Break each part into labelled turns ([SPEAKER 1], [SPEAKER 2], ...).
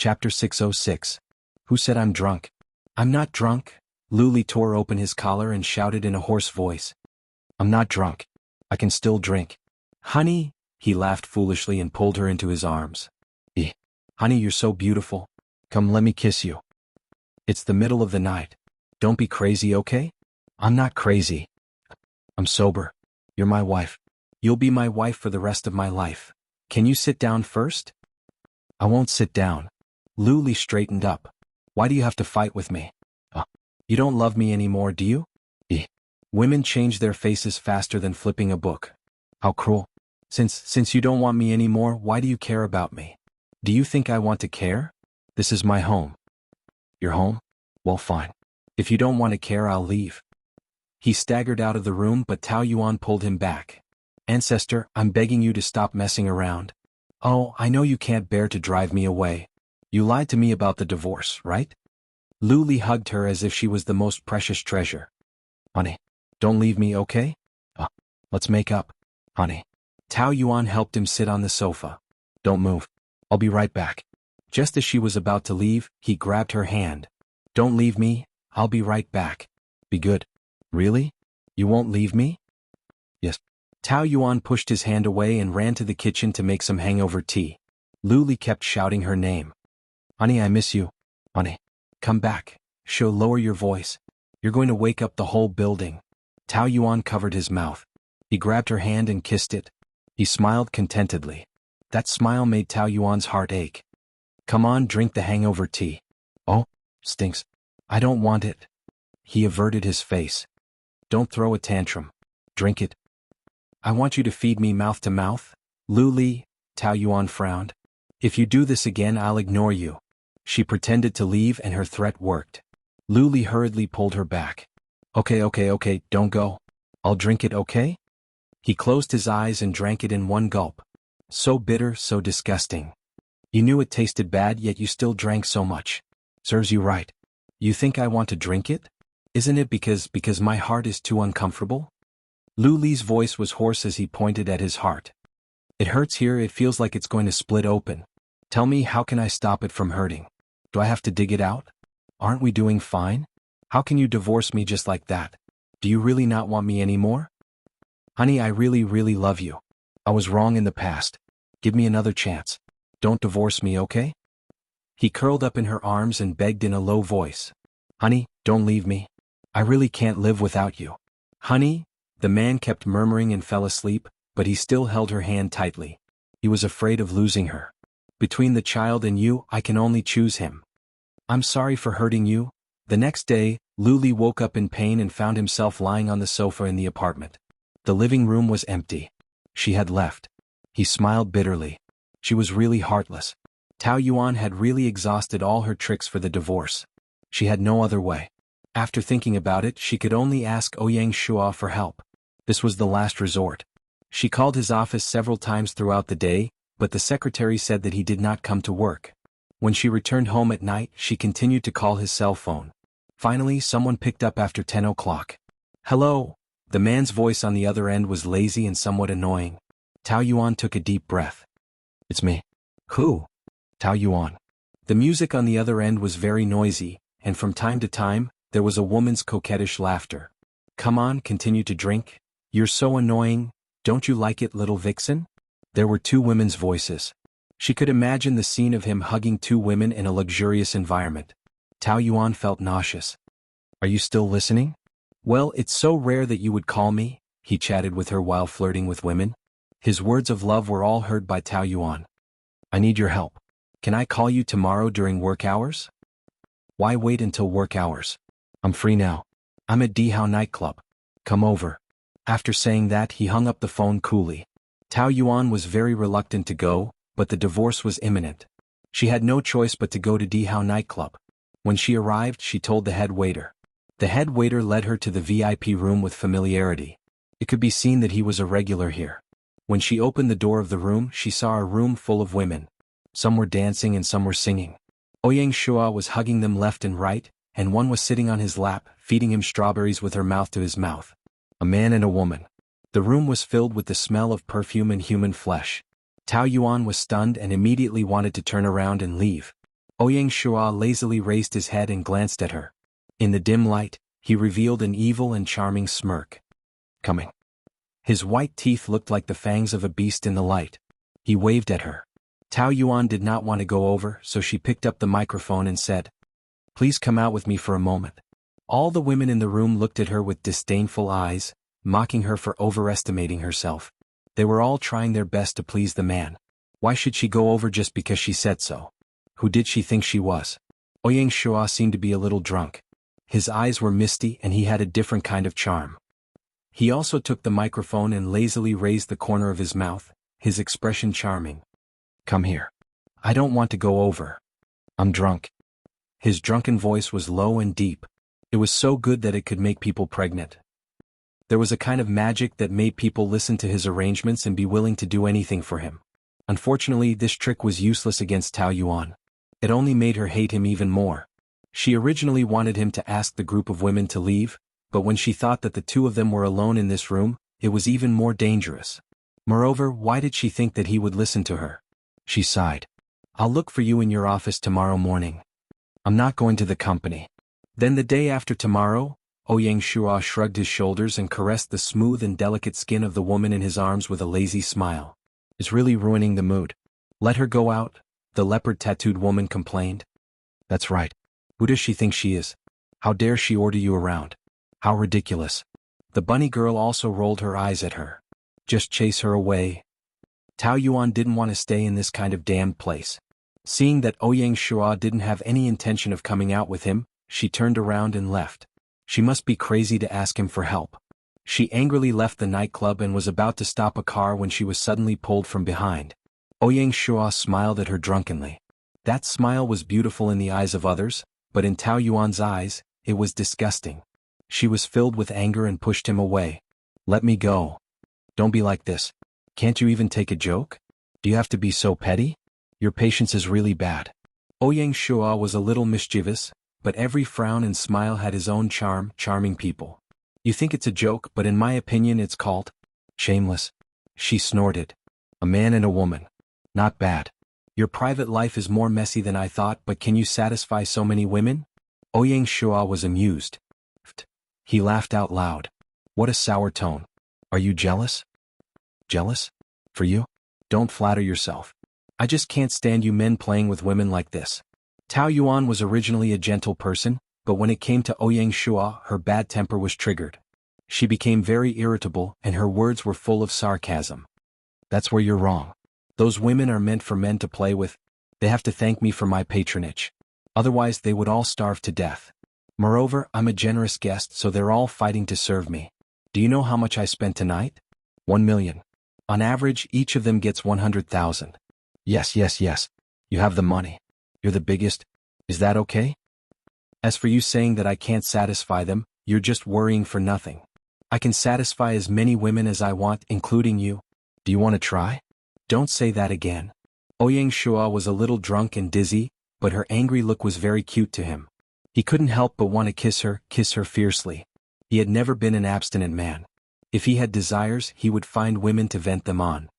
[SPEAKER 1] Chapter 606. Who said I'm drunk? I'm not drunk. Luli tore open his collar and shouted in a hoarse voice. I'm not drunk. I can still drink. Honey, he laughed foolishly and pulled her into his arms. Honey, you're so beautiful. Come, let me kiss you. It's the middle of the night. Don't be crazy, okay? I'm not crazy. I'm sober. You're my wife. You'll be my wife for the rest of my life. Can you sit down first? I won't sit down. Luli straightened up. Why do you have to fight with me? You don't love me anymore, do you? Women change their faces faster than flipping a book. How cruel. Since you don't want me anymore, why do you care about me? Do you think I want to care? This is my home. Your home? Well, fine. If you don't want to care, I'll leave. He staggered out of the room, but Tao Yuan pulled him back. Ancestor, I'm begging you to stop messing around. Oh, I know you can't bear to drive me away. You lied to me about the divorce, right? Luli hugged her as if she was the most precious treasure. Honey, don't leave me, okay? Let's make up. Honey. Tao Yuan helped him sit on the sofa. Don't move. I'll be right back. Just as she was about to leave, he grabbed her hand. Don't leave me, I'll be right back. Be good. Really? You won't leave me? Yes. Tao Yuan pushed his hand away and ran to the kitchen to make some hangover tea. Luli kept shouting her name. Honey, I miss you. Honey. Come back. Lower your voice. You're going to wake up the whole building. Tao Yuan covered his mouth. He grabbed her hand and kissed it. He smiled contentedly. That smile made Tao Yuan's heart ache. Come on, drink the hangover tea. Oh, stinks. I don't want it. He averted his face. Don't throw a tantrum. Drink it. I want you to feed me mouth to mouth. Luli, Tao Yuan frowned. If you do this again, I'll ignore you. She pretended to leave and her threat worked. Luli hurriedly pulled her back. Okay, don't go. I'll drink it, okay? He closed his eyes and drank it in one gulp. So bitter, so disgusting. You knew it tasted bad, yet you still drank so much. Serves you right. You think I want to drink it? Isn't it because my heart is too uncomfortable? Luli's voice was hoarse as he pointed at his heart. It hurts here, it feels like it's going to split open. Tell me, how can I stop it from hurting? Do I have to dig it out? Aren't we doing fine? How can you divorce me just like that? Do you really not want me anymore? Honey, I really love you. I was wrong in the past. Give me another chance. Don't divorce me, okay? He curled up in her arms and begged in a low voice. Honey, don't leave me. I really can't live without you. Honey, the man kept murmuring and fell asleep, but he still held her hand tightly. He was afraid of losing her. Between the child and you, I can only choose him. I'm sorry for hurting you. The next day, Luli woke up in pain and found himself lying on the sofa in the apartment. The living room was empty. She had left. He smiled bitterly. She was really heartless. Tao Yuan had really exhausted all her tricks for the divorce. She had no other way. After thinking about it, she could only ask Ouyang Shua for help. This was the last resort. She called his office several times throughout the day, but the secretary said that he did not come to work. When she returned home at night, she continued to call his cell phone. Finally, someone picked up after 10 o'clock. Hello. The man's voice on the other end was lazy and somewhat annoying. Tao Yuan took a deep breath. It's me. Who? Tao Yuan. The music on the other end was very noisy, and from time to time, there was a woman's coquettish laughter. Come on, continue to drink. You're so annoying. Don't you like it, little vixen? There were two women's voices. She could imagine the scene of him hugging two women in a luxurious environment. Tao Yuan felt nauseous. Are you still listening? Well, it's so rare that you would call me, he chatted with her while flirting with women. His words of love were all heard by Tao Yuan. I need your help. Can I call you tomorrow during work hours? Why wait until work hours? I'm free now. I'm at Dihao nightclub. Come over. After saying that, he hung up the phone coolly. Tao Yuan was very reluctant to go, but the divorce was imminent. She had no choice but to go to Dihao nightclub. When she arrived, she told the head waiter. The head waiter led her to the VIP room with familiarity. It could be seen that he was a regular here. When she opened the door of the room, she saw a room full of women. Some were dancing and some were singing. Ouyang Shua was hugging them left and right, and one was sitting on his lap, feeding him strawberries with her mouth to his mouth. A man and a woman. The room was filled with the smell of perfume and human flesh. Tao Yuan was stunned and immediately wanted to turn around and leave. Ouyang Shua lazily raised his head and glanced at her. In the dim light, he revealed an evil and charming smirk. Coming. His white teeth looked like the fangs of a beast in the light. He waved at her. Tao Yuan did not want to go over, so she picked up the microphone and said, "Please come out with me for a moment." All the women in the room looked at her with disdainful eyes, mocking her for overestimating herself. They were all trying their best to please the man. Why should she go over just because she said so? Who did she think she was? Ouyang Shua seemed to be a little drunk. His eyes were misty and he had a different kind of charm. He also took the microphone and lazily raised the corner of his mouth, his expression charming. "Come here. I don't want to go over. I'm drunk." His drunken voice was low and deep. It was so good that it could make people pregnant. There was a kind of magic that made people listen to his arrangements and be willing to do anything for him. Unfortunately, this trick was useless against Tao Yuan. It only made her hate him even more. She originally wanted him to ask the group of women to leave, but when she thought that the two of them were alone in this room, it was even more dangerous. Moreover, why did she think that he would listen to her? She sighed. "I'll look for you in your office tomorrow morning. I'm not going to the company." Then the day after tomorrow, Ouyang Shua shrugged his shoulders and caressed the smooth and delicate skin of the woman in his arms with a lazy smile. "It's really ruining the mood. Let her go out," the leopard-tattooed woman complained. "That's right. Who does she think she is? How dare she order you around? How ridiculous." The bunny girl also rolled her eyes at her. "Just chase her away." Tao Yuan didn't want to stay in this kind of damned place. Seeing that Ouyang Shua didn't have any intention of coming out with him, she turned around and left. She must be crazy to ask him for help. She angrily left the nightclub and was about to stop a car when she was suddenly pulled from behind. Ouyang Shua smiled at her drunkenly. That smile was beautiful in the eyes of others, but in Tao Yuan's eyes, it was disgusting. She was filled with anger and pushed him away. "Let me go. Don't be like this. Can't you even take a joke? Do you have to be so petty? Your patience is really bad." Ouyang Shua was a little mischievous, but every frown and smile had his own charm, charming people. "You think it's a joke, but in my opinion it's called shameless." She snorted. "A man and a woman. Not bad. Your private life is more messy than I thought, but can you satisfy so many women?" Ouyang Shua was amused. He laughed out loud. "What a sour tone. Are you jealous?" "Jealous? For you? Don't flatter yourself. I just can't stand you men playing with women like this." Tao Yuan was originally a gentle person, but when it came to Ouyang Shua, her bad temper was triggered. She became very irritable and her words were full of sarcasm. "That's where you're wrong. Those women are meant for men to play with. They have to thank me for my patronage. Otherwise they would all starve to death. Moreover, I'm a generous guest, so they're all fighting to serve me. Do you know how much I spent tonight? 1 million. On average, each of them gets 100,000. Yes. You have the money. You're the biggest. Is that okay? As for you saying that I can't satisfy them, you're just worrying for nothing. I can satisfy as many women as I want, including you. Do you want to try?" "Don't say that again." Ouyang Shua was a little drunk and dizzy, but her angry look was very cute to him. He couldn't help but want to kiss her fiercely. He had never been an abstinent man. If he had desires, he would find women to vent them on.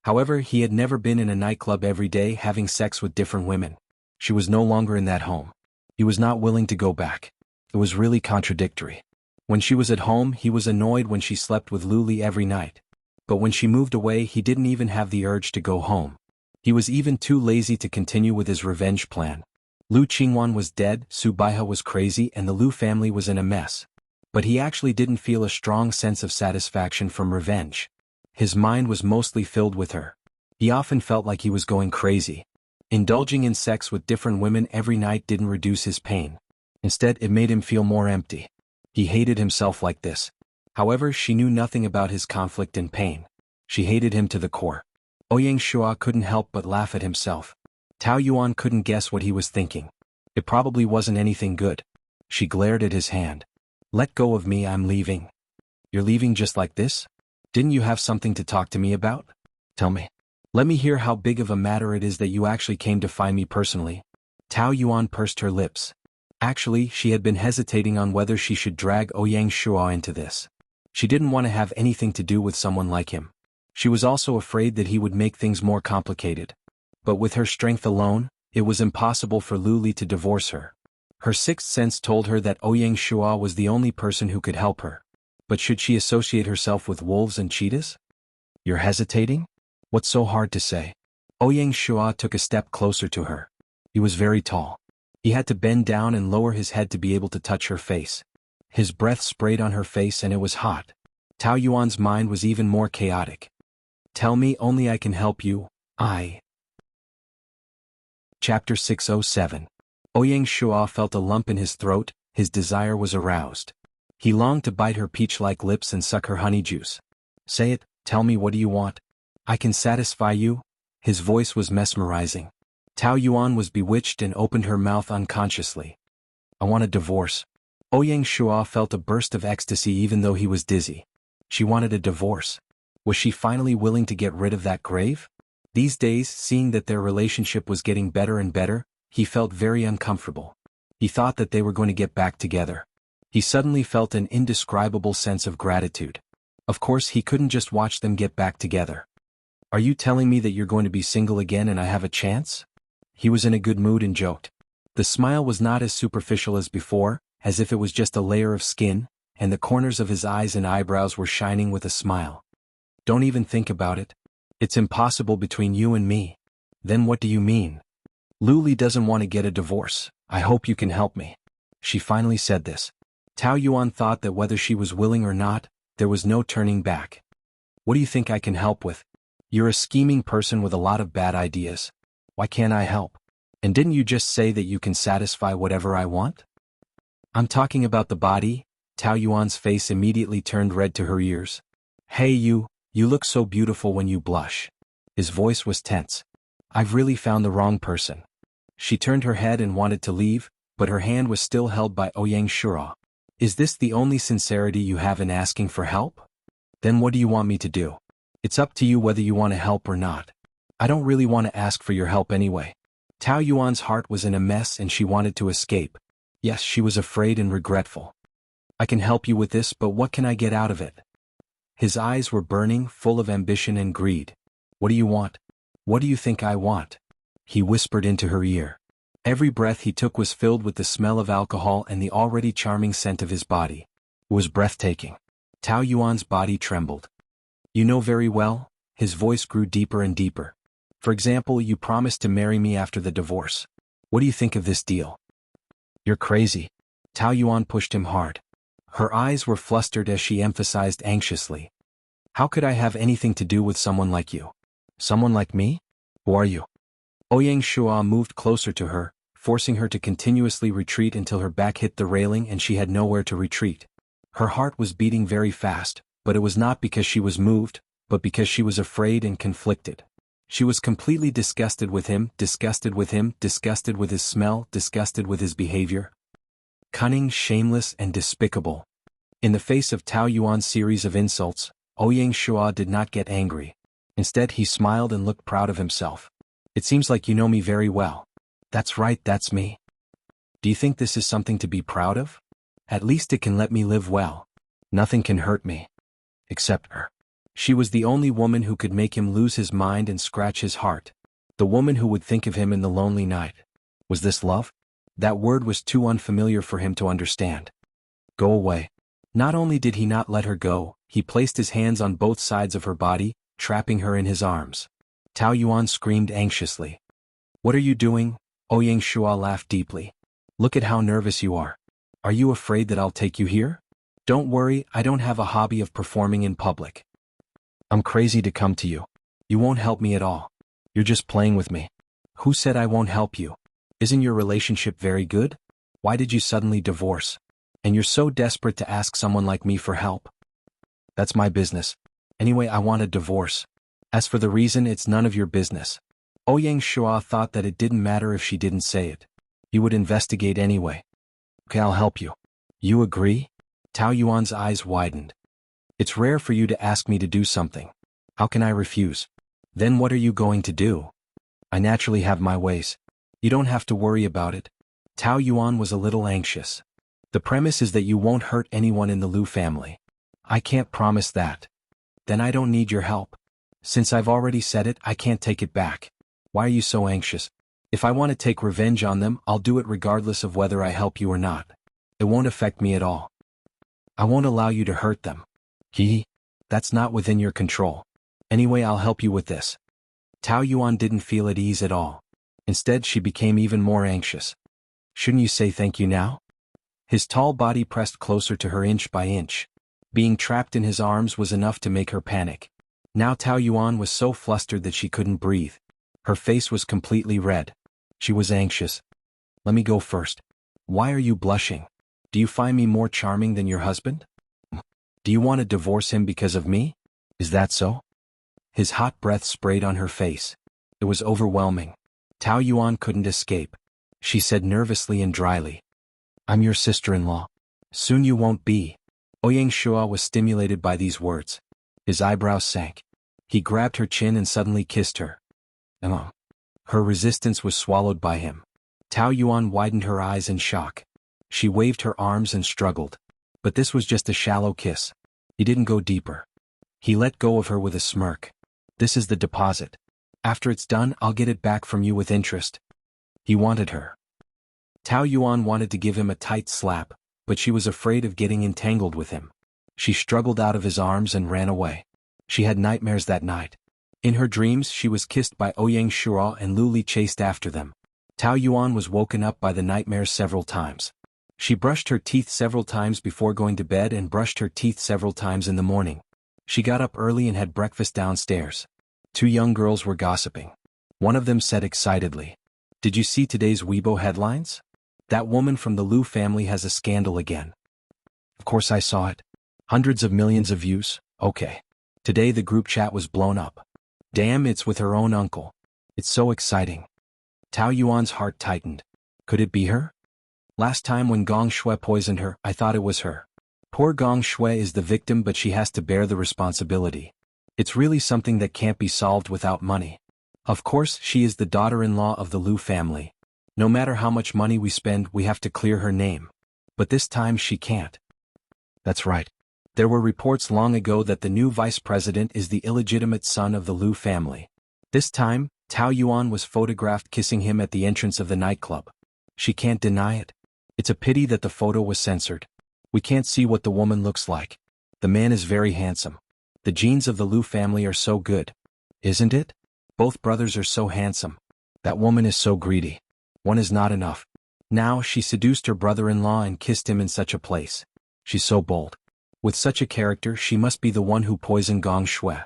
[SPEAKER 1] However, he had never been in a nightclub every day having sex with different women. She was no longer in that home. He was not willing to go back. It was really contradictory. When she was at home, he was annoyed when she slept with Luli every night. But when she moved away, he didn't even have the urge to go home. He was even too lazy to continue with his revenge plan. Lu Qingwan was dead, Su Baihe was crazy, and the Lu family was in a mess. But he actually didn't feel a strong sense of satisfaction from revenge. His mind was mostly filled with her. He often felt like he was going crazy. Indulging in sex with different women every night didn't reduce his pain. Instead, it made him feel more empty. He hated himself like this. However, she knew nothing about his conflict and pain. She hated him to the core. Ouyang Shua couldn't help but laugh at himself. Tao Yuan couldn't guess what he was thinking. It probably wasn't anything good. She glared at his hand. "Let go of me, I'm leaving." "You're leaving just like this? Didn't you have something to talk to me about? Tell me. Let me hear how big of a matter it is that you actually came to find me personally." Tao Yuan pursed her lips. Actually, she had been hesitating on whether she should drag Ouyang Shua into this. She didn't want to have anything to do with someone like him. She was also afraid that he would make things more complicated. But with her strength alone, It was impossible for Lu Li to divorce her. Her sixth sense told her that Ouyang Shua was the only person who could help her. But should she associate herself with wolves and cheetahs? You're hesitating? What's so hard to say? Ouyang Shua took a step closer to her. He was very tall. He had to bend down and lower his head to be able to touch her face. His breath sprayed on her face and it was hot. Tao Yuan's mind was even more chaotic. Tell me only I can help you, Chapter 607. Ouyang Shua felt a lump in his throat, his desire was aroused. He longed to bite her peach-like lips and suck her honey juice. Say it, tell me what do you want? I can satisfy you. His voice was mesmerizing. Tao Yuan was bewitched and opened her mouth unconsciously. I want a divorce. Ouyang Shua felt a burst of ecstasy even though he was dizzy. She wanted a divorce. Was she finally willing to get rid of that grave? These days, seeing that their relationship was getting better and better, he felt very uncomfortable. He thought that they were going to get back together. He suddenly felt an indescribable sense of gratitude. Of course, he couldn't just watch them get back together. Are you telling me that you're going to be single again and I have a chance? He was in a good mood and joked. The smile was not as superficial as before, as if it was just a layer of skin, and the corners of his eyes and eyebrows were shining with a smile. Don't even think about it. It's impossible between you and me. Then what do you mean? Lu Li doesn't want to get a divorce. I hope you can help me. She finally said this. Tao Yuan thought that whether she was willing or not, there was no turning back. What do you think I can help with? You're a scheming person with a lot of bad ideas. Why can't I help? And didn't you just say that you can satisfy whatever I want? I'm talking about the body. Tao Yuan's face immediately turned red to her ears. Hey you look so beautiful when you blush. His voice was tense. I've really found the wrong person. She turned her head and wanted to leave, but her hand was still held by Ouyang Shua. Is this the only sincerity you have in asking for help? Then what do you want me to do? It's up to you whether you want to help or not. I don't really want to ask for your help anyway. Tao Yuan's heart was in a mess and she wanted to escape. Yes, she was afraid and regretful. I can help you with this, but what can I get out of it? His eyes were burning, full of ambition and greed. What do you want? What do you think I want? He whispered into her ear. Every breath he took was filled with the smell of alcohol and the already charming scent of his body. It was breathtaking. Tao Yuan's body trembled. You know very well, his voice grew deeper and deeper. For example, you promised to marry me after the divorce. What do you think of this deal? You're crazy. Tao Yuan pushed him hard. Her eyes were flustered as she emphasized anxiously. How could I have anything to do with someone like you? Someone like me? Who are you? Ouyang Shua moved closer to her, forcing her to continuously retreat until her back hit the railing and she had nowhere to retreat. Her heart was beating very fast, but it was not because she was moved, but because she was afraid and conflicted. She was completely disgusted with him, disgusted with his smell, disgusted with his behavior. Cunning, shameless, and despicable. In the face of Tao Yuan's series of insults, Ouyang Shua did not get angry. Instead, he smiled and looked proud of himself. It seems like you know me very well. That's right, that's me. Do you think this is something to be proud of? At least it can let me live well. Nothing can hurt me. Except her. She was the only woman who could make him lose his mind and scratch his heart. The woman who would think of him in the lonely night. Was this love? That word was too unfamiliar for him to understand. Go away. Not only did he not let her go, he placed his hands on both sides of her body, trapping her in his arms. Tao Yuan screamed anxiously. What are you doing? Ouyang Shua laughed deeply. Look at how nervous you are. Are you afraid that I'll take you here? Don't worry, I don't have a hobby of performing in public. I'm crazy to come to you. You won't help me at all. You're just playing with me. Who said I won't help you? Isn't your relationship very good? Why did you suddenly divorce? And you're so desperate to ask someone like me for help? That's my business. Anyway, I want a divorce. As for the reason, it's none of your business. Ouyang Shua thought that it didn't matter if she didn't say it. He would investigate anyway. Okay, I'll help you. You agree? Tao Yuan's eyes widened. It's rare for you to ask me to do something. How can I refuse? Then what are you going to do? I naturally have my ways. You don't have to worry about it. Tao Yuan was a little anxious. The premise is that you won't hurt anyone in the Lu family. I can't promise that. Then I don't need your help. Since I've already said it, I can't take it back. Why are you so anxious? If I want to take revenge on them, I'll do it regardless of whether I help you or not. It won't affect me at all. I won't allow you to hurt them. That's not within your control. Anyway, I'll help you with this. Tao Yuan didn't feel at ease at all. Instead, she became even more anxious. Shouldn't you say thank you now? His tall body pressed closer to her inch by inch. Being trapped in his arms was enough to make her panic. Now Tao Yuan was so flustered that she couldn't breathe. Her face was completely red. She was anxious. Let me go first. Why are you blushing? Do you find me more charming than your husband? Do you want to divorce him because of me? Is that so? His hot breath sprayed on her face. It was overwhelming. Tao Yuan couldn't escape. She said nervously and dryly. I'm your sister-in-law. Soon you won't be. Ouyang Shua was stimulated by these words. His eyebrows sank. He grabbed her chin and suddenly kissed her. Her resistance was swallowed by him. Tao Yuan widened her eyes in shock. She waved her arms and struggled. But this was just a shallow kiss. He didn't go deeper. He let go of her with a smirk. This is the deposit. After it's done, I'll get it back from you with interest. He wanted her. Tao Yuan wanted to give him a tight slap, but she was afraid of getting entangled with him. She struggled out of his arms and ran away. She had nightmares that night. In her dreams, she was kissed by Ouyang Shua and Lu Li chased after them. Tao Yuan was woken up by the nightmares several times. She brushed her teeth several times before going to bed and brushed her teeth several times in the morning. She got up early and had breakfast downstairs. Two young girls were gossiping. One of them said excitedly, "Did you see today's Weibo headlines? That woman from the Lu family has a scandal again." Of course I saw it. Hundreds of millions of views, okay. Today the group chat was blown up. Damn, it's with her own uncle. It's so exciting. Tao Yuan's heart tightened. Could it be her? Last time when Gong Shui poisoned her, I thought it was her. Poor Gong Shui is the victim, but she has to bear the responsibility. It's really something that can't be solved without money. Of course, she is the daughter-in-law of the Lu family. No matter how much money we spend, we have to clear her name. But this time she can't. That's right. There were reports long ago that the new vice president is the illegitimate son of the Lu family. This time, Tao Yuan was photographed kissing him at the entrance of the nightclub. She can't deny it. It's a pity that the photo was censored. We can't see what the woman looks like. The man is very handsome. The genes of the Lu family are so good. Isn't it? Both brothers are so handsome. That woman is so greedy. One is not enough. Now she seduced her brother-in-law and kissed him in such a place. She's so bold. With such a character, she must be the one who poisoned Gong Shui.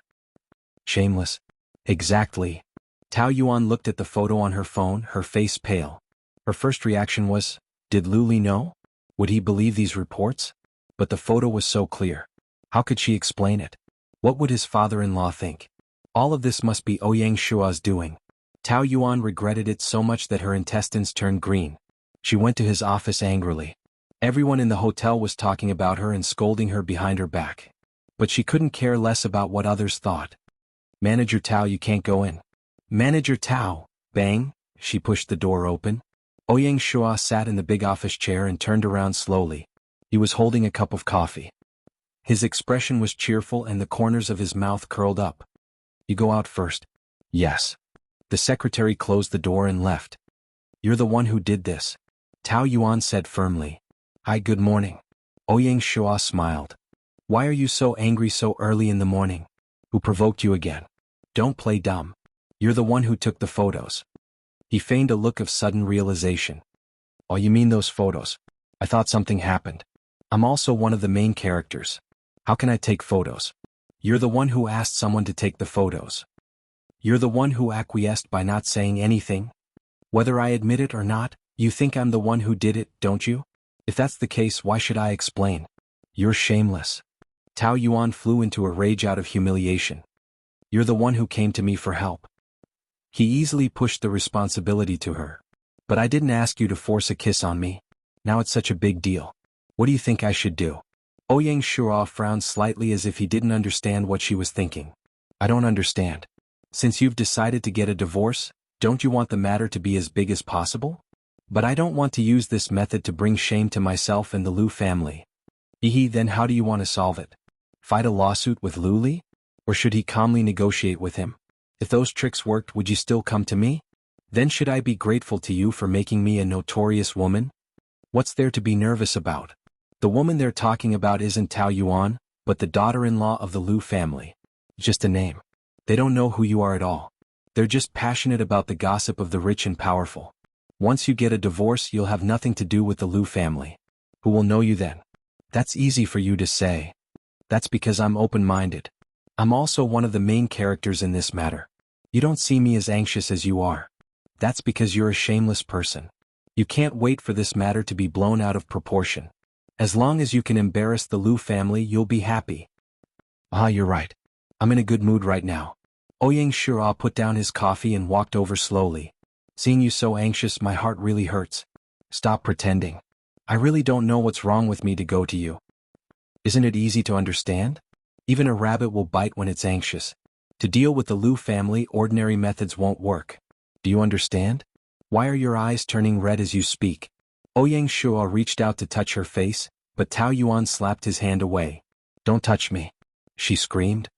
[SPEAKER 1] Shameless. Exactly. Tao Yuan looked at the photo on her phone, her face pale. Her first reaction was, did Lu Li know? Would he believe these reports? But the photo was so clear. How could she explain it? What would his father-in-law think? All of this must be Ouyang Shua's doing. Tao Yuan regretted it so much that her intestines turned green. She went to his office angrily. Everyone in the hotel was talking about her and scolding her behind her back. But she couldn't care less about what others thought. Manager Tao, you can't go in. Manager Tao, bang, she pushed the door open. Ouyang Shua sat in the big office chair and turned around slowly. He was holding a cup of coffee. His expression was cheerful and the corners of his mouth curled up. You go out first. Yes. The secretary closed the door and left. You're the one who did this. Tao Yuan said firmly. Hi, good morning. Ouyang Shua smiled. Why are you so angry so early in the morning? Who provoked you again? Don't play dumb. You're the one who took the photos. He feigned a look of sudden realization. Oh, you mean those photos? I thought something happened. I'm also one of the main characters. How can I take photos? You're the one who asked someone to take the photos. You're the one who acquiesced by not saying anything. Whether I admit it or not, you think I'm the one who did it, don't you? If that's the case, why should I explain? You're shameless. Tao Yuan flew into a rage out of humiliation. You're the one who came to me for help. He easily pushed the responsibility to her. But I didn't ask you to force a kiss on me. Now it's such a big deal. What do you think I should do? Ouyang Shua frowned slightly as if he didn't understand what she was thinking. I don't understand. Since you've decided to get a divorce, don't you want the matter to be as big as possible? But I don't want to use this method to bring shame to myself and the Lu family. Then how do you want to solve it? Fight a lawsuit with Lu Li? Or should he calmly negotiate with him? If those tricks worked, would you still come to me? Then should I be grateful to you for making me a notorious woman? What's there to be nervous about? The woman they're talking about isn't Tao Yuan, but the daughter-in-law of the Lu family. Just a name. They don't know who you are at all. They're just passionate about the gossip of the rich and powerful. Once you get a divorce, you'll have nothing to do with the Lu family. Who will know you then? That's easy for you to say. That's because I'm open-minded. I'm also one of the main characters in this matter. You don't see me as anxious as you are. That's because you're a shameless person. You can't wait for this matter to be blown out of proportion. As long as you can embarrass the Lu family, you'll be happy. Ah, you're right. I'm in a good mood right now. Ouyang Shura put down his coffee and walked over slowly. Seeing you so anxious, my heart really hurts. Stop pretending. I really don't know what's wrong with me to go to you. Isn't it easy to understand? Even a rabbit will bite when it's anxious. To deal with the Lu family, ordinary methods won't work. Do you understand? Why are your eyes turning red as you speak? Ouyang Shua reached out to touch her face, but Tao Yuan slapped his hand away. Don't touch me, she screamed.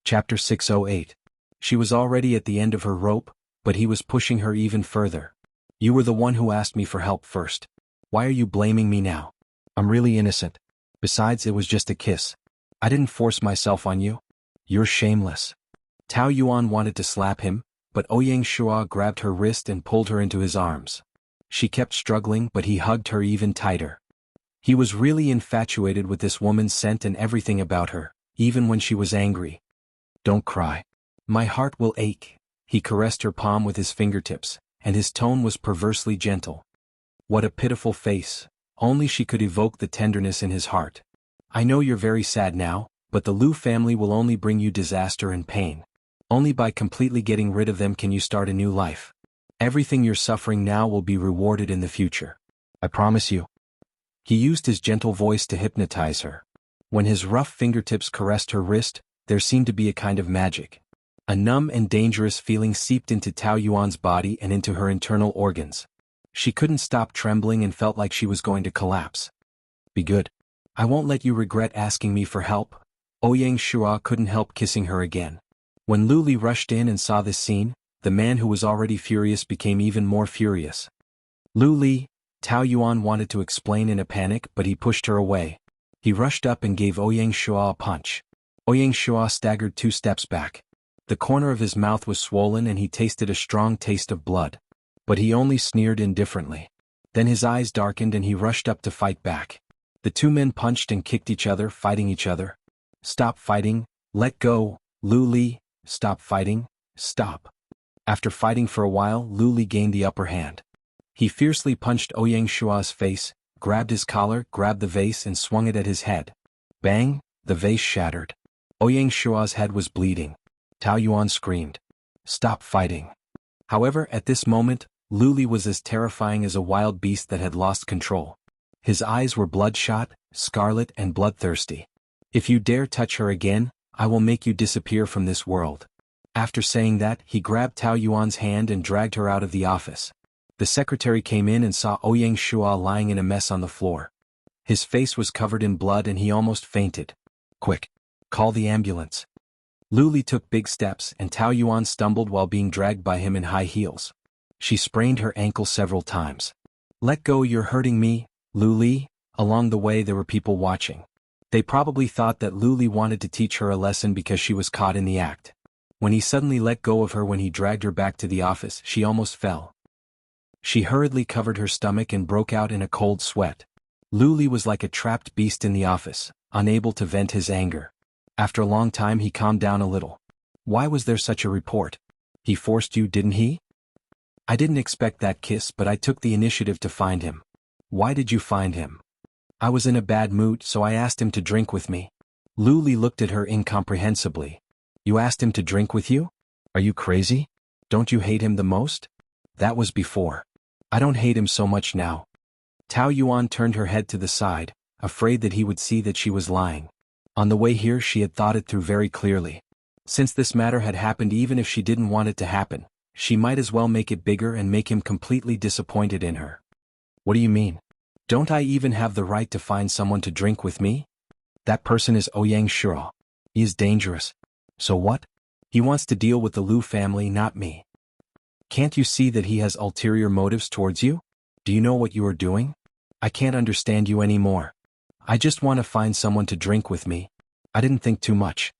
[SPEAKER 1] Chapter 608. She was already at the end of her rope, but he was pushing her even further. You were the one who asked me for help first. Why are you blaming me now? I'm really innocent. Besides, it was just a kiss. I didn't force myself on you. You're shameless. Tao Yuan wanted to slap him, but Ouyang Shua grabbed her wrist and pulled her into his arms. She kept struggling, but he hugged her even tighter. He was really infatuated with this woman's scent and everything about her, even when she was angry. Don't cry. My heart will ache. He caressed her palm with his fingertips, and his tone was perversely gentle. What a pitiful face. Only she could evoke the tenderness in his heart. I know you're very sad now, but the Lu family will only bring you disaster and pain. Only by completely getting rid of them can you start a new life. Everything you're suffering now will be rewarded in the future. I promise you. He used his gentle voice to hypnotize her. When his rough fingertips caressed her wrist, there seemed to be a kind of magic. A numb and dangerous feeling seeped into Tao Yuan's body and into her internal organs. She couldn't stop trembling and felt like she was going to collapse. Be good. I won't let you regret asking me for help. Ouyang Shua couldn't help kissing her again. When Lu Li rushed in and saw this scene, the man who was already furious became even more furious. Lu Li, Tao Yuan wanted to explain in a panic, but he pushed her away. He rushed up and gave Ouyang Shua a punch. Ouyang Shua staggered 2 steps back. The corner of his mouth was swollen and he tasted a strong taste of blood. But he only sneered indifferently. Then his eyes darkened and he rushed up to fight back. The 2 men punched and kicked each other, fighting each other. Stop fighting, let go, Lu Li, stop fighting, stop. After fighting for a while, Lu Li gained the upper hand. He fiercely punched Ouyang Shua's face, grabbed his collar, grabbed the vase and swung it at his head. Bang, the vase shattered. Ouyang Shua's head was bleeding. Tao Yuan screamed. Stop fighting. However, at this moment, Lu Li was as terrifying as a wild beast that had lost control. His eyes were bloodshot, scarlet and bloodthirsty. If you dare touch her again, I will make you disappear from this world. After saying that, he grabbed Tao Yuan's hand and dragged her out of the office. The secretary came in and saw Ouyang Shua lying in a mess on the floor. His face was covered in blood and he almost fainted. Quick! Call the ambulance. Lu Li took big steps and Tao Yuan stumbled while being dragged by him in high heels. She sprained her ankle several times. Let go, you're hurting me, Lu Li. Along the way there were people watching. They probably thought that Lu Li wanted to teach her a lesson because she was caught in the act. When he suddenly let go of her when he dragged her back to the office, she almost fell. She hurriedly covered her stomach and broke out in a cold sweat. Lu Li was like a trapped beast in the office, unable to vent his anger. After a long time he calmed down a little. Why was there such a report? He forced you, didn't he? I didn't expect that kiss, but I took the initiative to find him. Why did you find him? I was in a bad mood, so I asked him to drink with me. Lu Li looked at her incomprehensibly. You asked him to drink with you? Are you crazy? Don't you hate him the most? That was before. I don't hate him so much now. Tao Yuan turned her head to the side, afraid that he would see that she was lying. On the way here she had thought it through very clearly. Since this matter had happened, even if she didn't want it to happen, she might as well make it bigger and make him completely disappointed in her. What do you mean? Don't I even have the right to find someone to drink with me? That person is Ouyang Shua. He is dangerous. So what? He wants to deal with the Lu family, not me. Can't you see that he has ulterior motives towards you? Do you know what you are doing? I can't understand you anymore. I just want to find someone to drink with me. I didn't think too much.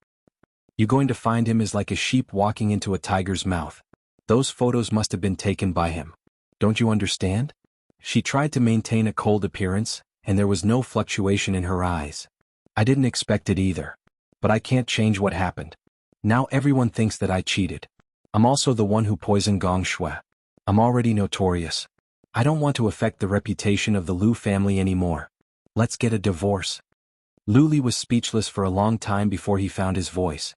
[SPEAKER 1] You going to find him is like a sheep walking into a tiger's mouth. Those photos must have been taken by him. Don't you understand? She tried to maintain a cold appearance, and there was no fluctuation in her eyes. I didn't expect it either. But I can't change what happened. Now everyone thinks that I cheated. I'm also the one who poisoned Gong Shui. I'm already notorious. I don't want to affect the reputation of the Lu family anymore. Let's get a divorce. Lu Li was speechless for a long time before he found his voice.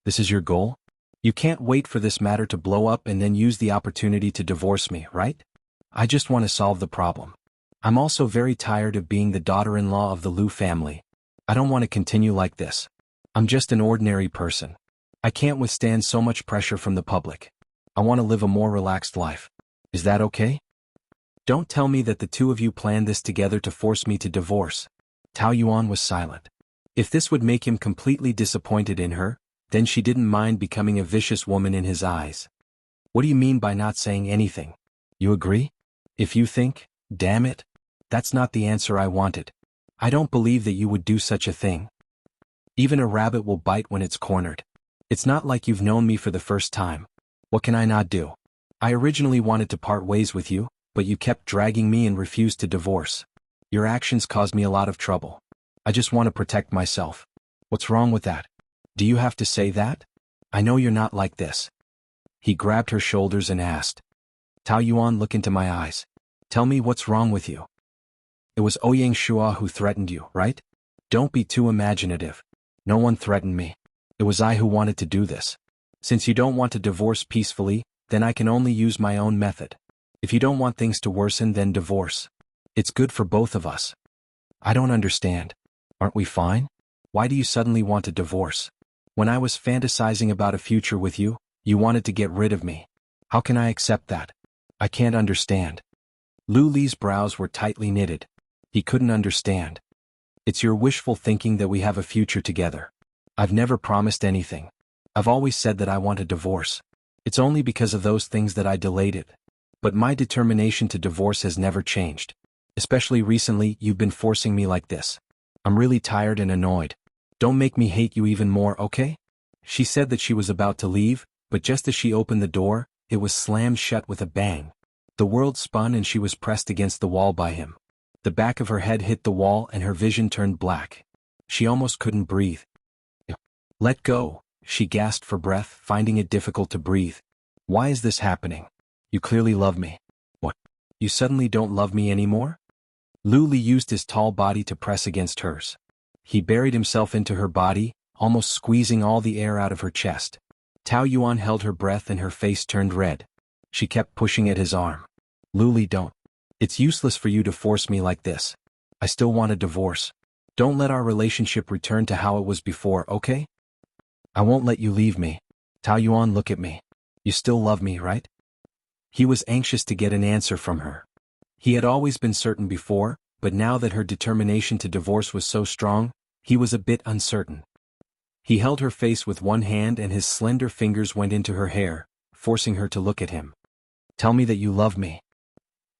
[SPEAKER 1] This is your goal? You can't wait for this matter to blow up and then use the opportunity to divorce me, right? I just want to solve the problem. I'm also very tired of being the daughter-in-law of the Lu family. I don't want to continue like this. I'm just an ordinary person. I can't withstand so much pressure from the public. I want to live a more relaxed life. Is that okay? Don't tell me that the two of you planned this together to force me to divorce. Tao Yuan was silent. If this would make him completely disappointed in her, then she didn't mind becoming a vicious woman in his eyes. What do you mean by not saying anything? You agree? If you think, damn it, that's not the answer I wanted. I don't believe that you would do such a thing. Even a rabbit will bite when it's cornered. It's not like you've known me for the first time. What can I not do? I originally wanted to part ways with you, but you kept dragging me and refused to divorce. Your actions caused me a lot of trouble. I just want to protect myself. What's wrong with that? Do you have to say that? I know you're not like this. He grabbed her shoulders and asked. Tao Yuan, look into my eyes. Tell me what's wrong with you. It was Ouyang Shua who threatened you, right? Don't be too imaginative. No one threatened me. It was I who wanted to do this. Since you don't want to divorce peacefully, then I can only use my own method. If you don't want things to worsen, then divorce. It's good for both of us. I don't understand. Aren't we fine? Why do you suddenly want to divorce? When I was fantasizing about a future with you, you wanted to get rid of me. How can I accept that? I can't understand. Lu Li's brows were tightly knitted. He couldn't understand. It's your wishful thinking that we have a future together. I've never promised anything. I've always said that I want a divorce. It's only because of those things that I delayed it. But my determination to divorce has never changed. Especially recently, you've been forcing me like this. I'm really tired and annoyed. Don't make me hate you even more, okay? She said that she was about to leave, but just as she opened the door, it was slammed shut with a bang. The world spun and she was pressed against the wall by him. The back of her head hit the wall and her vision turned black. She almost couldn't breathe. Let go, she gasped for breath, finding it difficult to breathe. Why is this happening? You clearly love me. What? You suddenly don't love me anymore? Lu Li used his tall body to press against hers. He buried himself into her body, almost squeezing all the air out of her chest. Tao Yuan held her breath and her face turned red. She kept pushing at his arm. Lu Li, don't. It's useless for you to force me like this. I still want a divorce. Don't let our relationship return to how it was before, okay? I won't let you leave me. Tao Yuan, look at me. You still love me, right? He was anxious to get an answer from her. He had always been certain before, but now that her determination to divorce was so strong, he was a bit uncertain. He held her face with one hand and his slender fingers went into her hair, forcing her to look at him. Tell me that you love me.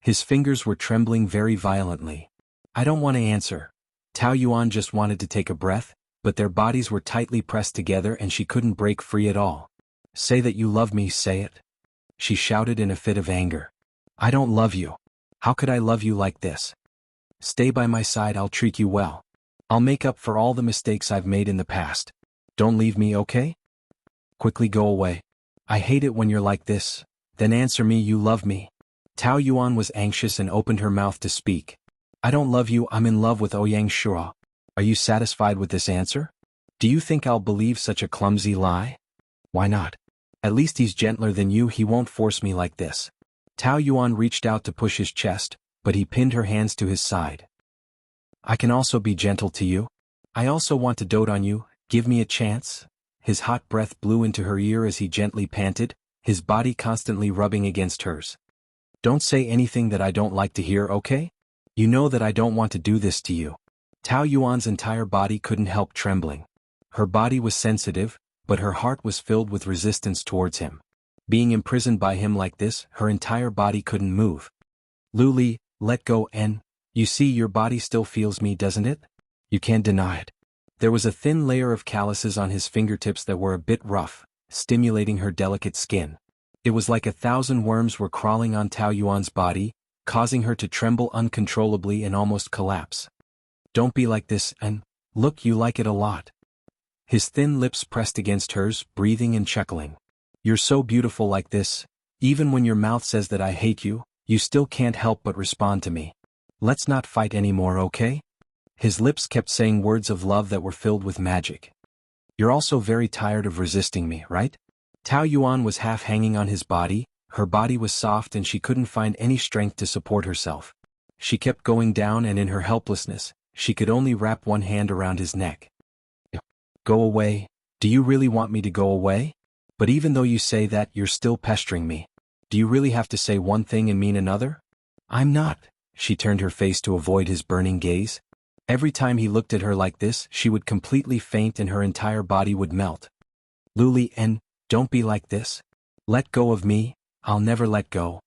[SPEAKER 1] His fingers were trembling very violently. I don't want to answer. Tao Yuan just wanted to take a breath, but their bodies were tightly pressed together and she couldn't break free at all. Say that you love me, say it. She shouted in a fit of anger. I don't love you. How could I love you like this? Stay by my side, I'll treat you well. I'll make up for all the mistakes I've made in the past. Don't leave me, okay? Quickly go away. I hate it when you're like this. Then answer me, you love me. Tao Yuan was anxious and opened her mouth to speak. I don't love you, I'm in love with Ouyang Shua. Are you satisfied with this answer? Do you think I'll believe such a clumsy lie? Why not? At least he's gentler than you, he won't force me like this. Tao Yuan reached out to push his chest, but he pinned her hands to his side. I can also be gentle to you. I also want to dote on you, give me a chance. His hot breath blew into her ear as he gently panted, his body constantly rubbing against hers. Don't say anything that I don't like to hear, okay? You know that I don't want to do this to you. Tao Yuan's entire body couldn't help trembling. Her body was sensitive, but her heart was filled with resistance towards him. Being imprisoned by him like this, her entire body couldn't move. Luli, let go and, you see your body still feels me, doesn't it? You can't deny it. There was a thin layer of calluses on his fingertips that were a bit rough, stimulating her delicate skin. It was like 1,000 worms were crawling on Tao Yuan's body, causing her to tremble uncontrollably and almost collapse. Don't be like this, and, look, you like it a lot. His thin lips pressed against hers, breathing and chuckling. You're so beautiful like this. Even when your mouth says that I hate you, you still can't help but respond to me. Let's not fight anymore, okay? His lips kept saying words of love that were filled with magic. You're also very tired of resisting me, right? Tao Yuan was half hanging on his body, her body was soft and she couldn't find any strength to support herself. She kept going down and in her helplessness, she could only wrap one hand around his neck. Go away. Do you really want me to go away? But even though you say that, you're still pestering me. Do you really have to say one thing and mean another? I'm not. She turned her face to avoid his burning gaze. Every time he looked at her like this, she would completely faint and her entire body would melt. Luli, and, don't be like this. Let go of me, I'll never let go.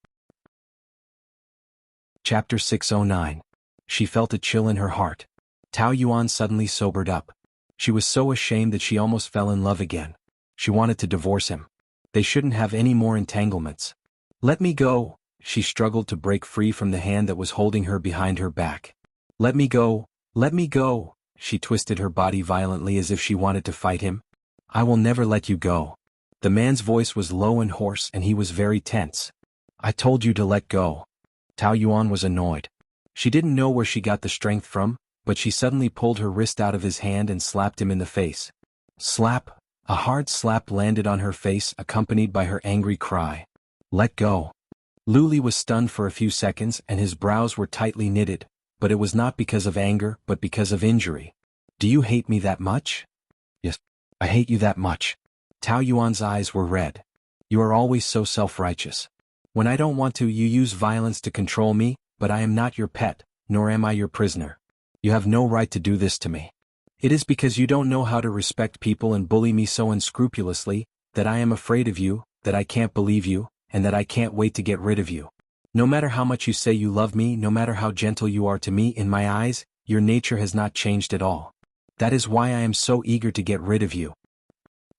[SPEAKER 1] Chapter 609. She felt a chill in her heart. Tao Yuan suddenly sobered up. She was so ashamed that she almost fell in love again. She wanted to divorce him. They shouldn't have any more entanglements. Let me go. She struggled to break free from the hand that was holding her behind her back. Let me go. Let me go. She twisted her body violently as if she wanted to fight him. I will never let you go. The man's voice was low and hoarse and he was very tense. I told you to let go. Tao Yuan was annoyed. She didn't know where she got the strength from, but she suddenly pulled her wrist out of his hand and slapped him in the face. Slap. A hard slap landed on her face, accompanied by her angry cry. Let go. Luli was stunned for a few seconds and his brows were tightly knitted, but it was not because of anger but because of injury. Do you hate me that much? Yes, I hate you that much. Tao Yuan's eyes were red. You are always so self-righteous. When I don't want to, you use violence to control me, but I am not your pet, nor am I your prisoner. You have no right to do this to me. It is because you don't know how to respect people and bully me so unscrupulously, that I am afraid of you, that I can't believe you, and that I can't wait to get rid of you. No matter how much you say you love me, no matter how gentle you are to me, in my eyes, your nature has not changed at all. That is why I am so eager to get rid of you.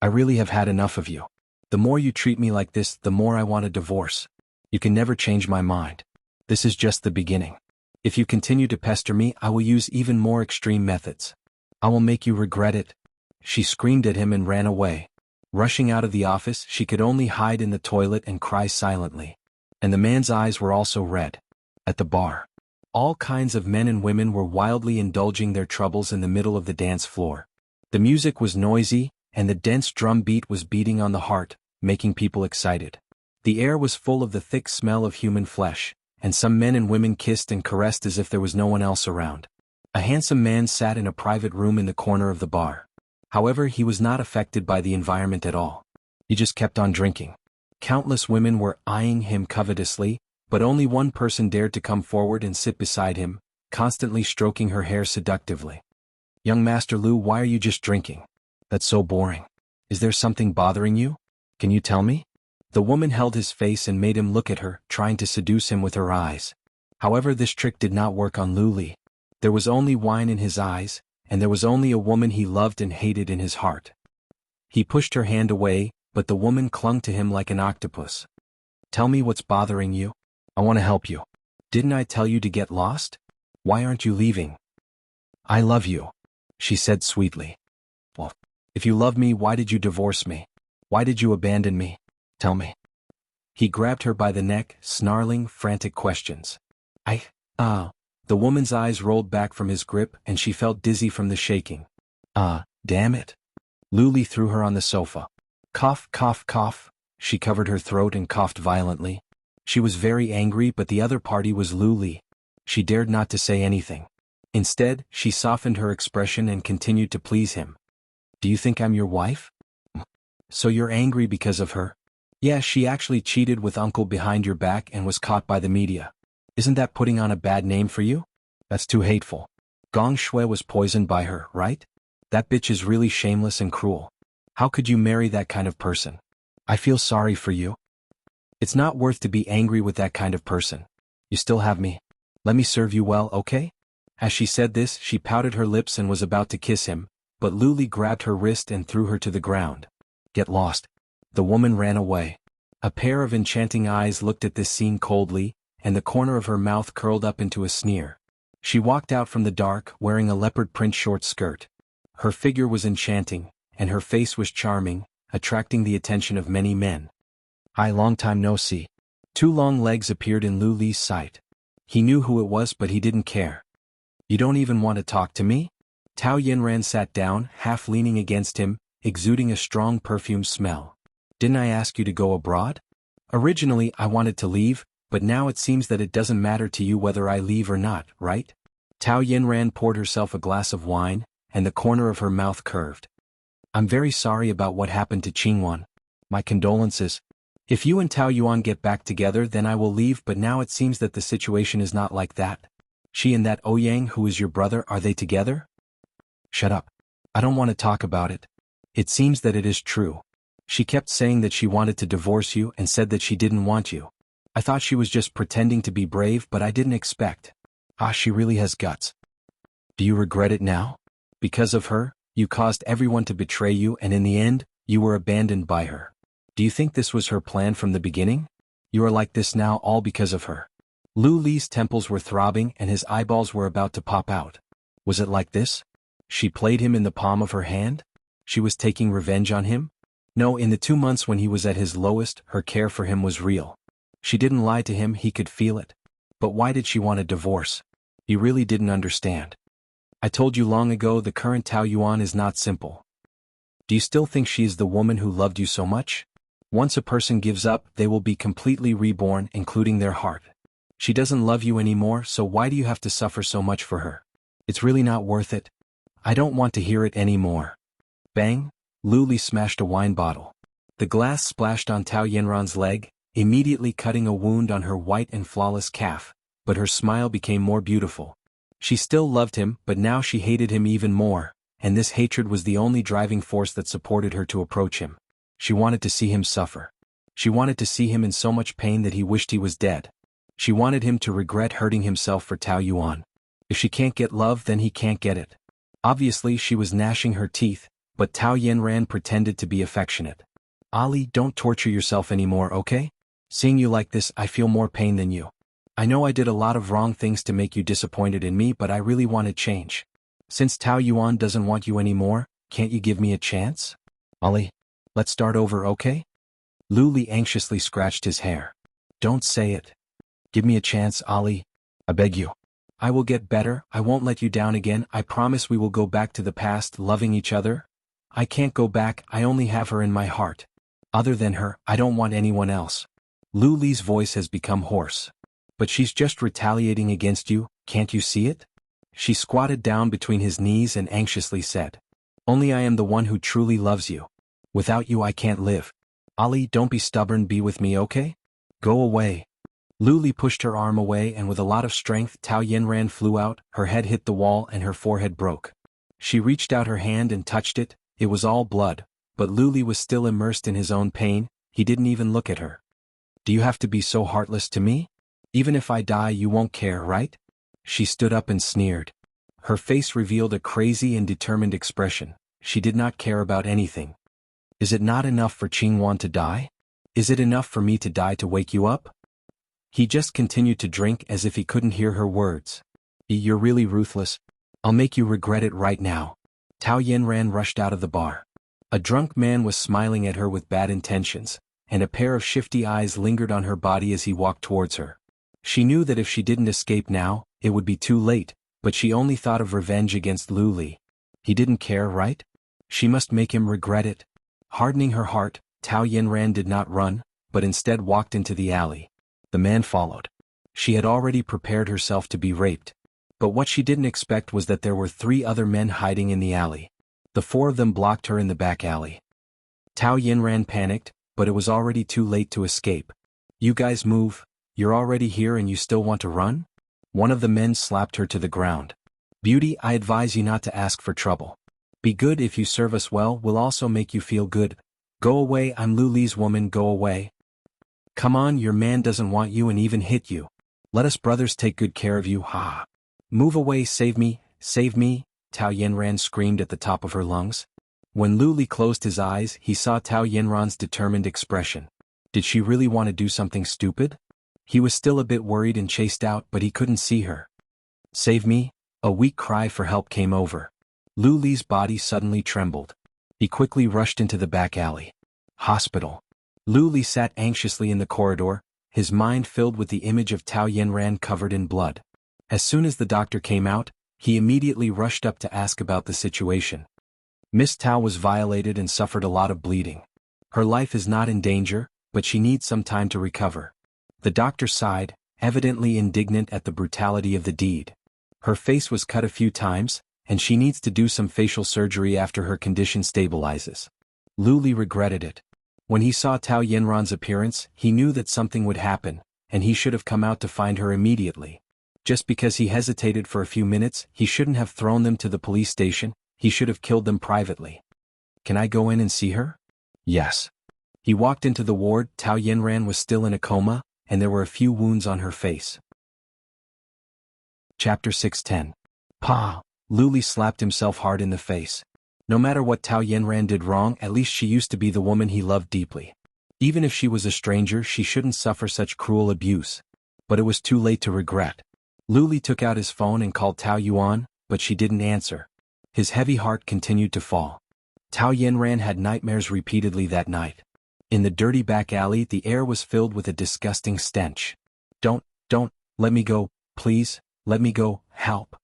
[SPEAKER 1] I really have had enough of you. The more you treat me like this, the more I want a divorce. You can never change my mind. This is just the beginning. If you continue to pester me, I will use even more extreme methods. I will make you regret it. She screamed at him and ran away. Rushing out of the office, she could only hide in the toilet and cry silently. And the man's eyes were also red. At the bar, all kinds of men and women were wildly indulging their troubles in the middle of the dance floor. The music was noisy, and the dense drum beat was beating on the heart, making people excited. The air was full of the thick smell of human flesh, and some men and women kissed and caressed as if there was no one else around. A handsome man sat in a private room in the corner of the bar. However, he was not affected by the environment at all. He just kept on drinking. Countless women were eyeing him covetously, but only one person dared to come forward and sit beside him, constantly stroking her hair seductively. Young Master Lu, why are you just drinking? That's so boring. Is there something bothering you? Can you tell me? The woman held his face and made him look at her, trying to seduce him with her eyes. However, this trick did not work on Luli. There was only wine in his eyes, and there was only a woman he loved and hated in his heart. He pushed her hand away, but the woman clung to him like an octopus. Tell me what's bothering you. I want to help you. Didn't I tell you to get lost? Why aren't you leaving? I love you, she said sweetly. Well, if you love me, why did you divorce me? Why did you abandon me? Tell me. He grabbed her by the neck, snarling, frantic questions. The woman's eyes rolled back from his grip and she felt dizzy from the shaking. Damn it. Luli threw her on the sofa. Cough, cough, cough. She covered her throat and coughed violently. She was very angry, but the other party was Luli. She dared not to say anything. Instead, she softened her expression and continued to please him. Do you think I'm your wife? So you're angry because of her? Yeah, she actually cheated with Uncle behind your back and was caught by the media. Isn't that putting on a bad name for you? That's too hateful. Gong Shui was poisoned by her, right? That bitch is really shameless and cruel. How could you marry that kind of person? I feel sorry for you. It's not worth to be angry with that kind of person. You still have me. Let me serve you well, okay? As she said this, she pouted her lips and was about to kiss him, but Luli grabbed her wrist and threw her to the ground. Get lost. The woman ran away. A pair of enchanting eyes looked at this scene coldly, and the corner of her mouth curled up into a sneer. She walked out from the dark, wearing a leopard print short skirt. Her figure was enchanting, and her face was charming, attracting the attention of many men. Long time no see. Two long legs appeared in Luli's sight. He knew who it was, but he didn't care. You don't even want to talk to me? Tao Yinran sat down, half leaning against him, exuding a strong perfume smell. Didn't I ask you to go abroad? Originally I wanted to leave, but now it seems that it doesn't matter to you whether I leave or not, right? Tao Yinran poured herself a glass of wine, and the corner of her mouth curved. I'm very sorry about what happened to Qingwan. My condolences. If you and Tao Yuan get back together, then I will leave, but now it seems that the situation is not like that. She and that Ouyang, who is your brother, are they together? Shut up. I don't want to talk about it. It seems that it is true. She kept saying that she wanted to divorce you and said that she didn't want you. I thought she was just pretending to be brave, but I didn't expect. She really has guts. Do you regret it now? Because of her, you caused everyone to betray you, and in the end, you were abandoned by her. Do you think this was her plan from the beginning? You are like this now all because of her. Lu Li's temples were throbbing and his eyeballs were about to pop out. Was it like this? She played him in the palm of her hand? She was taking revenge on him? No, in the 2 months when he was at his lowest, her care for him was real. She didn't lie to him, he could feel it. But why did she want a divorce? He really didn't understand. I told you long ago the current Tao Yuan is not simple. Do you still think she is the woman who loved you so much? Once a person gives up, they will be completely reborn, including their heart. She doesn't love you anymore, so why do you have to suffer so much for her? It's really not worth it. I don't want to hear it anymore. Bang! Luli smashed a wine bottle. The glass splashed on Tao Yinran's leg, immediately cutting a wound on her white and flawless calf, but her smile became more beautiful. She still loved him, but now she hated him even more, and this hatred was the only driving force that supported her to approach him. She wanted to see him suffer. She wanted to see him in so much pain that he wished he was dead. She wanted him to regret hurting himself for Tao Yuan. If she can't get love, then he can't get it. Obviously she was gnashing her teeth, but Tao Yinran pretended to be affectionate. Ali, don't torture yourself anymore, okay? Seeing you like this, I feel more pain than you. I know I did a lot of wrong things to make you disappointed in me, but I really want to change. Since Tao Yuan doesn't want you anymore, can't you give me a chance? Ali, let's start over, okay? Lu Li anxiously scratched his hair. Don't say it. Give me a chance, Ali. I beg you. I will get better, I won't let you down again, I promise we will go back to the past, loving each other. I can't go back, I only have her in my heart. Other than her, I don't want anyone else. Lu Li's voice has become hoarse. But she's just retaliating against you, can't you see it? She squatted down between his knees and anxiously said. Only I am the one who truly loves you. Without you I can't live. Ali, don't be stubborn, be with me, okay? Go away. Lu Li pushed her arm away, and with a lot of strength Tao Yinran flew out, her head hit the wall and her forehead broke. She reached out her hand and touched it, it was all blood, but Lu Li was still immersed in his own pain, he didn't even look at her. Do you have to be so heartless to me? Even if I die you won't care, right? She stood up and sneered. Her face revealed a crazy and determined expression. She did not care about anything. Is it not enough for Qingwan to die? Is it enough for me to die to wake you up? He just continued to drink as if he couldn't hear her words. You're really ruthless. I'll make you regret it right now. Tao Yinran rushed out of the bar. A drunk man was smiling at her with bad intentions, and a pair of shifty eyes lingered on her body as he walked towards her. She knew that if she didn't escape now, it would be too late, but she only thought of revenge against Lu Li. He didn't care, right? She must make him regret it. Hardening her heart, Tao Yinran did not run, but instead walked into the alley. The man followed. She had already prepared herself to be raped. But what she didn't expect was that there were 3 other men hiding in the alley. The 4 of them blocked her in the back alley. Tao Yinran panicked, but it was already too late to escape. You guys move, you're already here and you still want to run? One of the men slapped her to the ground. Beauty, I advise you not to ask for trouble. Be good, if you serve us well, we'll also make you feel good. Go away, I'm Lu Li's woman, go away. Come on, your man doesn't want you and even hit you. Let us brothers take good care of you, ha. Move away, save me, Tao Yanran screamed at the top of her lungs. When Lu Li closed his eyes, he saw Tao Yanran's determined expression. Did she really want to do something stupid? He was still a bit worried and chased out, but he couldn't see her. Save me? A weak cry for help came over. Lu Li's body suddenly trembled. He quickly rushed into the back alley. Hospital. Lu Li sat anxiously in the corridor, his mind filled with the image of Tao Yanran covered in blood. As soon as the doctor came out, he immediately rushed up to ask about the situation. Miss Tao was violated and suffered a lot of bleeding. Her life is not in danger, but she needs some time to recover. The doctor sighed, evidently indignant at the brutality of the deed. Her face was cut a few times, and she needs to do some facial surgery after her condition stabilizes. Lu Li regretted it. When he saw Tao Yanran's appearance, he knew that something would happen, and he should have come out to find her immediately. Just because he hesitated for a few minutes, he shouldn't have thrown them to the police station, he should have killed them privately. Can I go in and see her? Yes. He walked into the ward. Tao Yanran was still in a coma, and there were a few wounds on her face. Chapter 610. Pa! Lu Li slapped himself hard in the face. No matter what Tao Yanran did wrong, at least she used to be the woman he loved deeply. Even if she was a stranger, she shouldn't suffer such cruel abuse. But it was too late to regret. Lu Li took out his phone and called Tao Yuan, but she didn't answer. His heavy heart continued to fall. Tao Yanran had nightmares repeatedly that night. In the dirty back alley, the air was filled with a disgusting stench. Don't, let me go, please, let me go, help.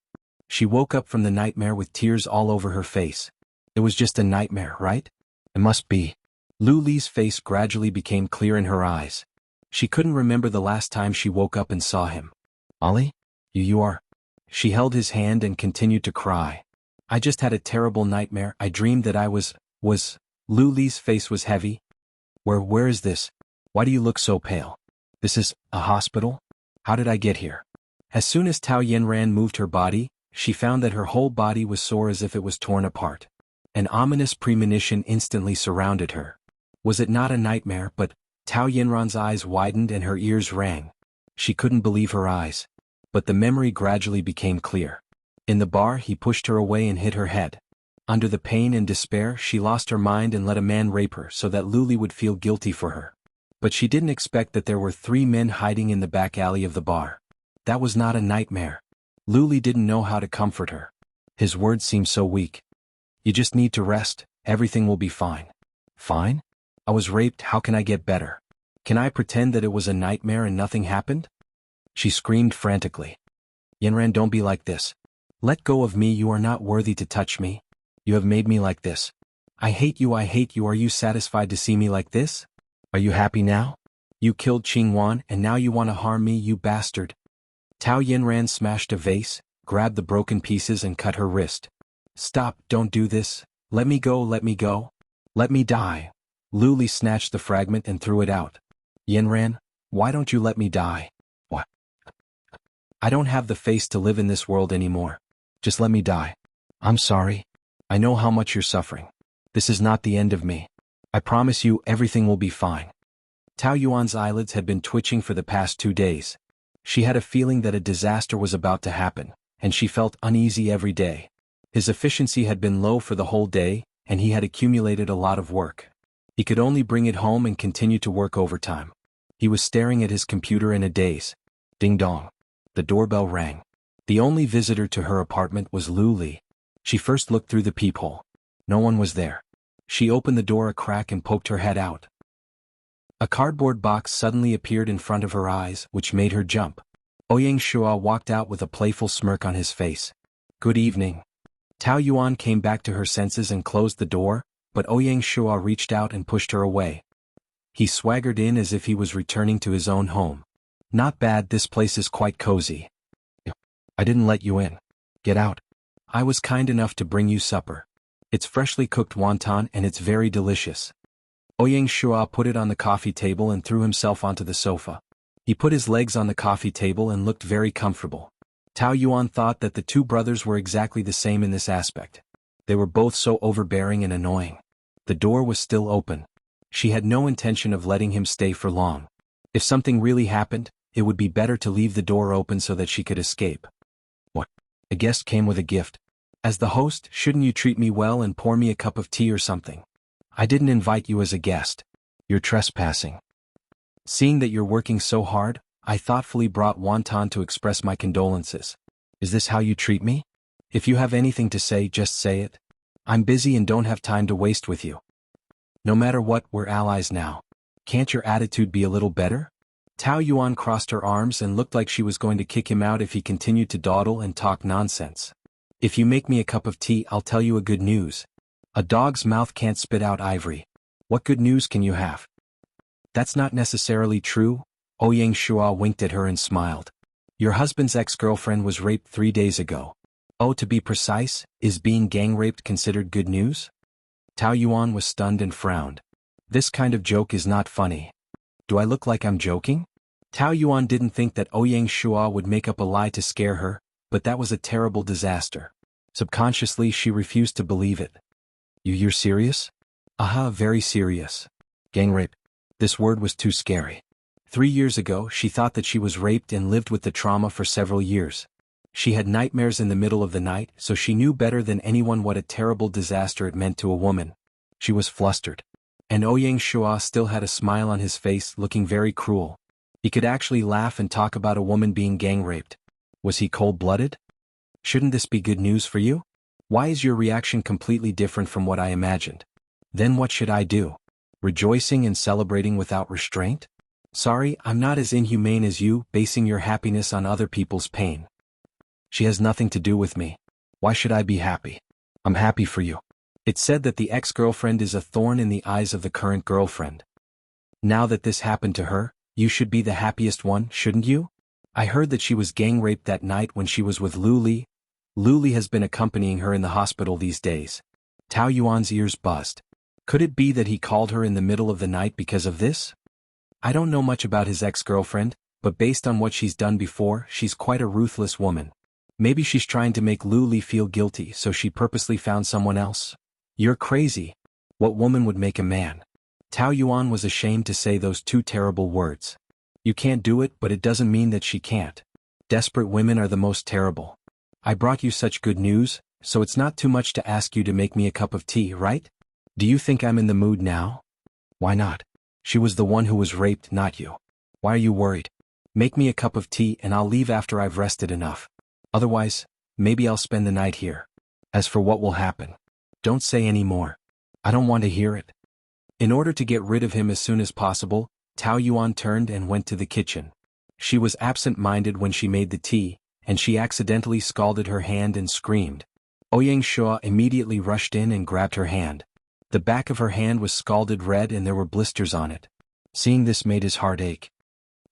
[SPEAKER 1] She woke up from the nightmare with tears all over her face. It was just a nightmare, right? It must be. Lu Li's face gradually became clear in her eyes. She couldn't remember the last time she woke up and saw him. Ollie? You are. She held his hand and continued to cry. I just had a terrible nightmare. I dreamed that I was. Lu Li's face was heavy. Where is this? Why do you look so pale? This is a hospital? How did I get here? As soon as Tao Yanran moved her body, she found that her whole body was sore as if it was torn apart. An ominous premonition instantly surrounded her. Was it not a nightmare? But Tao Yanran's eyes widened and her ears rang. She couldn't believe her eyes. But the memory gradually became clear. In the bar, he pushed her away and hit her head. Under the pain and despair, she lost her mind and let a man rape her so that Lu Li would feel guilty for her. But she didn't expect that there were 3 men hiding in the back alley of the bar. That was not a nightmare. Lu Li didn't know how to comfort her. His words seemed so weak. You just need to rest, everything will be fine. Fine? I was raped, how can I get better? Can I pretend that it was a nightmare and nothing happened? She screamed frantically. Yanran, don't be like this. Let go of me, you are not worthy to touch me. You have made me like this. I hate you, are you satisfied to see me like this? Are you happy now? You killed Qingwan and now you want to harm me, you bastard. Tao Yanran smashed a vase, grabbed the broken pieces and cut her wrist. Stop, don't do this. Let me go. Let me die. Lu Li snatched the fragment and threw it out. Yanran, why don't you let me die? What? I don't have the face to live in this world anymore. Just let me die. I'm sorry. I know how much you're suffering. This is not the end of me. I promise you everything will be fine. Tao Yuan's eyelids had been twitching for the past 2 days. She had a feeling that a disaster was about to happen, and she felt uneasy every day. His efficiency had been low for the whole day, and he had accumulated a lot of work. He could only bring it home and continue to work overtime. He was staring at his computer in a daze. Ding dong. The doorbell rang. The only visitor to her apartment was Lu Li. She first looked through the peephole. No one was there. She opened the door a crack and poked her head out. A cardboard box suddenly appeared in front of her eyes, which made her jump. Ouyang Shua walked out with a playful smirk on his face. Good evening. Tao Yuan came back to her senses and closed the door, but Ouyang Shua reached out and pushed her away. He swaggered in as if he was returning to his own home. Not bad, this place is quite cozy. I didn't let you in. Get out. I was kind enough to bring you supper. It's freshly cooked wonton and it's very delicious. Ouyang Shua put it on the coffee table and threw himself onto the sofa. He put his legs on the coffee table and looked very comfortable. Tao Yuan thought that the 2 brothers were exactly the same in this aspect. They were both so overbearing and annoying. The door was still open. She had no intention of letting him stay for long. If something really happened, it would be better to leave the door open so that she could escape. What? A guest came with a gift. As the host, shouldn't you treat me well and pour me a cup of tea or something? I didn't invite you as a guest. You're trespassing. Seeing that you're working so hard, I thoughtfully brought wonton to express my condolences. Is this how you treat me? If you have anything to say, just say it. I'm busy and don't have time to waste with you. No matter what, we're allies now. Can't your attitude be a little better? Tao Yuan crossed her arms and looked like she was going to kick him out if he continued to dawdle and talk nonsense. If you make me a cup of tea, I'll tell you a good news. A dog's mouth can't spit out ivory. What good news can you have? That's not necessarily true. Ouyang Shua winked at her and smiled. Your husband's ex-girlfriend was raped 3 days ago. Oh, to be precise, is being gang-raped considered good news? Tao Yuan was stunned and frowned. This kind of joke is not funny. Do I look like I'm joking? Tao Yuan didn't think that Ouyang Shua would make up a lie to scare her, but that was a terrible disaster. Subconsciously, she refused to believe it. You're serious? Aha, very serious. Gang rape. This word was too scary. 3 years ago, she thought that she was raped and lived with the trauma for several years. She had nightmares in the middle of the night, so she knew better than anyone what a terrible disaster it meant to a woman. She was flustered. And Ouyang Shua still had a smile on his face, looking very cruel. He could actually laugh and talk about a woman being gang-raped. Was he cold-blooded? Shouldn't this be good news for you? Why is your reaction completely different from what I imagined? Then what should I do? Rejoicing and celebrating without restraint? Sorry, I'm not as inhumane as you, basing your happiness on other people's pain. She has nothing to do with me. Why should I be happy? I'm happy for you. It's said that the ex-girlfriend is a thorn in the eyes of the current girlfriend. Now that this happened to her, you should be the happiest one, shouldn't you? I heard that she was gang-raped that night when she was with Lu Li. Lu Li has been accompanying her in the hospital these days. Tao Yuan's ears buzzed. Could it be that he called her in the middle of the night because of this? I don't know much about his ex-girlfriend, but based on what she's done before, she's quite a ruthless woman. Maybe she's trying to make Lu Li feel guilty, so she purposely found someone else. You're crazy. What woman would make a man? Tao Yuan was ashamed to say those 2 terrible words. You can't do it, but it doesn't mean that she can't. Desperate women are the most terrible. I brought you such good news, so it's not too much to ask you to make me a cup of tea, right? Do you think I'm in the mood now? Why not? She was the one who was raped, not you. Why are you worried? Make me a cup of tea and I'll leave after I've rested enough. Otherwise, maybe I'll spend the night here. As for what will happen, don't say any more. I don't want to hear it. In order to get rid of him as soon as possible, Tao Yuan turned and went to the kitchen. She was absent-minded when she made the tea, and she accidentally scalded her hand and screamed. Ouyang Shua immediately rushed in and grabbed her hand. The back of her hand was scalded red and there were blisters on it. Seeing this made his heart ache.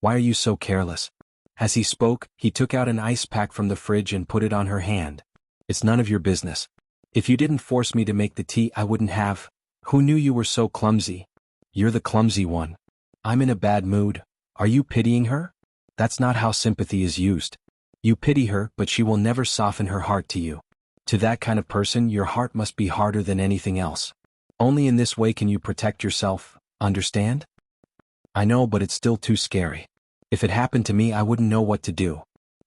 [SPEAKER 1] Why are you so careless? As he spoke, he took out an ice pack from the fridge and put it on her hand. It's none of your business. If you didn't force me to make the tea, I wouldn't have. Who knew you were so clumsy? You're the clumsy one. I'm in a bad mood. Are you pitying her? That's not how sympathy is used. You pity her, but she will never soften her heart to you. To that kind of person, your heart must be harder than anything else. Only in this way can you protect yourself, understand? I know, but it's still too scary. If it happened to me, I wouldn't know what to do.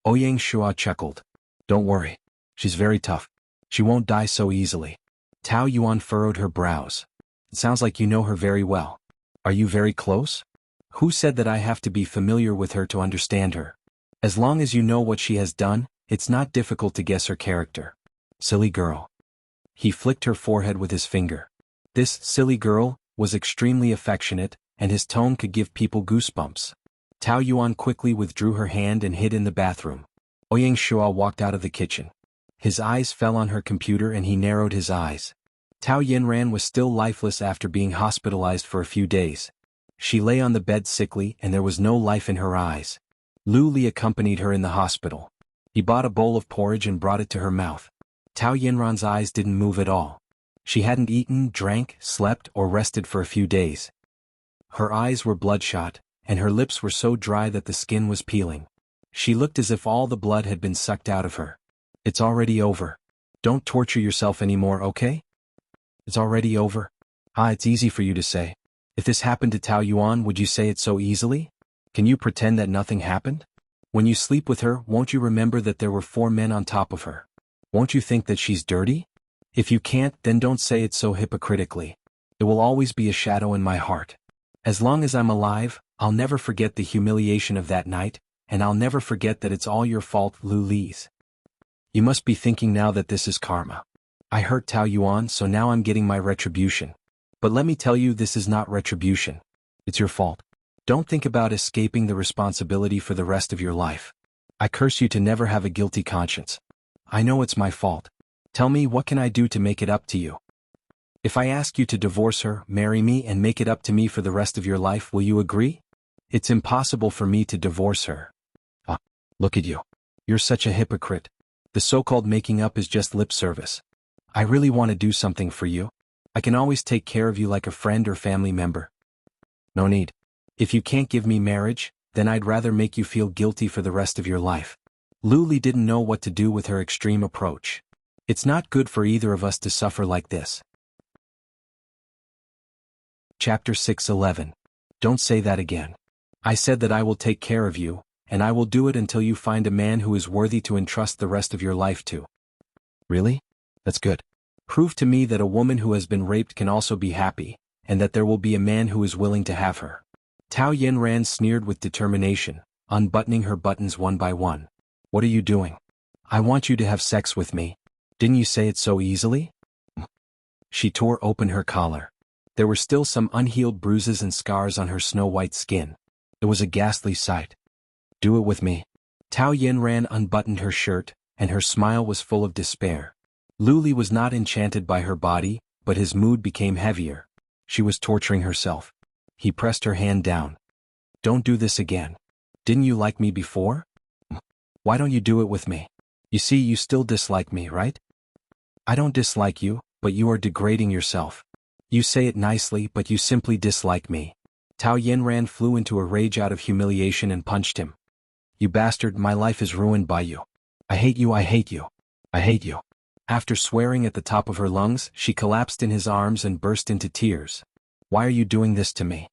[SPEAKER 1] Ouyang Shua chuckled. Don't worry. She's very tough. She won't die so easily. Tao Yuan furrowed her brows. It sounds like you know her very well. Are you very close? Who said that I have to be familiar with her to understand her? As long as you know what she has done, it's not difficult to guess her character. Silly girl. He flicked her forehead with his finger. This silly girl was extremely affectionate, and his tone could give people goosebumps. Tao Yuan quickly withdrew her hand and hid in the bathroom. Ouyang Shua walked out of the kitchen. His eyes fell on her computer and he narrowed his eyes. Tao Yinran was still lifeless after being hospitalized for a few days. She lay on the bed sickly and there was no life in her eyes. Lu Li accompanied her in the hospital. He bought a bowl of porridge and brought it to her mouth. Tao Yinran's eyes didn't move at all. She hadn't eaten, drank, slept, or rested for a few days. Her eyes were bloodshot, and her lips were so dry that the skin was peeling. She looked as if all the blood had been sucked out of her. It's already over. Don't torture yourself anymore, okay? It's already over? It's easy for you to say. If this happened to Tao Yuan, would you say it so easily? Can you pretend that nothing happened? When you sleep with her, won't you remember that there were 4 men on top of her? Won't you think that she's dirty? If you can't, then don't say it so hypocritically. It will always be a shadow in my heart. As long as I'm alive, I'll never forget the humiliation of that night, and I'll never forget that it's all your fault, Lu Li's. You must be thinking now that this is karma. I hurt Tao Yuan, so now I'm getting my retribution. But let me tell you, this is not retribution. It's your fault. Don't think about escaping the responsibility for the rest of your life. I curse you to never have a guilty conscience. I know it's my fault. Tell me, what can I do to make it up to you? If I ask you to divorce her, marry me, and make it up to me for the rest of your life, will you agree? It's impossible for me to divorce her. Ah, look at you. You're such a hypocrite. The so-called making up is just lip service. I really want to do something for you. I can always take care of you like a friend or family member. No need. If you can't give me marriage, then I'd rather make you feel guilty for the rest of your life. Lu Li didn't know what to do with her extreme approach. It's not good for either of us to suffer like this. Chapter 6:11. Don't say that again. I said that I will take care of you, and I will do it until you find a man who is worthy to entrust the rest of your life to. Really? That's good. Prove to me that a woman who has been raped can also be happy, and that there will be a man who is willing to have her. Tao Yanran sneered with determination, unbuttoning her buttons one by one. What are you doing? I want you to have sex with me. Didn't you say it so easily? She tore open her collar. There were still some unhealed bruises and scars on her snow-white skin. It was a ghastly sight. Do it with me. Tao Yanran unbuttoned her shirt, and her smile was full of despair. Lu Li was not enchanted by her body, but his mood became heavier. She was torturing herself. He pressed her hand down. Don't do this again. Didn't you like me before? Why don't you do it with me? You see, you still dislike me, right? I don't dislike you, but you are degrading yourself. You say it nicely, but you simply dislike me. Tao Yanran flew into a rage out of humiliation and punched him. You bastard, my life is ruined by you. I hate you, I hate you. I hate you. After swearing at the top of her lungs, she collapsed in his arms and burst into tears. Why are you doing this to me?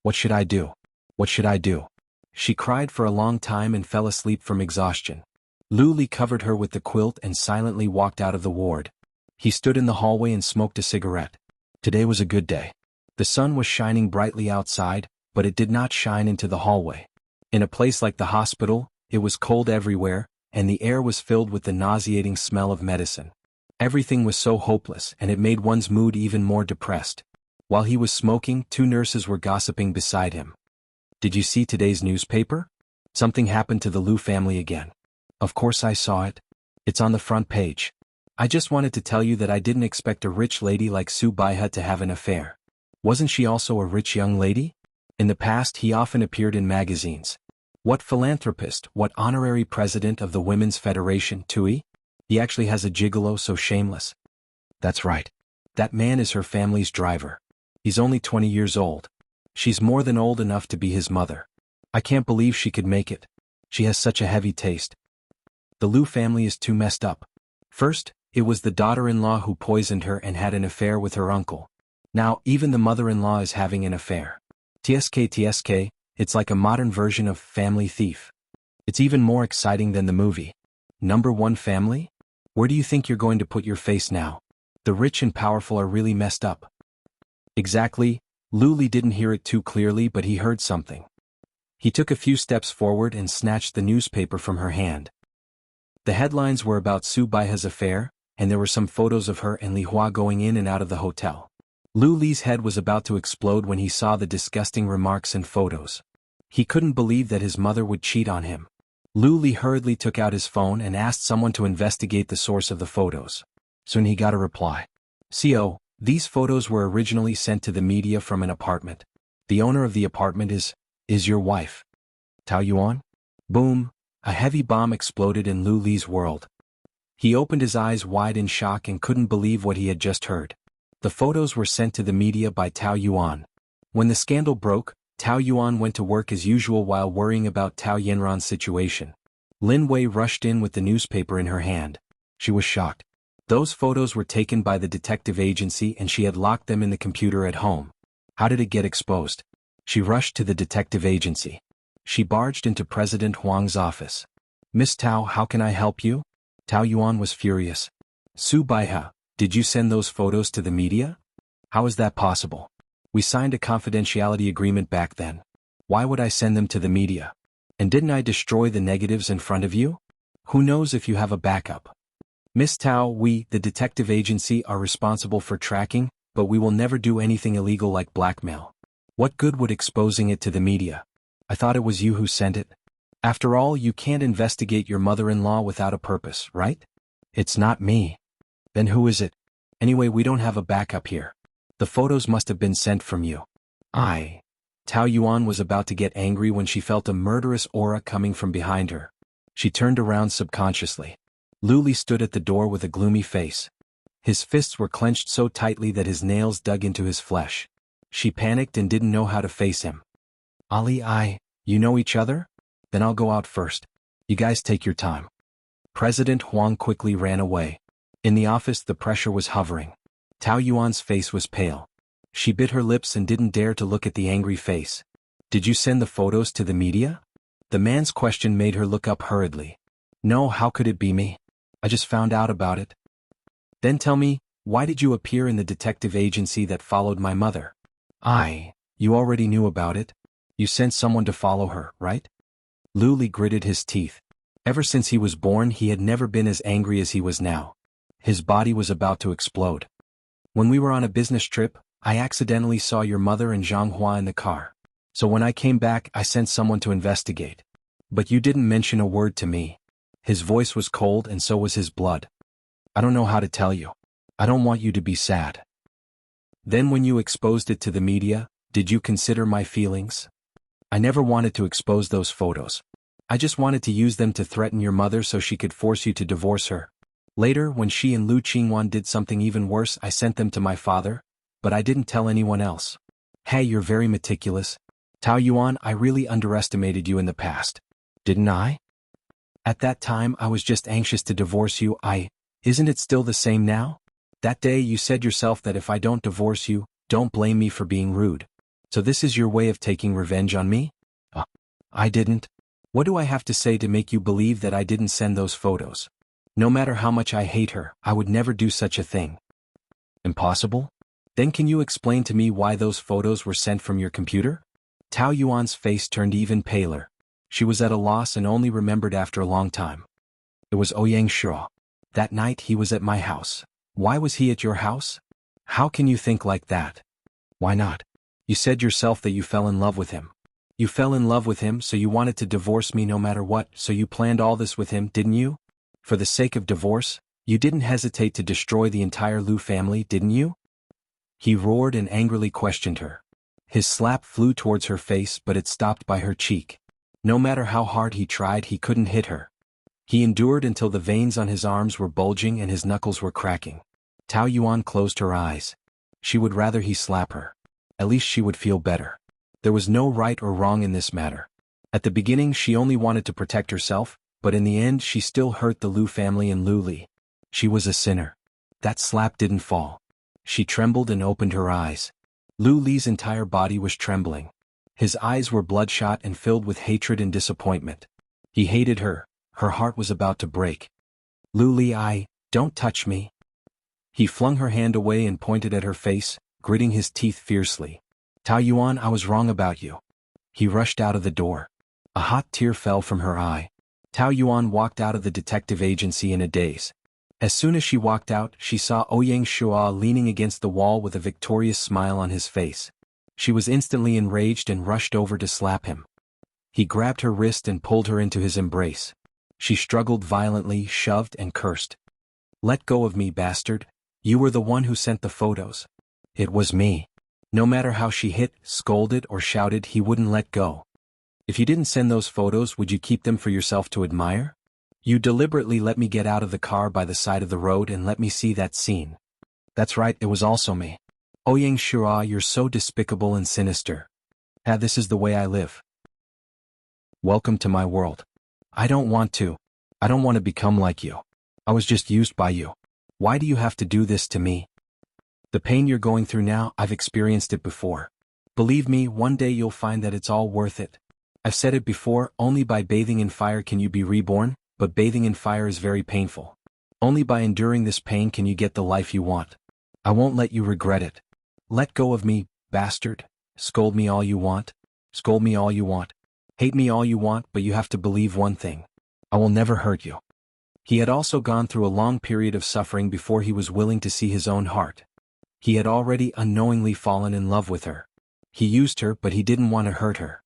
[SPEAKER 1] What should I do? What should I do? She cried for a long time and fell asleep from exhaustion. Lu Li covered her with the quilt and silently walked out of the ward. He stood in the hallway and smoked a cigarette. Today was a good day. The sun was shining brightly outside, but it did not shine into the hallway. In a place like the hospital, it was cold everywhere, and the air was filled with the nauseating smell of medicine. Everything was so hopeless, and it made one's mood even more depressed. While he was smoking, 2 nurses were gossiping beside him. Did you see today's newspaper? Something happened to the Lu family again. Of course I saw it. It's on the front page. I just wanted to tell you that I didn't expect a rich lady like Su Baihe to have an affair. Wasn't she also a rich young lady? In the past he often appeared in magazines. What philanthropist, what honorary president of the Women's Federation, Tui? He actually has a gigolo so shameless. That's right. That man is her family's driver. He's only 20 years old. She's more than old enough to be his mother. I can't believe she could make it. She has such a heavy taste. The Lu family is too messed up. First, it was the daughter-in-law who poisoned her and had an affair with her uncle. Now, even the mother-in-law is having an affair. TSK, it's like a modern version of Family Thief. It's even more exciting than the movie. Number 1 family? Where do you think you're going to put your face now? The rich and powerful are really messed up. Exactly. Lu Li didn't hear it too clearly, but he heard something. He took a few steps forward and snatched the newspaper from her hand. The headlines were about Su Baihe's affair, and there were some photos of her and Li Hua going in and out of the hotel. Lu Li's head was about to explode when he saw the disgusting remarks and photos. He couldn't believe that his mother would cheat on him. Lu Li hurriedly took out his phone and asked someone to investigate the source of the photos. Soon he got a reply. CO, these photos were originally sent to the media from an apartment. The owner of the apartment is your wife. Tao Yuan? Boom! A heavy bomb exploded in Lu Li's world. He opened his eyes wide in shock and couldn't believe what he had just heard. The photos were sent to the media by Tao Yuan. When the scandal broke, Tao Yuan went to work as usual while worrying about Tao Yanran's situation. Lin Wei rushed in with the newspaper in her hand. She was shocked. Those photos were taken by the detective agency and she had locked them in the computer at home. How did it get exposed? She rushed to the detective agency. She barged into President Huang's office. "Miss Tao, how can I help you?" Tao Yuan was furious. "Su Baiha, did you send those photos to the media? How is that possible? We signed a confidentiality agreement back then. Why would I send them to the media? And didn't I destroy the negatives in front of you? Who knows if you have a backup?" "Miss Tao, we, the detective agency, are responsible for tracking, but we will never do anything illegal like blackmail. What good would exposing it to the media? I thought it was you who sent it. After all, you can't investigate your mother-in-law without a purpose, right?" "It's not me." "Then who is it? Anyway, we don't have a backup here. The photos must have been sent from you." Tao Yuan was about to get angry when she felt a murderous aura coming from behind her. She turned around subconsciously. Lu Li stood at the door with a gloomy face. His fists were clenched so tightly that his nails dug into his flesh. She panicked and didn't know how to face him. "Ali, you know each other? Then I'll go out first. You guys take your time." President Huang quickly ran away. In the office, the pressure was hovering. Tao Yuan's face was pale. She bit her lips and didn't dare to look at the angry face. "Did you send the photos to the media?" The man's question made her look up hurriedly. "No, how could it be me? I just found out about it." "Then tell me, why did you appear in the detective agency that followed my mother?" You already knew about it. You sent someone to follow her, right?" Lu Li gritted his teeth. Ever since he was born, he had never been as angry as he was now. His body was about to explode. "When we were on a business trip, I accidentally saw your mother and Zhang Hua in the car. So when I came back, I sent someone to investigate. But you didn't mention a word to me." His voice was cold and so was his blood. "I don't know how to tell you. I don't want you to be sad." "Then when you exposed it to the media, did you consider my feelings?" "I never wanted to expose those photos. I just wanted to use them to threaten your mother so she could force you to divorce her. Later, when she and Lu Qingwan did something even worse, I sent them to my father, but I didn't tell anyone else." "Hey, you're very meticulous. Tao Yuan, I really underestimated you in the past. Didn't I? At that time, I was just anxious to divorce you. Isn't it still the same now? That day you said yourself that if I don't divorce you, don't blame me for being rude. So this is your way of taking revenge on me?" I didn't. What do I have to say to make you believe that I didn't send those photos? No matter how much I hate her, I would never do such a thing." "Impossible? Then can you explain to me why those photos were sent from your computer?" Tao Yuan's face turned even paler. She was at a loss and only remembered after a long time. "It was Ouyang Shuo. That night he was at my house." "Why was he at your house? How can you think like that?" "Why not? You said yourself that you fell in love with him. You fell in love with him, so you wanted to divorce me no matter what, so you planned all this with him, didn't you? For the sake of divorce, you didn't hesitate to destroy the entire Lu family, didn't you?" He roared and angrily questioned her. His slap flew towards her face, but it stopped by her cheek. No matter how hard he tried, he couldn't hit her. He endured until the veins on his arms were bulging and his knuckles were cracking. Tao Yuan closed her eyes. She would rather he slap her. At least she would feel better. There was no right or wrong in this matter. At the beginning she only wanted to protect herself, but in the end she still hurt the Lu family and Lu Li. She was a sinner. That slap didn't fall. She trembled and opened her eyes. Lu Li's entire body was trembling. His eyes were bloodshot and filled with hatred and disappointment. He hated her. Her heart was about to break. "Lu Li, don't touch me." He flung her hand away and pointed at her face, gritting his teeth fiercely. "Tao Yuan, I was wrong about you." He rushed out of the door. A hot tear fell from her eye. Tao Yuan walked out of the detective agency in a daze. As soon as she walked out, she saw Ouyang Shuo leaning against the wall with a victorious smile on his face. She was instantly enraged and rushed over to slap him. He grabbed her wrist and pulled her into his embrace. She struggled violently, shoved and cursed. "Let go of me, bastard. You were the one who sent the photos." "It was me." No matter how she hit, scolded or shouted, he wouldn't let go. "If you didn't send those photos, would you keep them for yourself to admire? You deliberately let me get out of the car by the side of the road and let me see that scene." "That's right, it was also me." "Ouyang Shuo, you're so despicable and sinister." This is the way I live." "Welcome to my world." I don't want to become like you. I was just used by you. Why do you have to do this to me?" "The pain you're going through now, I've experienced it before. Believe me, one day you'll find that it's all worth it. I've said it before, only by bathing in fire can you be reborn, but bathing in fire is very painful. Only by enduring this pain can you get the life you want. I won't let you regret it. Let go of me, bastard. Scold me all you want. Scold me all you want. Hate me all you want, but you have to believe one thing. I will never hurt you. He had also gone through a long period of suffering before he was willing to see his own heart. He had already unknowingly fallen in love with her. He used her, but he didn't want to hurt her.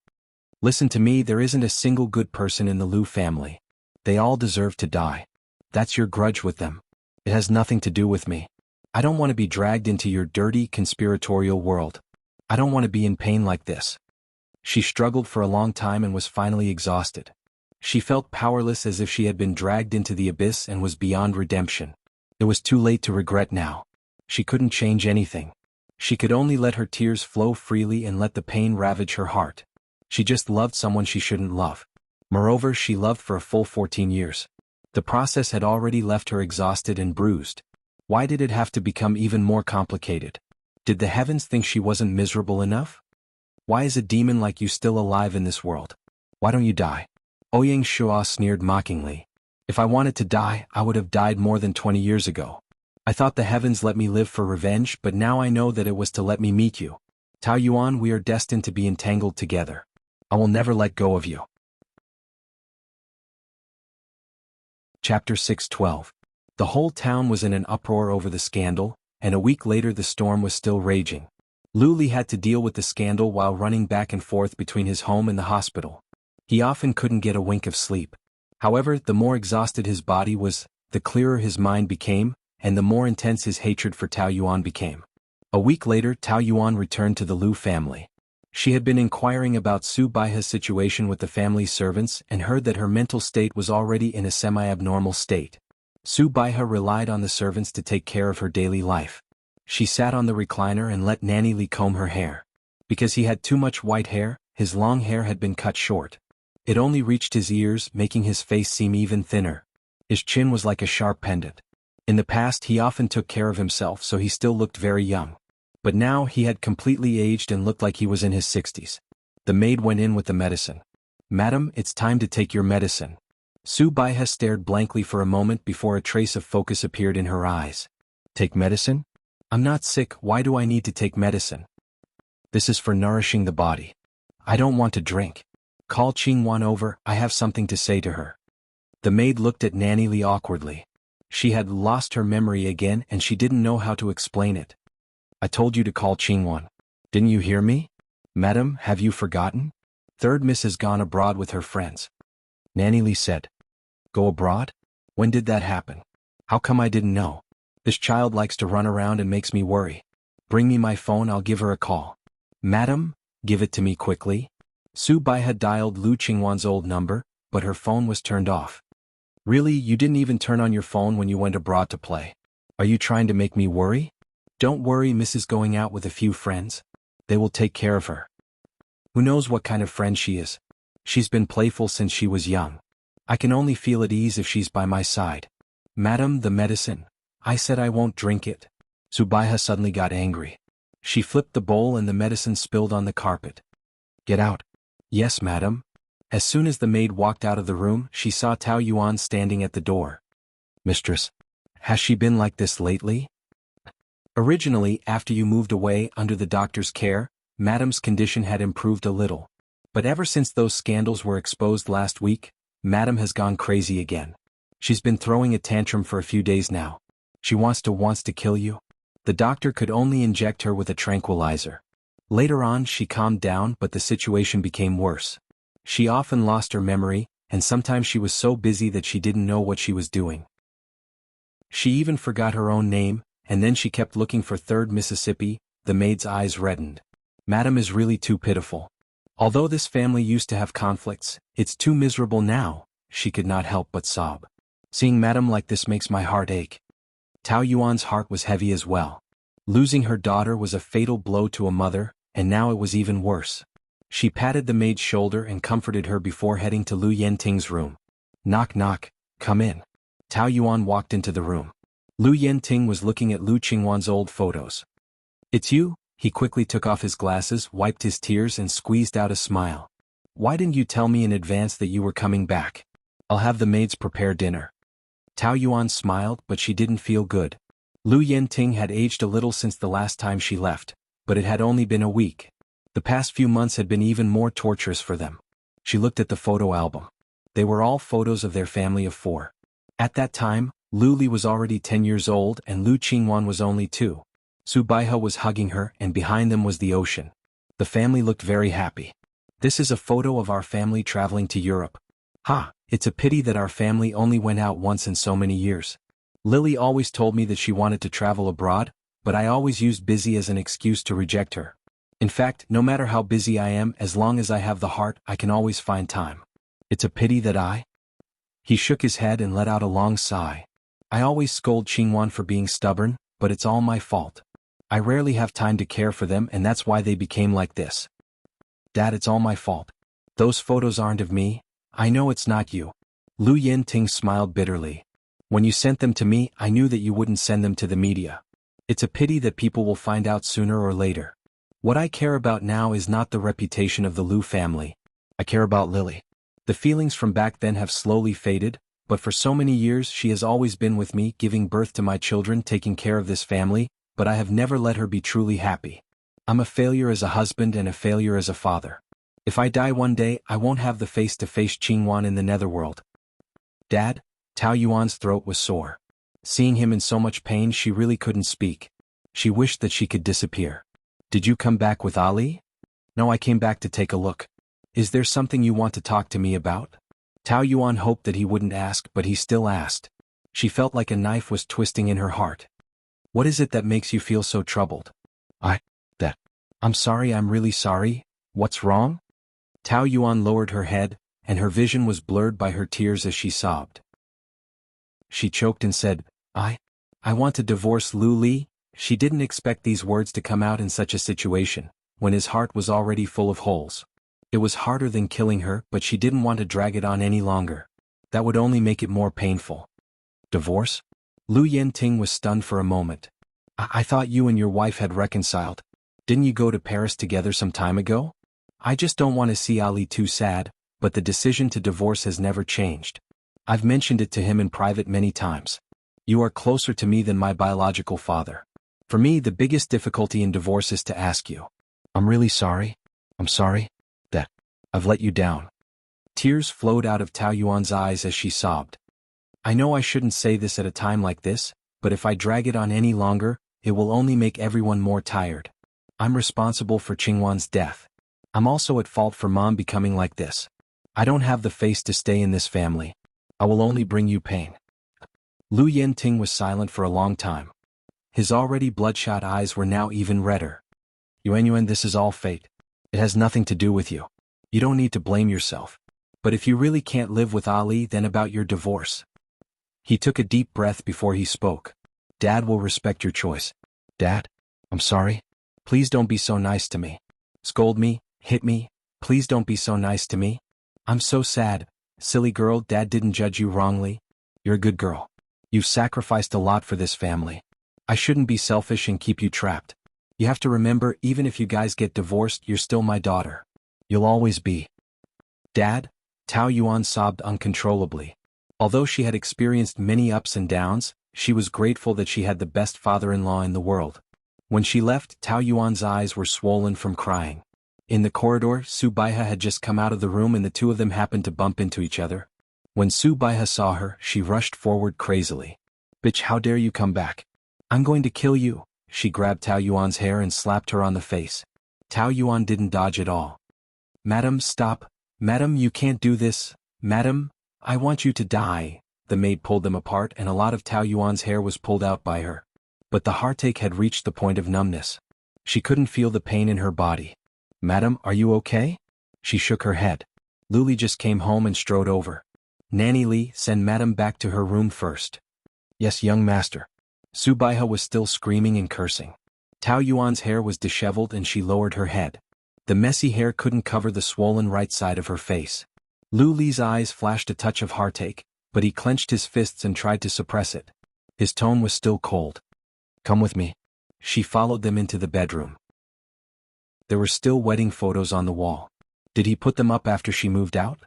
[SPEAKER 1] Listen to me, there isn't a single good person in the Liu family. They all deserve to die. That's your grudge with them. It has nothing to do with me. I don't want to be dragged into your dirty, conspiratorial world. I don't want to be in pain like this. She struggled for a long time and was finally exhausted. She felt powerless, as if she had been dragged into the abyss and was beyond redemption. It was too late to regret now. She couldn't change anything. She could only let her tears flow freely and let the pain ravage her heart. She just loved someone she shouldn't love. Moreover, she loved for a full 14 years. The process had already left her exhausted and bruised. Why did it have to become even more complicated? Did the heavens think she wasn't miserable enough? Why is a demon like you still alive in this world? Why don't you die? Ouyang Shua sneered mockingly. If I wanted to die, I would have died more than 20 years ago. I thought the heavens let me live for revenge, but now I know that it was to let me meet you. Tao Yuan, we are destined to be entangled together. I will never let go of you. Chapter 6:12. The whole town was in an uproar over the scandal, and a week later the storm was still raging. Lu Li had to deal with the scandal while running back and forth between his home and the hospital. He often couldn't get a wink of sleep. However, the more exhausted his body was, the clearer his mind became, and the more intense his hatred for Tao Yuan became. A week later, Tao Yuan returned to the Liu family. She had been inquiring about Su Baihe's situation with the family servants and heard that her mental state was already in a semi-abnormal state. Su Baihe relied on the servants to take care of her daily life. She sat on the recliner and let Nanny Li comb her hair. Because he had too much white hair, his long hair had been cut short. It only reached his ears, making his face seem even thinner. His chin was like a sharp pendant. In the past he often took care of himself, so he still looked very young. But now he had completely aged and looked like he was in his 60s. The maid went in with the medicine. "Madam, it's time to take your medicine." Su Baihe stared blankly for a moment before a trace of focus appeared in her eyes. "Take medicine? I'm not sick, why do I need to take medicine? This is for nourishing the body. I don't want to drink. Call Qingwan over, I have something to say to her." The maid looked at Nanny Li awkwardly. She had lost her memory again and she didn't know how to explain it. "I told you to call Qingwan. Didn't you hear me? Madam, have you forgotten? Third Miss has gone abroad with her friends." Nanny Li said. "Go abroad? When did that happen? How come I didn't know? This child likes to run around and makes me worry. Bring me my phone, I'll give her a call." "Madam, give it to me quickly." Su Baihe dialed Lu Qingwan's old number, but her phone was turned off. "Really, you didn't even turn on your phone when you went abroad to play? Are you trying to make me worry?" "Don't worry, Miss is going out with a few friends. They will take care of her. Who knows what kind of friend she is? She's been playful since she was young. I can only feel at ease if she's by my side." "Madam, the medicine. I said I won't drink it." Su Baihe suddenly got angry. She flipped the bowl and the medicine spilled on the carpet. "Get out." "Yes, madam." As soon as the maid walked out of the room, she saw Tao Yuan standing at the door. "Mistress, has she been like this lately?" "Originally, after you moved away under the doctor's care, Madam's condition had improved a little. But ever since those scandals were exposed last week, Madam has gone crazy again. She's been throwing a tantrum for a few days now. She wants to kill you." The doctor could only inject her with a tranquilizer. Later on she calmed down, but the situation became worse. She often lost her memory, and sometimes she was so busy that she didn't know what she was doing. She even forgot her own name, and then she kept looking for Third Mississippi. The maid's eyes reddened. "Madam is really too pitiful. Although this family used to have conflicts, it's too miserable now." She could not help but sob. "Seeing Madam like this makes my heart ache." Tao Yuan's heart was heavy as well. Losing her daughter was a fatal blow to a mother, and now it was even worse. She patted the maid's shoulder and comforted her before heading to Lu Yenting's room. "Knock knock, come in." Tao Yuan walked into the room. Lu Yenting was looking at Lu Qingwan's old photos. "It's you?" He quickly took off his glasses, wiped his tears and squeezed out a smile. Why didn't you tell me in advance that you were coming back? I'll have the maids prepare dinner. Tao Yuan smiled, but she didn't feel good. Lu Yenting had aged a little since the last time she left, but it had only been a week. The past few months had been even more torturous for them. She looked at the photo album. They were all photos of their family of 4. At that time, Lu Li was already 10 years old and Lu Qingwan was only 2. Su Baihe was hugging her and behind them was the ocean. The family looked very happy. This is a photo of our family traveling to Europe. Ha, it's a pity that our family only went out once in so many years. Lily always told me that she wanted to travel abroad, but I always used busy as an excuse to reject her. In fact, no matter how busy I am, as long as I have the heart, I can always find time. It's a pity that I... He shook his head and let out a long sigh. I always scold Qingwan for being stubborn, but it's all my fault. I rarely have time to care for them and that's why they became like this. Dad, it's all my fault. Those photos aren't of me. I know it's not you. Lu Yenting smiled bitterly. When you sent them to me, I knew that you wouldn't send them to the media. It's a pity that people will find out sooner or later. What I care about now is not the reputation of the Lu family. I care about Lily. The feelings from back then have slowly faded, but for so many years she has always been with me, giving birth to my children, taking care of this family, but I have never let her be truly happy. I'm a failure as a husband and a failure as a father. If I die one day, I won't have the face to face Qingwan in the netherworld. Dad? Tao Yuan's throat was sore. Seeing him in so much pain, she really couldn't speak. She wished that she could disappear. Did you come back with Ali? No, I came back to take a look. Is there something you want to talk to me about? Tao Yuan hoped that he wouldn't ask, but he still asked. She felt like a knife was twisting in her heart. What is it that makes you feel so troubled? I'm sorry, I'm really sorry. What's wrong? Tao Yuan lowered her head, and her vision was blurred by her tears as she sobbed. She choked and said, I want to divorce Lu Li. She didn't expect these words to come out in such a situation, when his heart was already full of holes. It was harder than killing her, but she didn't want to drag it on any longer. That would only make it more painful. Divorce? Lu Yenting was stunned for a moment. I thought you and your wife had reconciled. Didn't you go to Paris together some time ago? I just don't want to see Ali too sad, but the decision to divorce has never changed. I've mentioned it to him in private many times. You are closer to me than my biological father. For me, the biggest difficulty in divorce is to ask you. I'm really sorry. I'm sorry that I've let you down. Tears flowed out of Tao Yuan's eyes as she sobbed. I know I shouldn't say this at a time like this, but if I drag it on any longer, it will only make everyone more tired. I'm responsible for Qingwan's death. I'm also at fault for Mom becoming like this. I don't have the face to stay in this family. I will only bring you pain. Lu Yenting was silent for a long time. His already bloodshot eyes were now even redder. Yuan, this is all fate. It has nothing to do with you. You don't need to blame yourself. But if you really can't live with Ali, then about your divorce. He took a deep breath before he spoke. Dad will respect your choice. Dad? I'm sorry. Please don't be so nice to me. Scold me, hit me, please don't be so nice to me. I'm so sad. Silly girl, Dad didn't judge you wrongly. You're a good girl. You've sacrificed a lot for this family. I shouldn't be selfish and keep you trapped. You have to remember, even if you guys get divorced, you're still my daughter. You'll always be. Dad? Tao Yuan sobbed uncontrollably. Although she had experienced many ups and downs, she was grateful that she had the best father-in-law in the world. When she left, Tao Yuan's eyes were swollen from crying. In the corridor, Su Baihe had just come out of the room and the two of them happened to bump into each other. When Su Baihe saw her, she rushed forward crazily. Bitch, how dare you come back? I'm going to kill you. She grabbed Tao Yuan's hair and slapped her on the face. Tao Yuan didn't dodge at all. Madam, stop. Madam, you can't do this. Madam, I want you to die. The maid pulled them apart and a lot of Tao Yuan's hair was pulled out by her. But the heartache had reached the point of numbness. She couldn't feel the pain in her body. Madam, are you okay? She shook her head. Luli just came home and strode over. Nanny Li, send Madam back to her room first. Yes, young master. Su Baihe was still screaming and cursing. Tao Yuan's hair was disheveled and she lowered her head. The messy hair couldn't cover the swollen right side of her face. Lu Li's eyes flashed a touch of heartache, but he clenched his fists and tried to suppress it. His tone was still cold. Come with me. She followed them into the bedroom. There were still wedding photos on the wall. Did he put them up after she moved out?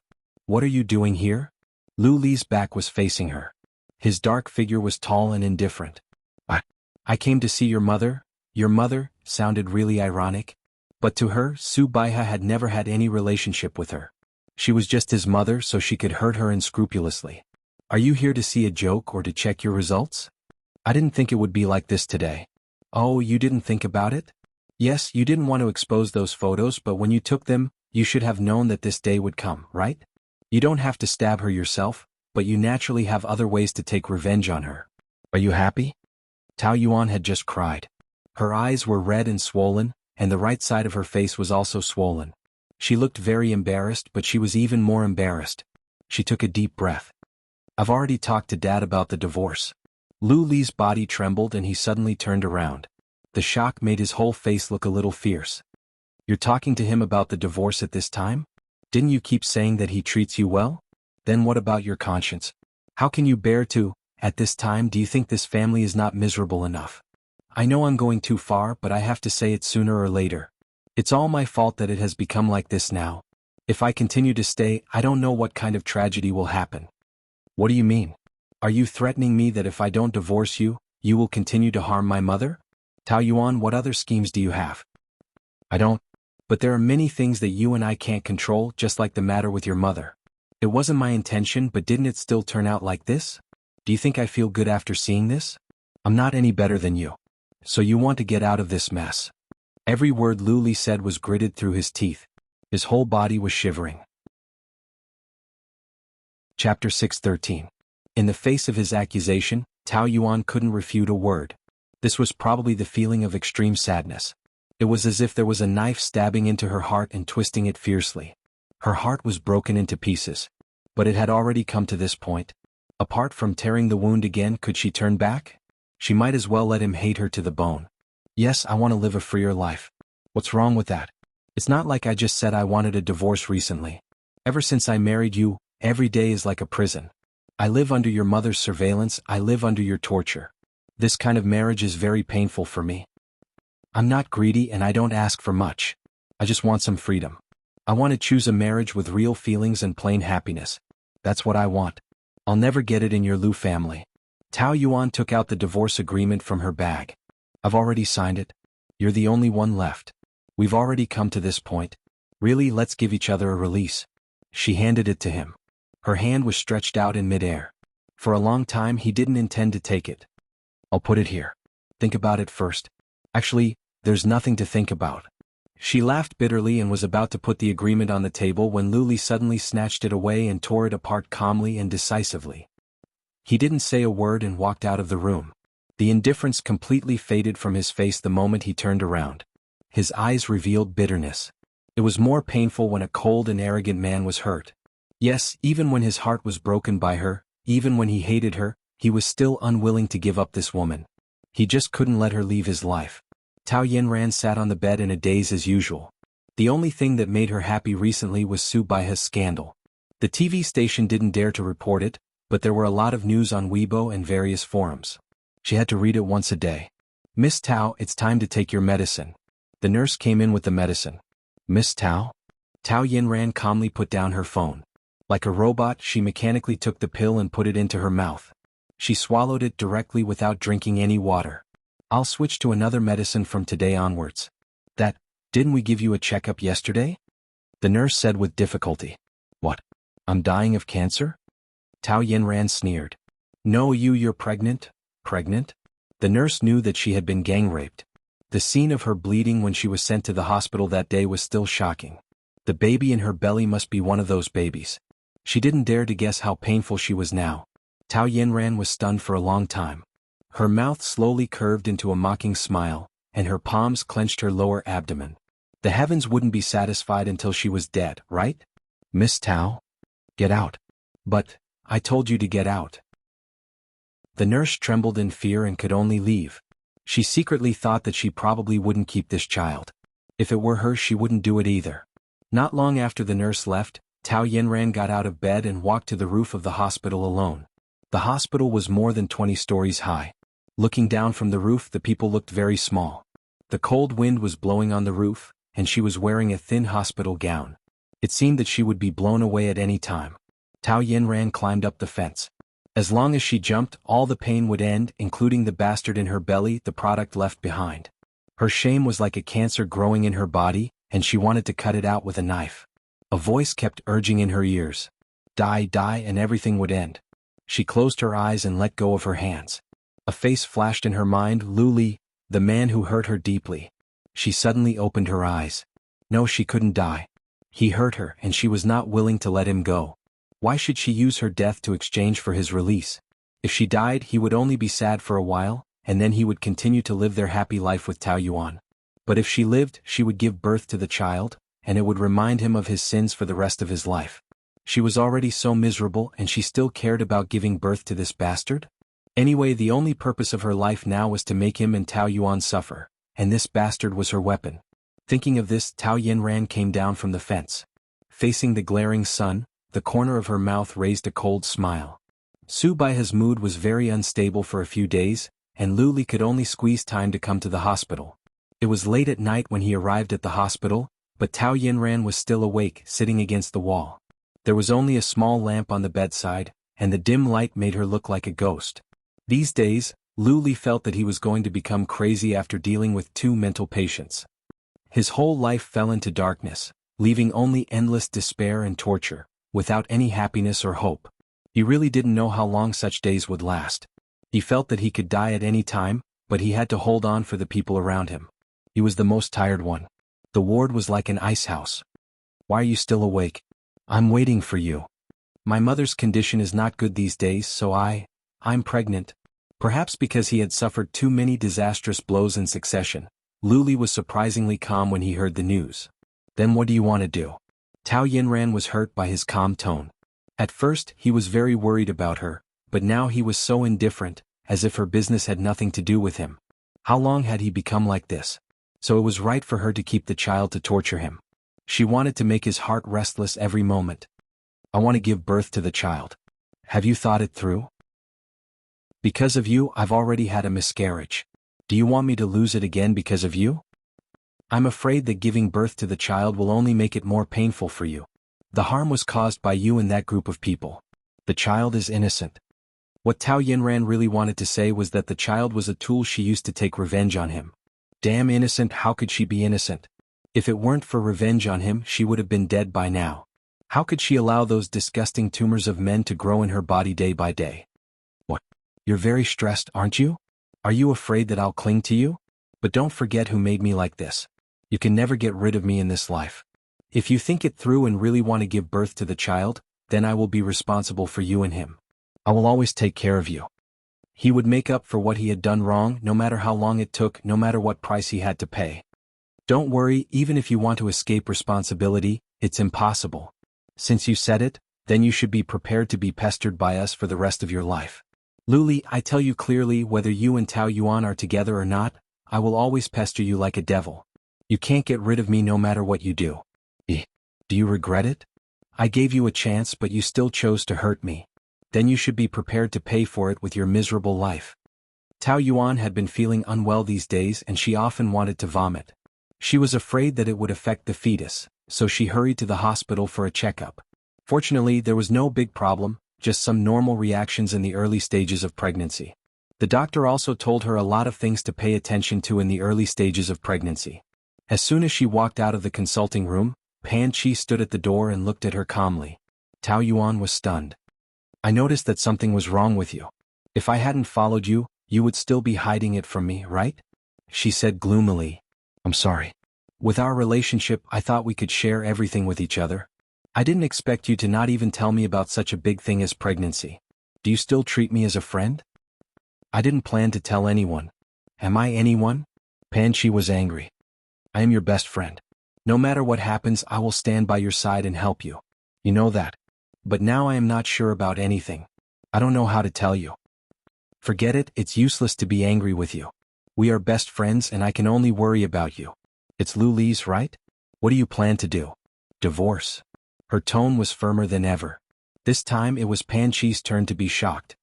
[SPEAKER 1] What are you doing here? Lu Li's back was facing her. His dark figure was tall and indifferent. I came to see your mother. Your mother sounded really ironic. But to her, Su Baiha had never had any relationship with her. She was just his mother, so she could hurt her unscrupulously. Are you here to see a joke or to check your results? I didn't think it would be like this today. Oh, you didn't think about it? Yes, you didn't want to expose those photos, but when you took them, you should have known that this day would come, right? You don't have to stab her yourself, but you naturally have other ways to take revenge on her. Are you happy? Tao Yuan had just cried. Her eyes were red and swollen, and the right side of her face was also swollen. She looked very embarrassed, but she was even more embarrassed. She took a deep breath. I've already talked to Dad about the divorce. Lu Li's body trembled and he suddenly turned around. The shock made his whole face look a little fierce. You're talking to him about the divorce at this time? Didn't you keep saying that he treats you well? Then what about your conscience? How can you bear to, at this time, do you think this family is not miserable enough? I know I'm going too far, but I have to say it sooner or later. It's all my fault that it has become like this now. If I continue to stay, I don't know what kind of tragedy will happen. What do you mean? Are you threatening me that if I don't divorce you, you will continue to harm my mother? Tao Yuan, what other schemes do you have? I don't. But there are many things that you and I can't control, just like the matter with your mother. It wasn't my intention, but didn't it still turn out like this? Do you think I feel good after seeing this? I'm not any better than you. So you want to get out of this mess. Every word Lu Li said was gritted through his teeth. His whole body was shivering. Chapter 613. In the face of his accusation, Tao Yuan couldn't refute a word. This was probably the feeling of extreme sadness. It was as if there was a knife stabbing into her heart and twisting it fiercely. Her heart was broken into pieces. But it had already come to this point. Apart from tearing the wound again, could she turn back? She might as well let him hate her to the bone. Yes, I want to live a freer life. What's wrong with that? It's not like I just said I wanted a divorce recently. Ever since I married you, every day is like a prison. I live under your mother's surveillance, I live under your torture. This kind of marriage is very painful for me. I'm not greedy and I don't ask for much. I just want some freedom. I want to choose a marriage with real feelings and plain happiness. That's what I want. I'll never get it in your Lu family. Tao Yuan took out the divorce agreement from her bag. I've already signed it. You're the only one left. We've already come to this point. Really, let's give each other a release. She handed it to him. Her hand was stretched out in midair. For a long time he didn't intend to take it. I'll put it here. Think about it first. Actually, there's nothing to think about. She laughed bitterly and was about to put the agreement on the table when Lu Li suddenly snatched it away and tore it apart calmly and decisively. He didn't say a word and walked out of the room. The indifference completely faded from his face the moment he turned around. His eyes revealed bitterness. It was more painful when a cold and arrogant man was hurt. Yes, even when his heart was broken by her, even when he hated her, he was still unwilling to give up this woman. He just couldn't let her leave his life. Tao Yinran sat on the bed in a daze as usual. The only thing that made her happy recently was Su Baiha's scandal. The TV station didn't dare to report it, but there were a lot of news on Weibo and various forums. She had to read it once a day. Miss Tao, it's time to take your medicine. The nurse came in with the medicine. Miss Tao? Tao Yinran calmly put down her phone. Like a robot, she mechanically took the pill and put it into her mouth. She swallowed it directly without drinking any water. I'll switch to another medicine from today onwards. Didn't we give you a checkup yesterday? The nurse said with difficulty. What? I'm dying of cancer? Tao Yinran sneered. No, you're pregnant? Pregnant? The nurse knew that she had been gang raped. The scene of her bleeding when she was sent to the hospital that day was still shocking. The baby in her belly must be one of those babies. She didn't dare to guess how painful she was now. Tao Yinran was stunned for a long time. Her mouth slowly curved into a mocking smile, and her palms clenched her lower abdomen. The heavens wouldn't be satisfied until she was dead, right? Miss Tao? Get out. But, I told you to get out. The nurse trembled in fear and could only leave. She secretly thought that she probably wouldn't keep this child. If it were her, she wouldn't do it either. Not long after the nurse left, Tao Yinran got out of bed and walked to the roof of the hospital alone. The hospital was more than 20 stories high. Looking down from the roof, the people looked very small. The cold wind was blowing on the roof, and she was wearing a thin hospital gown. It seemed that she would be blown away at any time. Tao Yinran climbed up the fence. As long as she jumped, all the pain would end, including the bastard in her belly, the product left behind. Her shame was like a cancer growing in her body, and she wanted to cut it out with a knife. A voice kept urging in her ears. Die, die, and everything would end. She closed her eyes and let go of her hands. A face flashed in her mind, Luli, the man who hurt her deeply. She suddenly opened her eyes. No, she couldn't die. He hurt her, and she was not willing to let him go. Why should she use her death to exchange for his release? If she died, he would only be sad for a while, and then he would continue to live their happy life with Tao Yuan. But if she lived, she would give birth to the child, and it would remind him of his sins for the rest of his life. She was already so miserable, and she still cared about giving birth to this bastard? Anyway, the only purpose of her life now was to make him and Tao Yuan suffer, and this bastard was her weapon. Thinking of this, Tao Yinran came down from the fence. Facing the glaring sun, the corner of her mouth raised a cold smile. Su Baihe's mood was very unstable for a few days, and Lu Li could only squeeze time to come to the hospital. It was late at night when he arrived at the hospital, but Tao Yinran was still awake, sitting against the wall. There was only a small lamp on the bedside, and the dim light made her look like a ghost. These days, Lu Li felt that he was going to become crazy after dealing with 2 mental patients. His whole life fell into darkness, leaving only endless despair and torture, without any happiness or hope. He really didn't know how long such days would last. He felt that he could die at any time, but he had to hold on for the people around him. He was the most tired one. The ward was like an ice house. Why are you still awake? I'm waiting for you. My mother's condition is not good these days, so I'm pregnant. Perhaps because he had suffered too many disastrous blows in succession, Lu Li was surprisingly calm when he heard the news. Then what do you want to do? Tao Yinran was hurt by his calm tone. At first, he was very worried about her, but now he was so indifferent, as if her business had nothing to do with him. How long had he become like this? So it was right for her to keep the child to torture him. She wanted to make his heart restless every moment. I want to give birth to the child. Have you thought it through? Because of you, I've already had a miscarriage. Do you want me to lose it again because of you? I'm afraid that giving birth to the child will only make it more painful for you. The harm was caused by you and that group of people. The child is innocent. What Tao Yinran really wanted to say was that the child was a tool she used to take revenge on him. Damn innocent, how could she be innocent? If it weren't for revenge on him, she would have been dead by now. How could she allow those disgusting tumors of men to grow in her body day by day? What? You're very stressed, aren't you? Are you afraid that I'll cling to you? But don't forget who made me like this. You can never get rid of me in this life. If you think it through and really want to give birth to the child, then I will be responsible for you and him. I will always take care of you. He would make up for what he had done wrong, no matter how long it took, no matter what price he had to pay. Don't worry, even if you want to escape responsibility, it's impossible. Since you said it, then you should be prepared to be pestered by us for the rest of your life. Lu Li, I tell you clearly, whether you and Tao Yuan are together or not, I will always pester you like a devil. You can't get rid of me no matter what you do. Do you regret it? I gave you a chance, but you still chose to hurt me. Then you should be prepared to pay for it with your miserable life. Tao Yuan had been feeling unwell these days, and she often wanted to vomit. She was afraid that it would affect the fetus, so she hurried to the hospital for a checkup. Fortunately, there was no big problem, just some normal reactions in the early stages of pregnancy. The doctor also told her a lot of things to pay attention to in the early stages of pregnancy. As soon as she walked out of the consulting room, Pan Chi stood at the door and looked at her calmly. Tao Yuan was stunned. I noticed that something was wrong with you. If I hadn't followed you, you would still be hiding it from me, right? She said gloomily. I'm sorry. With our relationship, I thought we could share everything with each other. I didn't expect you to not even tell me about such a big thing as pregnancy. Do you still treat me as a friend? I didn't plan to tell anyone. Am I anyone? Pan Chi was angry. I am your best friend. No matter what happens, I will stand by your side and help you. You know that. But now I am not sure about anything. I don't know how to tell you. Forget it, it's useless to be angry with you. We are best friends and I can only worry about you. It's Lu Li's, right? What do you plan to do? Divorce. Her tone was firmer than ever. This time it was Pan Chi's turn to be shocked.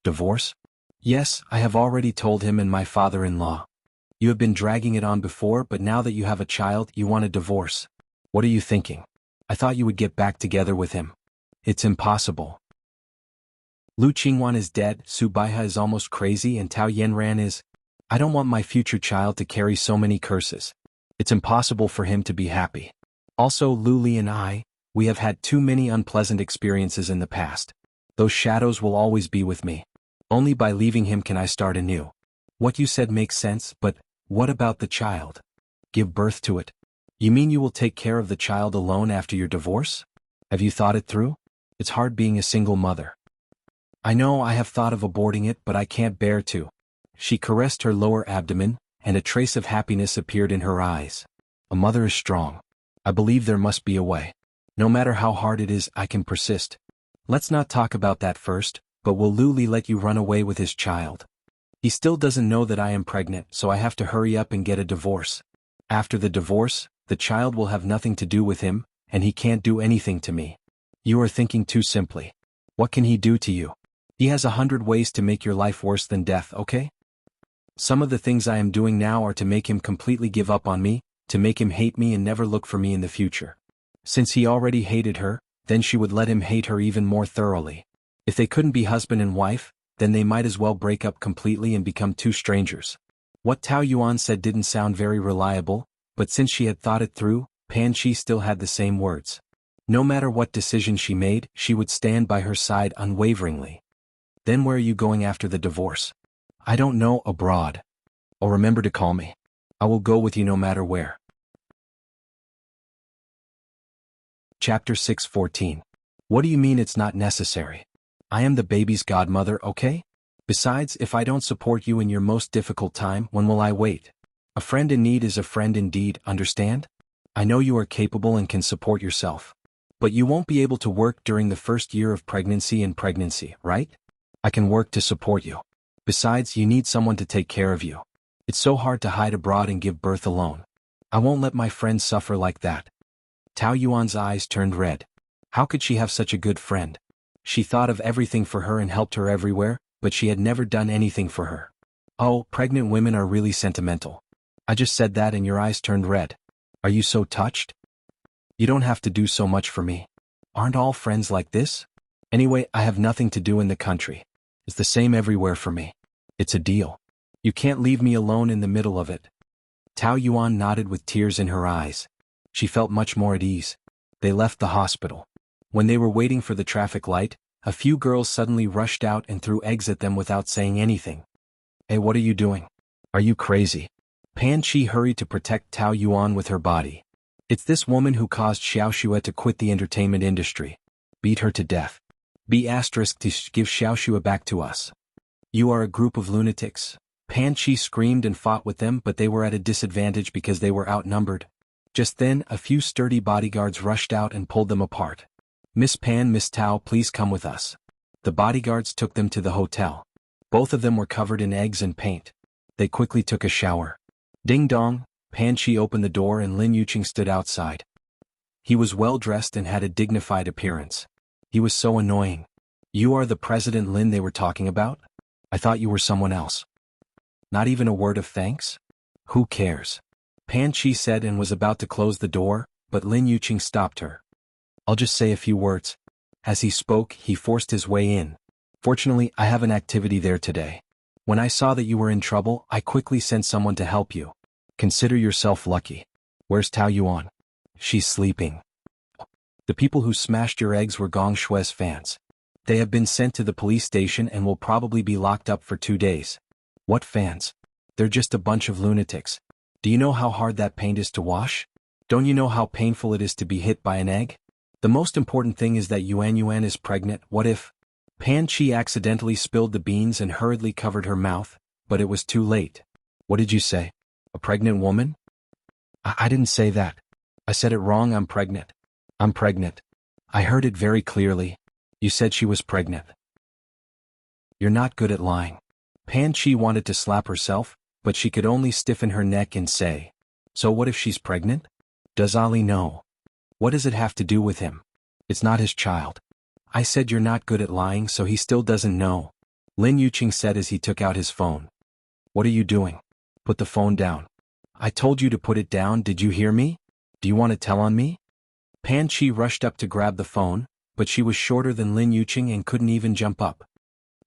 [SPEAKER 1] Divorce? Yes, I have already told him and my father-in-law. You have been dragging it on before, but now that you have a child, you want a divorce. What are you thinking? I thought you would get back together with him. It's impossible. Lu Qingwan is dead, Su Baihe is almost crazy, and Tao Yanran is... I don't want my future child to carry so many curses. It's impossible for him to be happy. Also, Lu Li and I, we have had too many unpleasant experiences in the past. Those shadows will always be with me. Only by leaving him can I start anew. What you said makes sense, but what about the child? Give birth to it. You mean you will take care of the child alone after your divorce? Have you thought it through? It's hard being a single mother. I know I have thought of aborting it, but I can't bear to. She caressed her lower abdomen, and a trace of happiness appeared in her eyes. A mother is strong. I believe there must be a way. No matter how hard it is, I can persist. Let's not talk about that first, but will Lu Li let you run away with his child? He still doesn't know that I am pregnant, so I have to hurry up and get a divorce. After the divorce, the child will have nothing to do with him, and he can't do anything to me. You are thinking too simply. What can he do to you? He has 100 ways to make your life worse than death, okay? Some of the things I am doing now are to make him completely give up on me, to make him hate me and never look for me in the future. Since he already hated her, then she would let him hate her even more thoroughly. If they couldn't be husband and wife, then they might as well break up completely and become two strangers. What Tao Yuan said didn't sound very reliable, but since she had thought it through, Pan Chi still had the same words. No matter what decision she made, she would stand by her side unwaveringly. Then where are you going after the divorce? I don't know, abroad. Oh, remember to call me. I will go with you no matter where. Chapter 6:14. What do you mean it's not necessary? I am the baby's godmother, okay? Besides, if I don't support you in your most difficult time, when will I wait? A friend in need is a friend indeed, understand? I know you are capable and can support yourself. But you won't be able to work during the first year of pregnancy, right? I can work to support you. Besides, you need someone to take care of you. It's so hard to hide abroad and give birth alone. I won't let my friend suffer like that. Tao Yuan's eyes turned red. How could she have such a good friend? She thought of everything for her and helped her everywhere, but she had never done anything for her. Oh, pregnant women are really sentimental. I just said that and your eyes turned red. Are you so touched? You don't have to do so much for me. Aren't all friends like this? Anyway, I have nothing to do in the country. It's the same everywhere for me. It's a deal. You can't leave me alone in the middle of it. Tao Yuan nodded with tears in her eyes. She felt much more at ease. They left the hospital. When they were waiting for the traffic light, a few girls suddenly rushed out and threw eggs at them without saying anything. Hey, what are you doing? Are you crazy? Pan Chi hurried to protect Tao Yuan with her body. It's this woman who caused Xiao Xue to quit the entertainment industry. Beat her to death. To give Xiao Xue back to us. You are a group of lunatics. Pan Chi screamed and fought with them, but they were at a disadvantage because they were outnumbered. Just then, a few sturdy bodyguards rushed out and pulled them apart. Miss Pan, Miss Tao, please come with us. The bodyguards took them to the hotel. Both of them were covered in eggs and paint. They quickly took a shower. Ding dong, Pan Chi opened the door and Lin Yuqing stood outside. He was well dressed and had a dignified appearance. He was so annoying. You are the President Lin they were talking about? I thought you were someone else. Not even a word of thanks? Who cares? Pan Chi said and was about to close the door, but Lin Yuqing stopped her. I'll just say a few words. As he spoke, he forced his way in. Fortunately, I have an activity there today. When I saw that you were in trouble, I quickly sent someone to help you. Consider yourself lucky. Where's Tao Yuan? She's sleeping. The people who smashed your eggs were Gong Shue's fans. They have been sent to the police station and will probably be locked up for 2 days. What fans? They're just a bunch of lunatics. Do you know how hard that paint is to wash? Don't you know how painful it is to be hit by an egg? The most important thing is that Yuan Yuan is pregnant. What if? Pan Chi accidentally spilled the beans and hurriedly covered her mouth, but it was too late. What did you say? A pregnant woman? I didn't say that. I said it wrong. I'm pregnant. I'm pregnant. I heard it very clearly. You said she was pregnant. You're not good at lying. Pan Chi wanted to slap herself, but she could only stiffen her neck and say, so what if she's pregnant? Does Ali know? What does it have to do with him? It's not his child. I said you're not good at lying, so he still doesn't know. Lin Yuqing said as he took out his phone. What are you doing? Put the phone down. I told you to put it down, did you hear me? Do you want to tell on me? Pan Chi rushed up to grab the phone, but she was shorter than Lin Yuqing and couldn't even jump up.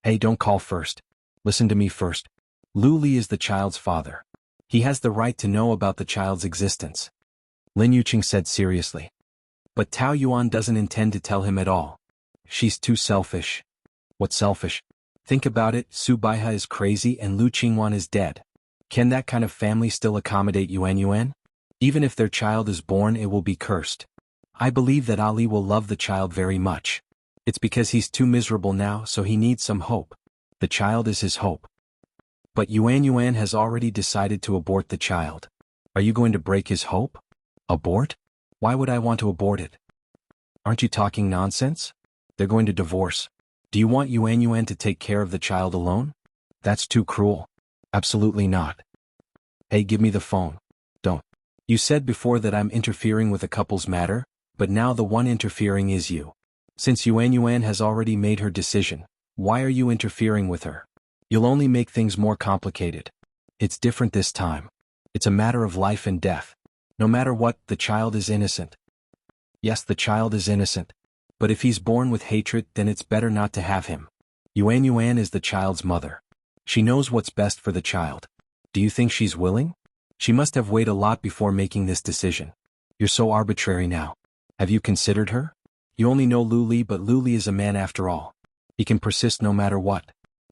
[SPEAKER 1] Hey, don't call first. Listen to me first. Lu Li is the child's father. He has the right to know about the child's existence. Lin Yuqing said seriously. But Tao Yuan doesn't intend to tell him at all. She's too selfish. What selfish? Think about it, Su Baihe is crazy and Lu Qingwan is dead. Can that kind of family still accommodate Yuan Yuan? Even if their child is born, it will be cursed. I believe that Ali will love the child very much. It's because he's too miserable now, so he needs some hope. The child is his hope. But Yuan Yuan has already decided to abort the child. Are you going to break his hope? Abort? Why would I want to abort it? Aren't you talking nonsense? They're going to divorce. Do you want Yuan Yuan to take care of the child alone? That's too cruel. Absolutely not. Hey, give me the phone. Don't. You said before that I'm interfering with a couple's matter, but now the one interfering is you. Since Yuan Yuan has already made her decision, why are you interfering with her? You'll only make things more complicated. It's different this time. It's a matter of life and death. No matter what, the child is innocent. Yes, the child is innocent. But if he's born with hatred, then it's better not to have him. Yuan Yuan is the child's mother. She knows what's best for the child. Do you think she's willing? She must have weighed a lot before making this decision. You're so arbitrary now. Have you considered her? You only know Lu Li, but Lu Li is a man after all. He can persist no matter what.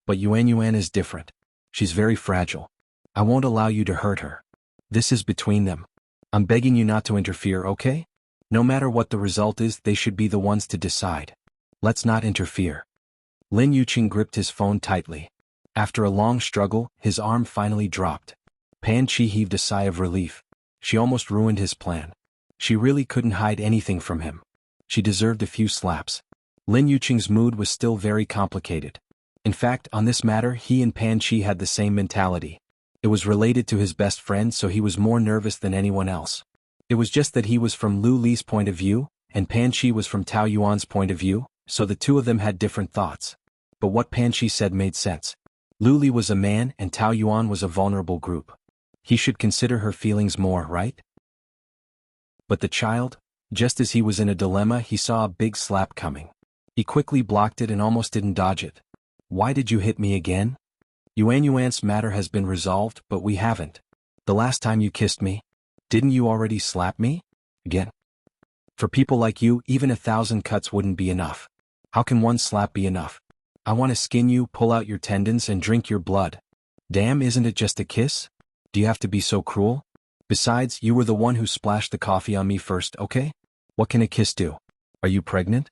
[SPEAKER 1] But Yuan Yuan is different. She's very fragile. I won't allow you to hurt her. This is between them. I'm begging you not to interfere, okay? No matter what the result is, they should be the ones to decide. Let's not interfere. Lin Yuqing gripped his phone tightly. After a long struggle, his arm finally dropped. Pan Chi heaved a sigh of relief. She almost ruined his plan. She really couldn't hide anything from him. She deserved a few slaps. Lin Yuqing's mood was still very complicated. In fact, on this matter, he and Pan Chi had the same mentality. It was related to his best friend, so he was more nervous than anyone else. It was just that he was from Lu Li's point of view, and Pan Chi was from Tao Yuan's point of view, so the two of them had different thoughts. But what Pan Chi said made sense. Lu Li was a man and Tao Yuan was a vulnerable group. He should consider her feelings more, right? But the child? Just as he was in a dilemma, he saw a big slap coming. He quickly blocked it and almost didn't dodge it. Why did you hit me again? Yuan Yuan's matter has been resolved, but we haven't. The last time you kissed me, didn't you already slap me? Again. For people like you, even 1,000 cuts wouldn't be enough. How can one slap be enough? I want to skin you, pull out your tendons, and drink your blood. Damn, isn't it just a kiss? Do you have to be so cruel? Besides, you were the one who splashed the coffee on me first, okay? What can a kiss do? Are you pregnant?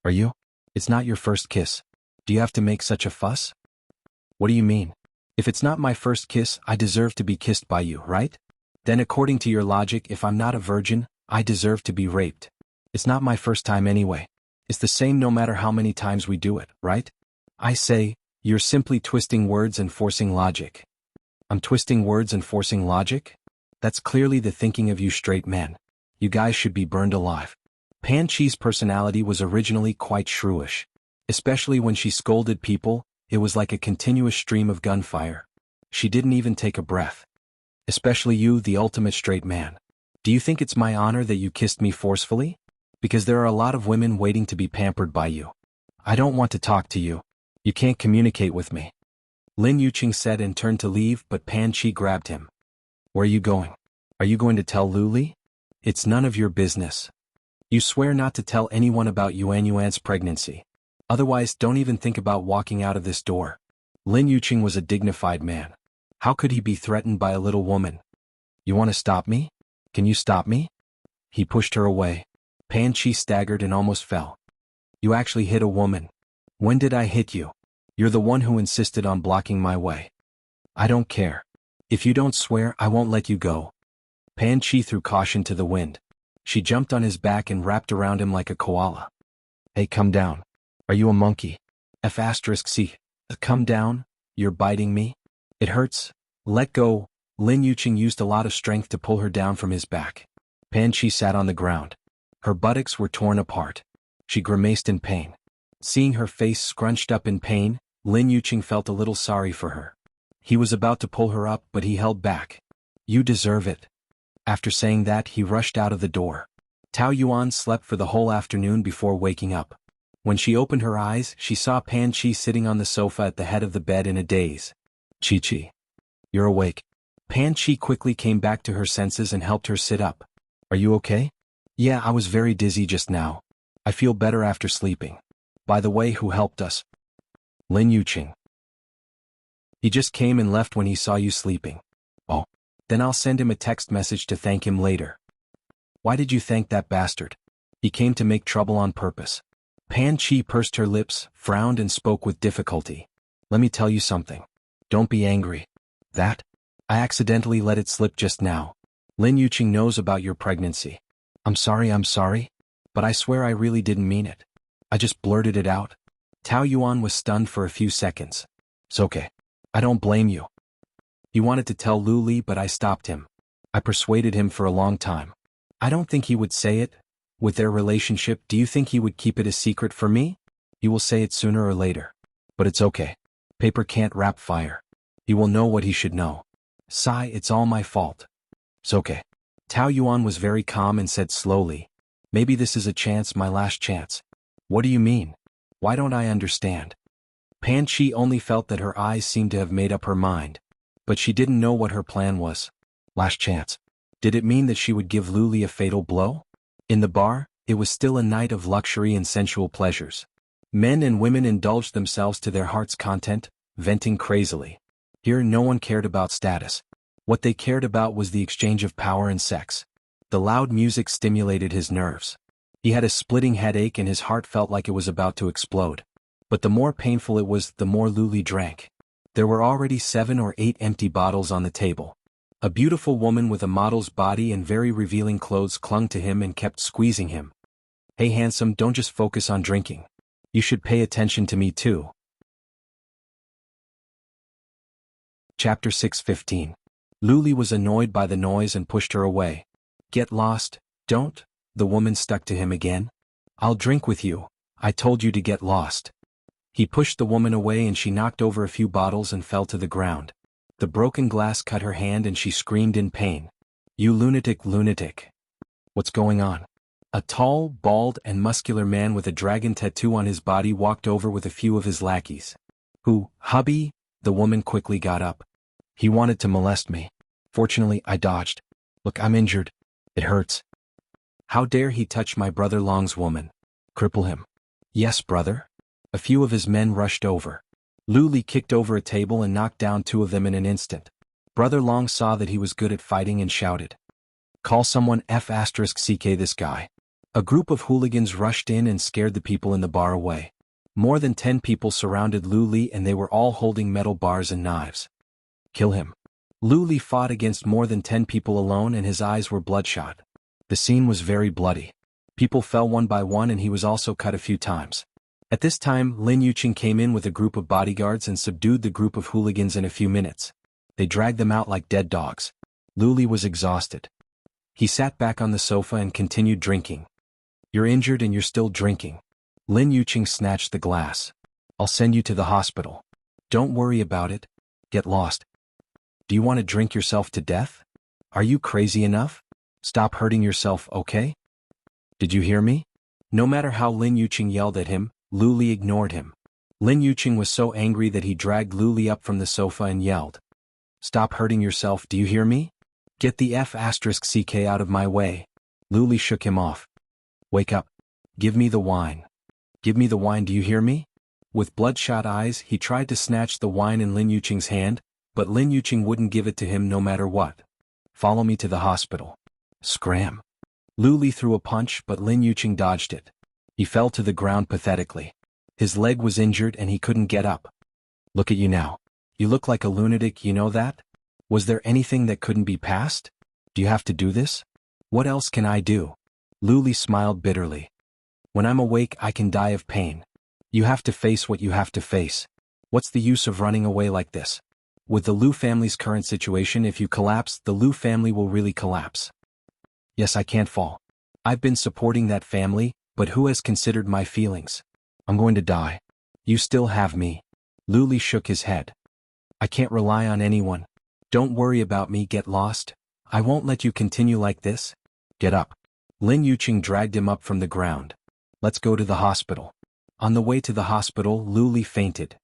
[SPEAKER 1] Are you? It's not your first kiss. Do you have to make such a fuss? What do you mean? If it's not my first kiss, I deserve to be kissed by you, right? Then according to your logic, if I'm not a virgin, I deserve to be raped. It's not my first time anyway. It's the same no matter how many times we do it, right? I say, you're simply twisting words and forcing logic. I'm twisting words and forcing logic? That's clearly the thinking of you straight men. You guys should be burned alive. Pan Chi's personality was originally quite shrewish. Especially when she scolded people, it was like a continuous stream of gunfire. She didn't even take a breath. Especially you, the ultimate straight man. Do you think it's my honor that you kissed me forcefully? Because there are a lot of women waiting to be pampered by you. I don't want to talk to you. You can't communicate with me. Lin Yuqing said and turned to leave, but Pan Chi grabbed him. Where are you going? Are you going to tell Lu Li? It's none of your business. You swear not to tell anyone about Yuan Yuan's pregnancy. Otherwise, don't even think about walking out of this door. Lin Yuqing was a dignified man. How could he be threatened by a little woman? You want to stop me? Can you stop me? He pushed her away. Pan Chi staggered and almost fell. You actually hit a woman. When did I hit you? You're the one who insisted on blocking my way. I don't care. If you don't swear, I won't let you go. Pan Chi threw caution to the wind. She jumped on his back and wrapped around him like a koala. Hey, come down. Are you a monkey? F*C. Come down. You're biting me. It hurts. Let go. Lin Yuqing used a lot of strength to pull her down from his back. Pan Chi sat on the ground. Her buttocks were torn apart. She grimaced in pain. Seeing her face scrunched up in pain, Lin Yuqing felt a little sorry for her. He was about to pull her up, but he held back. You deserve it. After saying that, he rushed out of the door. Tao Yuan slept for the whole afternoon before waking up. When she opened her eyes, she saw Pan Chi sitting on the sofa at the head of the bed in a daze. Chi-Chi. You're awake. Pan Chi quickly came back to her senses and helped her sit up. Are you okay? Yeah, I was very dizzy just now. I feel better after sleeping. By the way, who helped us? Lin Yuqing. He just came and left when he saw you sleeping. Oh. Then I'll send him a text message to thank him later. Why did you thank that bastard? He came to make trouble on purpose. Pan Chi pursed her lips, frowned and spoke with difficulty. Let me tell you something. Don't be angry. That? I accidentally let it slip just now. Lin Yuqing knows about your pregnancy. I'm sorry, but I swear I really didn't mean it. I just blurted it out. Tao Yuan was stunned for a few seconds. It's okay. I don't blame you. He wanted to tell Lu Li, but I stopped him. I persuaded him for a long time. I don't think he would say it. With their relationship, do you think he would keep it a secret for me? He will say it sooner or later. But it's okay. Paper can't wrap fire. He will know what he should know. Sigh, it's all my fault. It's okay. Tao Yuan was very calm and said slowly, maybe this is a chance, my last chance. What do you mean? Why don't I understand? Pan Chi only felt that her eyes seemed to have made up her mind. But she didn't know what her plan was. Last chance. Did it mean that she would give Lu Li a fatal blow? In the bar, it was still a night of luxury and sensual pleasures. Men and women indulged themselves to their heart's content, venting crazily. Here no one cared about status. What they cared about was the exchange of power and sex. The loud music stimulated his nerves. He had a splitting headache and his heart felt like it was about to explode. But the more painful it was, the more Lu Li drank. There were already 7 or 8 empty bottles on the table. A beautiful woman with a model's body and very revealing clothes clung to him and kept squeezing him. Hey handsome, don't just focus on drinking. You should pay attention to me too. Chapter 6:15. Lu Li was annoyed by the noise and pushed her away. Get lost, don't? The woman stuck to him again. I'll drink with you. I told you to get lost. He pushed the woman away and she knocked over a few bottles and fell to the ground. The broken glass cut her hand and she screamed in pain. You lunatic, lunatic. What's going on? A tall, bald, and muscular man with a dragon tattoo on his body walked over with a few of his lackeys. Who, hubby? The woman quickly got up. He wanted to molest me. Fortunately, I dodged. Look, I'm injured. It hurts. How dare he touch my brother Long's woman? Cripple him. Yes, brother. A few of his men rushed over. Lu Li kicked over a table and knocked down 2 of them in an instant. Brother Long saw that he was good at fighting and shouted. Call someone F***ck this guy. A group of hooligans rushed in and scared the people in the bar away. More than 10 people surrounded Lu Li and they were all holding metal bars and knives. Kill him. Lu Li fought against more than 10 people alone and his eyes were bloodshot. The scene was very bloody. People fell one by one and he was also cut a few times. At this time, Lin Yuqing came in with a group of bodyguards and subdued the group of hooligans in a few minutes. They dragged them out like dead dogs. Lu Li was exhausted. He sat back on the sofa and continued drinking. You're injured and you're still drinking. Lin Yuqing snatched the glass. I'll send you to the hospital. Don't worry about it. Get lost. Do you want to drink yourself to death? Are you crazy enough? Stop hurting yourself, okay? Did you hear me? No matter how Lin Yuqing yelled at him, Lu Li ignored him. Lin Yuqing was so angry that he dragged Lu Li up from the sofa and yelled. Stop hurting yourself, do you hear me? Get the F***ck out of my way. Lu Li shook him off. Wake up. Give me the wine. Give me the wine, do you hear me? With bloodshot eyes, he tried to snatch the wine in Lin Yuqing's hand, but Lin Yuqing wouldn't give it to him no matter what. Follow me to the hospital. Scram. Lu Li threw a punch, but Lin Yuqing dodged it. He fell to the ground pathetically. His leg was injured and he couldn't get up. Look at you now. You look like a lunatic, you know that? Was there anything that couldn't be passed? Do you have to do this? What else can I do? Lu Li smiled bitterly. When I'm awake, I can die of pain. You have to face what you have to face. What's the use of running away like this? With the Lu family's current situation, if you collapse, the Lu family will really collapse. Yes, I can't fall. I've been supporting that family, but who has considered my feelings? I'm going to die. You still have me. Lu Li shook his head. I can't rely on anyone. Don't worry about me, get lost. I won't let you continue like this. Get up. Lin Yuqing dragged him up from the ground. Let's go to the hospital. On the way to the hospital, Lu Li fainted.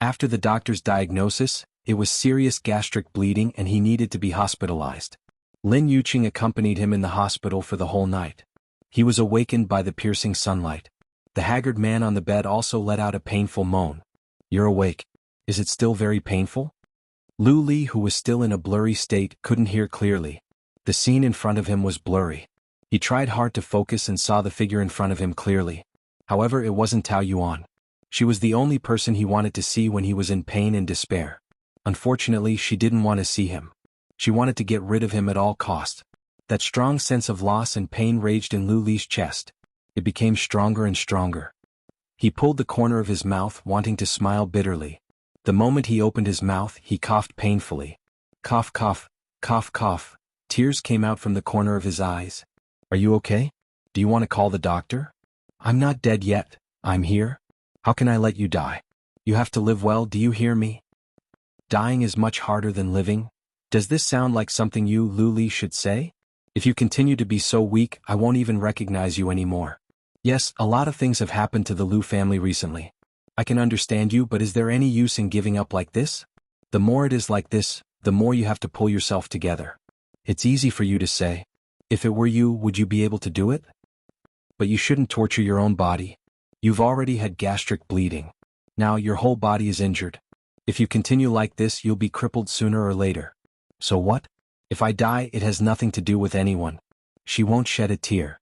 [SPEAKER 1] After the doctor's diagnosis, it was serious gastric bleeding and he needed to be hospitalized. Lin Yuqing accompanied him in the hospital for the whole night. He was awakened by the piercing sunlight. The haggard man on the bed also let out a painful moan. You're awake. Is it still very painful? Lu Li, who was still in a blurry state, couldn't hear clearly. The scene in front of him was blurry. He tried hard to focus and saw the figure in front of him clearly. However, it wasn't Tao Yuan. She was the only person he wanted to see when he was in pain and despair. Unfortunately, she didn't want to see him. She wanted to get rid of him at all costs. That strong sense of loss and pain raged in Lu Li's chest. It became stronger and stronger. He pulled the corner of his mouth, wanting to smile bitterly. The moment he opened his mouth, he coughed painfully. Cough, cough, cough, cough. Tears came out from the corner of his eyes. Are you okay? Do you want to call the doctor? I'm not dead yet. I'm here. How can I let you die? You have to live well, do you hear me? Dying is much harder than living. Does this sound like something you, Lu Li, should say? If you continue to be so weak, I won't even recognize you anymore. Yes, a lot of things have happened to the Lu family recently. I can understand you, but is there any use in giving up like this? The more it is like this, the more you have to pull yourself together. It's easy for you to say. If it were you, would you be able to do it? But you shouldn't torture your own body. You've already had gastric bleeding. Now your whole body is injured. If you continue like this, you'll be crippled sooner or later. So what? If I die, it has nothing to do with anyone. She won't shed a tear.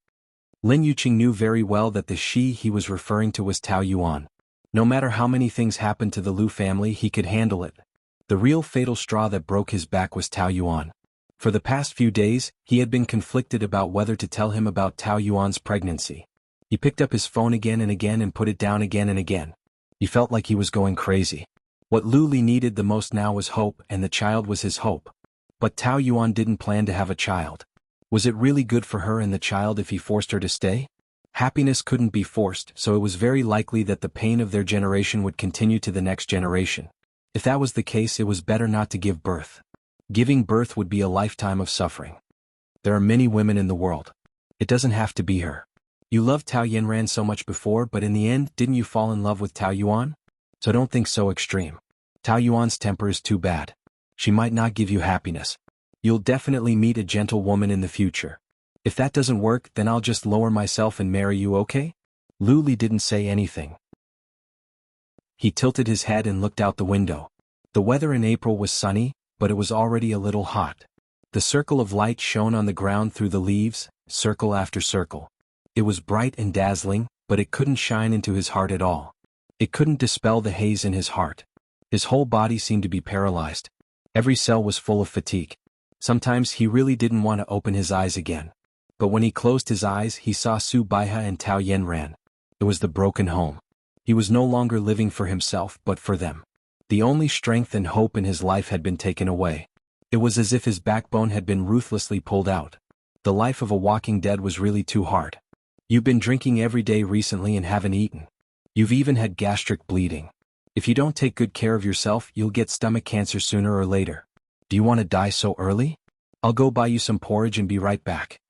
[SPEAKER 1] Lin Yuqing knew very well that the she he was referring to was Tao Yuan. No matter how many things happened to the Lu family, he could handle it. The real fatal straw that broke his back was Tao Yuan. For the past few days, he had been conflicted about whether to tell him about Tao Yuan's pregnancy. He picked up his phone again and again and put it down again and again. He felt like he was going crazy. What Lu Li needed the most now was hope, and the child was his hope. But Tao Yuan didn't plan to have a child. Was it really good for her and the child if he forced her to stay? Happiness couldn't be forced, so it was very likely that the pain of their generation would continue to the next generation. If that was the case, it was better not to give birth. Giving birth would be a lifetime of suffering. There are many women in the world. It doesn't have to be her. You loved Tao Yanran so much before, but in the end, didn't you fall in love with Tao Yuan? So don't think so extreme. Tao Yuan's temper is too bad. She might not give you happiness. You'll definitely meet a gentle woman in the future. If that doesn't work, then I'll just lower myself and marry you, okay? Lu Li didn't say anything. He tilted his head and looked out the window. The weather in April was sunny, but it was already a little hot. The circle of light shone on the ground through the leaves, circle after circle. It was bright and dazzling, but it couldn't shine into his heart at all. It couldn't dispel the haze in his heart. His whole body seemed to be paralyzed. Every cell was full of fatigue. Sometimes he really didn't want to open his eyes again. But when he closed his eyes, he saw Su Baihe and Tao Yanran. It was the broken home. He was no longer living for himself but for them. The only strength and hope in his life had been taken away. It was as if his backbone had been ruthlessly pulled out. The life of a walking dead was really too hard. You've been drinking every day recently and haven't eaten. You've even had gastric bleeding. If you don't take good care of yourself, you'll get stomach cancer sooner or later. Do you want to die so early? I'll go buy you some porridge and be right back.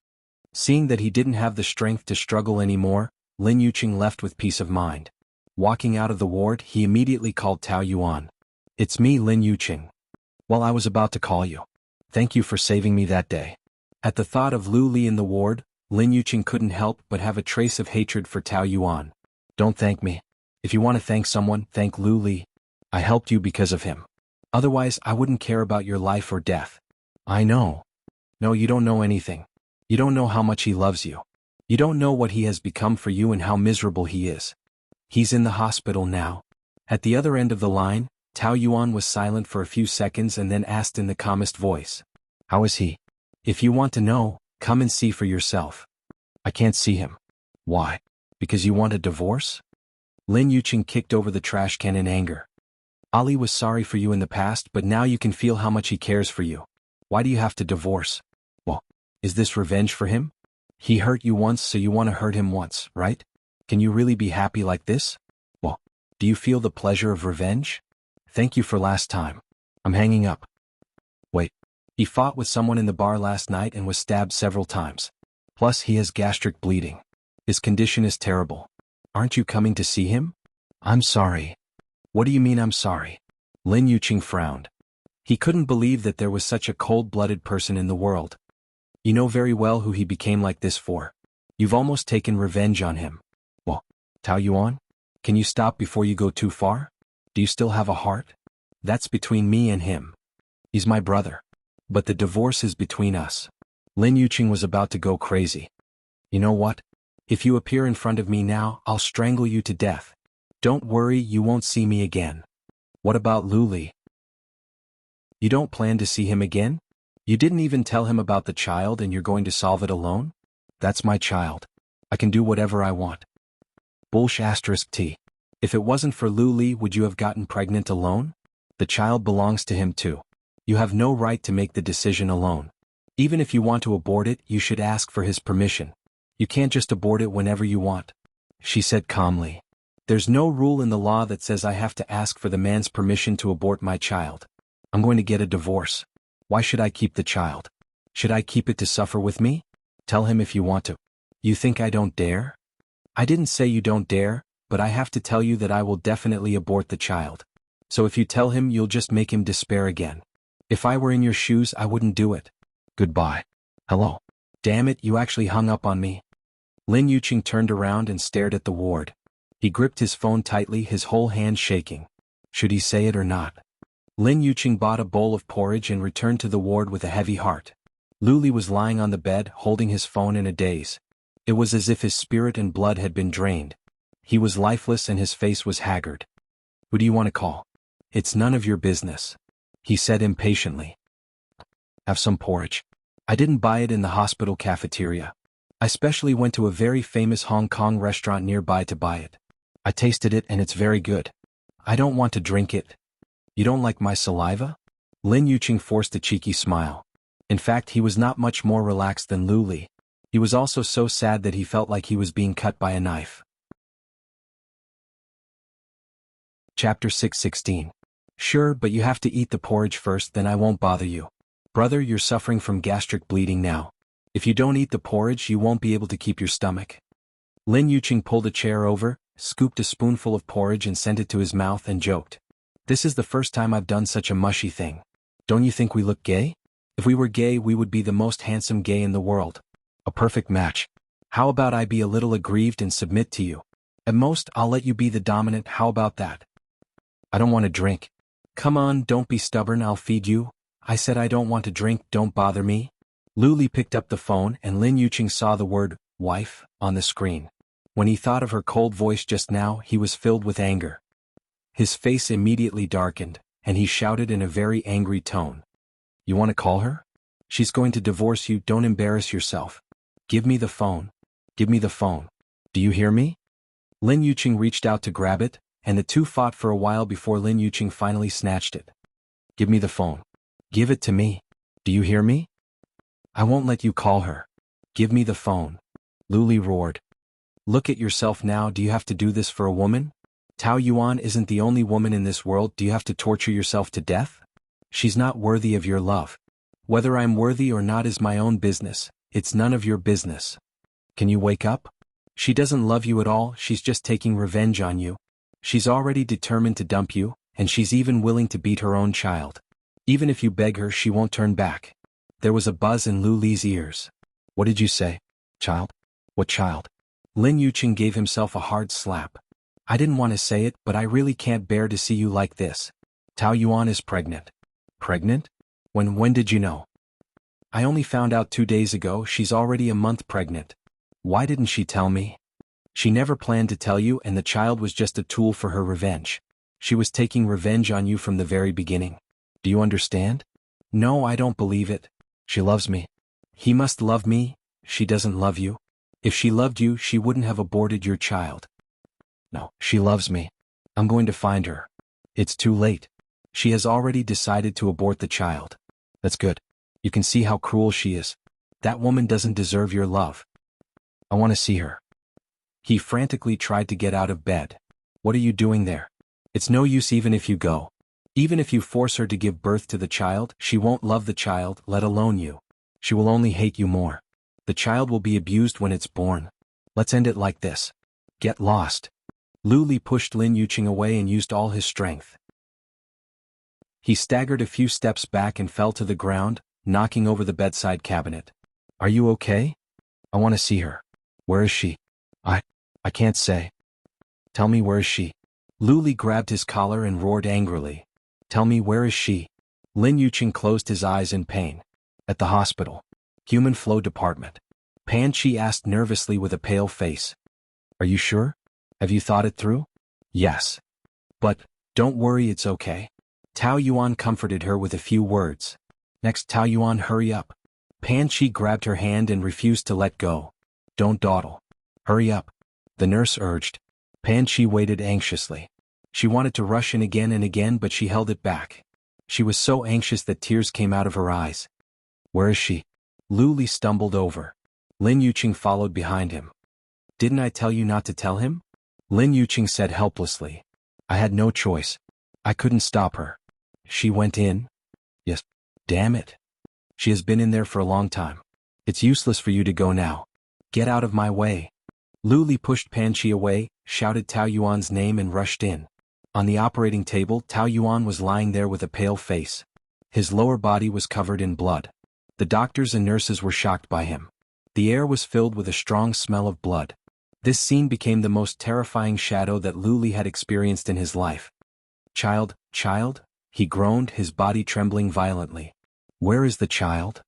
[SPEAKER 1] Seeing that he didn't have the strength to struggle anymore, Lin Yuqing left with peace of mind. Walking out of the ward, he immediately called Tao Yuan. It's me, Lin Yuqing. Well, I was about to call you. Thank you for saving me that day. At the thought of Lu Li in the ward, Lin Yuqing couldn't help but have a trace of hatred for Tao Yuan. Don't thank me. If you want to thank someone, thank Lu Li. I helped you because of him. Otherwise, I wouldn't care about your life or death. I know. No, you don't know anything. You don't know how much he loves you. You don't know what he has become for you and how miserable he is. He's in the hospital now. At the other end of the line, Tao Yuan was silent for a few seconds and then asked in the calmest voice. How is he? If you want to know, come and see for yourself. I can't see him. Why? Because you want a divorce? Lin Yuqing kicked over the trash can in anger. Ali was sorry for you in the past, but now you can feel how much he cares for you. Why do you have to divorce? Well, is this revenge for him? He hurt you once, so you want to hurt him once, right? Can you really be happy like this? Well, do you feel the pleasure of revenge? Thank you for last time. I'm hanging up. Wait. He fought with someone in the bar last night and was stabbed several times. Plus he has gastric bleeding. His condition is terrible. Aren't you coming to see him? I'm sorry. What do you mean I'm sorry? Lin Yuqing frowned. He couldn't believe that there was such a cold-blooded person in the world. You know very well who he became like this for. You've almost taken revenge on him. Well, Tao Yuan? Can you stop before you go too far? Do you still have a heart? That's between me and him. He's my brother. But the divorce is between us. Lin Yuqing was about to go crazy. You know what? If you appear in front of me now, I'll strangle you to death. Don't worry, you won't see me again. What about Lu Li? You don't plan to see him again? You didn't even tell him about the child and you're going to solve it alone? That's my child. I can do whatever I want. T. If it wasn't for Lu Li, would you have gotten pregnant alone? The child belongs to him too. You have no right to make the decision alone. Even if you want to abort it, you should ask for his permission. You can't just abort it whenever you want. She said calmly. There's no rule in the law that says I have to ask for the man's permission to abort my child. I'm going to get a divorce. Why should I keep the child? Should I keep it to suffer with me? Tell him if you want to. You think I don't dare? I didn't say you don't dare, but I have to tell you that I will definitely abort the child. So if you tell him, you'll just make him despair again. If I were in your shoes, I wouldn't do it. Goodbye. Hello. Damn it, you actually hung up on me. Lin Yuqing turned around and stared at the ward. He gripped his phone tightly, his whole hand shaking. Should he say it or not? Lin Yuqing bought a bowl of porridge and returned to the ward with a heavy heart. Lu Li was lying on the bed, holding his phone in a daze. It was as if his spirit and blood had been drained. He was lifeless and his face was haggard. Who do you want to call? It's none of your business, he said impatiently. Have some porridge. I didn't buy it in the hospital cafeteria. I specially went to a very famous Hong Kong restaurant nearby to buy it. I tasted it and it's very good. I don't want to drink it. You don't like my saliva? Lin Yuqing forced a cheeky smile. In fact, he was not much more relaxed than Lu Li. He was also so sad that he felt like he was being cut by a knife. Chapter 616. Sure, but you have to eat the porridge first, then I won't bother you. Brother, you're suffering from gastric bleeding now. If you don't eat the porridge, you won't be able to keep your stomach. Lin Yuqing pulled a chair over, scooped a spoonful of porridge and sent it to his mouth and joked. This is the first time I've done such a mushy thing. Don't you think we look gay? If we were gay, we would be the most handsome gay in the world. A perfect match. How about I be a little aggrieved and submit to you? At most, I'll let you be the dominant, how about that? I don't want to drink. Come on, don't be stubborn, I'll feed you. I said I don't want to drink, don't bother me. Lu Li picked up the phone and Lin Yuqing saw the word, wife, on the screen. When he thought of her cold voice just now, he was filled with anger. His face immediately darkened, and he shouted in a very angry tone. You want to call her? She's going to divorce you, don't embarrass yourself. Give me the phone. Give me the phone. Do you hear me? Lin Yuqing reached out to grab it, and the two fought for a while before Lin Yuqing finally snatched it. Give me the phone. Give it to me. Do you hear me? I won't let you call her. Give me the phone. Lu Li roared. Look at yourself now, do you have to do this for a woman? Tao Yuan isn't the only woman in this world, do you have to torture yourself to death? She's not worthy of your love. Whether I'm worthy or not is my own business, it's none of your business. Can you wake up? She doesn't love you at all, she's just taking revenge on you. She's already determined to dump you, and she's even willing to beat her own child. Even if you beg her, she won't turn back. There was a buzz in Lu Li's ears. What did you say? Child? What child? Lin Yuqing gave himself a hard slap. I didn't want to say it, but I really can't bear to see you like this. Tao Yuan is pregnant. Pregnant? When did you know? I only found out 2 days ago, she's already a month pregnant. Why didn't she tell me? She never planned to tell you and the child was just a tool for her revenge. She was taking revenge on you from the very beginning. Do you understand? No, I don't believe it. She loves me. He must love me. She doesn't love you. If she loved you, she wouldn't have aborted your child. No, she loves me. I'm going to find her. It's too late. She has already decided to abort the child. That's good. You can see how cruel she is. That woman doesn't deserve your love. I want to see her. He frantically tried to get out of bed. What are you doing there? It's no use even if you go. Even if you force her to give birth to the child, she won't love the child, let alone you. She will only hate you more. The child will be abused when it's born. Let's end it like this. Get lost. Lu Li pushed Lin Yuqing away and used all his strength. He staggered a few steps back and fell to the ground, knocking over the bedside cabinet. Are you okay? I want to see her. Where is she? I can't say. Tell me, where is she? Lu Li grabbed his collar and roared angrily. Tell me, where is she? Lin Yuqing closed his eyes in pain. At the hospital. Human Flow Department. Pan Chi asked nervously with a pale face. Are you sure? Have you thought it through? Yes. But, don't worry, it's okay. Tao Yuan comforted her with a few words. Next, Tao Yuan, hurry up. Pan Chi grabbed her hand and refused to let go. Don't dawdle. Hurry up. The nurse urged. Pan Chi waited anxiously. She wanted to rush in again and again, but she held it back. She was so anxious that tears came out of her eyes. Where is she? Lu Li stumbled over. Lin Yuqing followed behind him. Didn't I tell you not to tell him? Lin Yuqing said helplessly. I had no choice. I couldn't stop her. She went in? Yes. Damn it. She has been in there for a long time. It's useless for you to go now. Get out of my way. Lu Li pushed Pan Chi away, shouted Tao Yuan's name and rushed in. On the operating table, Tao Yuan was lying there with a pale face. His lower body was covered in blood. The doctors and nurses were shocked by him. The air was filled with a strong smell of blood. This scene became the most terrifying shadow that Lu Li had experienced in his life. Child, he groaned, his body trembling violently. Where is the child?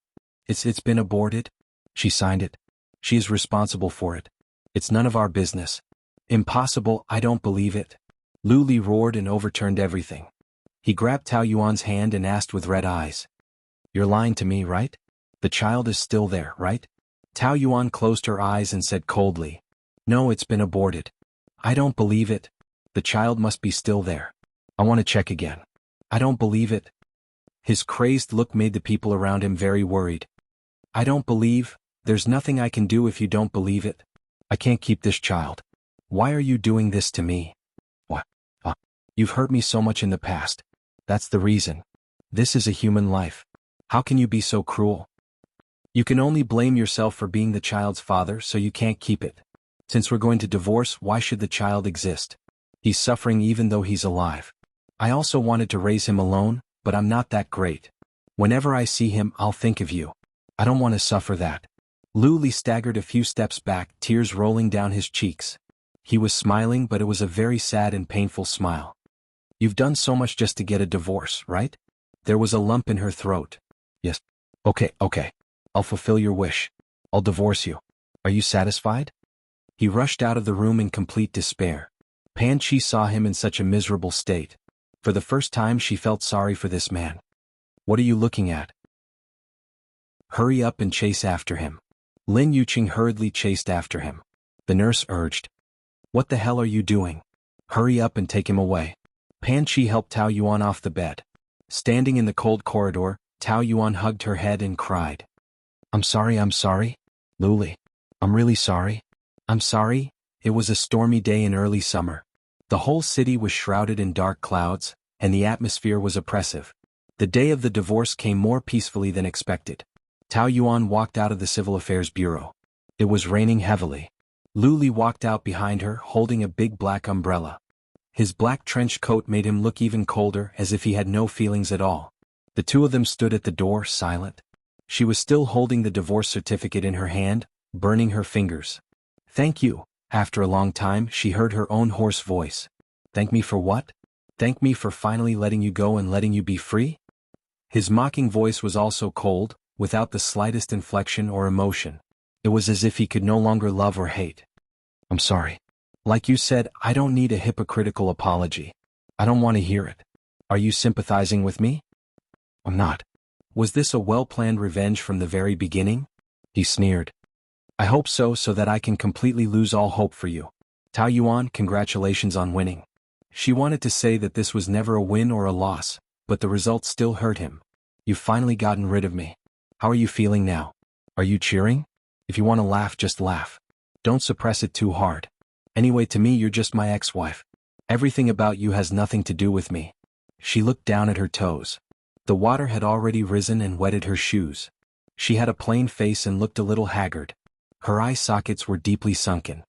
[SPEAKER 1] It's been aborted. She signed it. She is responsible for it. It's none of our business. Impossible, I don't believe it. Lu Li roared and overturned everything. He grabbed Tao Yuan's hand and asked with red eyes. You're lying to me, right? The child is still there, right? Tao Yuan closed her eyes and said coldly. No, it's been aborted. I don't believe it. The child must be still there. I want to check again. I don't believe it. His crazed look made the people around him very worried. I don't believe. There's nothing I can do if you don't believe it. I can't keep this child. Why are you doing this to me? What? You've hurt me so much in the past. That's the reason. This is a human life. How can you be so cruel? You can only blame yourself for being the child's father, so you can't keep it. Since we're going to divorce, why should the child exist? He's suffering even though he's alive. I also wanted to raise him alone, but I'm not that great. Whenever I see him, I'll think of you. I don't want to suffer that. Lu Li staggered a few steps back, tears rolling down his cheeks. He was smiling, but it was a very sad and painful smile. You've done so much just to get a divorce, right? There was a lump in her throat. Yes. Okay. I'll fulfill your wish. I'll divorce you. Are you satisfied? He rushed out of the room in complete despair. Pan Chi saw him in such a miserable state. For the first time she felt sorry for this man. What are you looking at? Hurry up and chase after him. Lin Yuqing hurriedly chased after him. The nurse urged. What the hell are you doing? Hurry up and take him away. Pan Chi helped Tao Yuan off the bed. Standing in the cold corridor, Tao Yuan hugged her head and cried. I'm sorry. Lu Li. I'm really sorry. I'm sorry. It was a stormy day in early summer. The whole city was shrouded in dark clouds, and the atmosphere was oppressive. The day of the divorce came more peacefully than expected. Tao Yuan walked out of the Civil Affairs Bureau. It was raining heavily. Lu Li walked out behind her, holding a big black umbrella. His black trench coat made him look even colder, as if he had no feelings at all. The two of them stood at the door, silent. She was still holding the divorce certificate in her hand, burning her fingers. Thank you. After a long time, she heard her own hoarse voice. Thank me for what? Thank me for finally letting you go and letting you be free? His mocking voice was also cold, without the slightest inflection or emotion. It was as if he could no longer love or hate. I'm sorry. Like you said, I don't need a hypocritical apology. I don't want to hear it. Are you sympathizing with me? I'm not. Was this a well-planned revenge from the very beginning? He sneered. I hope so that I can completely lose all hope for you. Tao Yuan, congratulations on winning. She wanted to say that this was never a win or a loss, but the result still hurt him. You've finally gotten rid of me. How are you feeling now? Are you cheering? If you want to laugh, just laugh. Don't suppress it too hard. Anyway, to me you're just my ex-wife. Everything about you has nothing to do with me. She looked down at her toes. The water had already risen and wetted her shoes. She had a plain face and looked a little haggard. Her eye sockets were deeply sunken.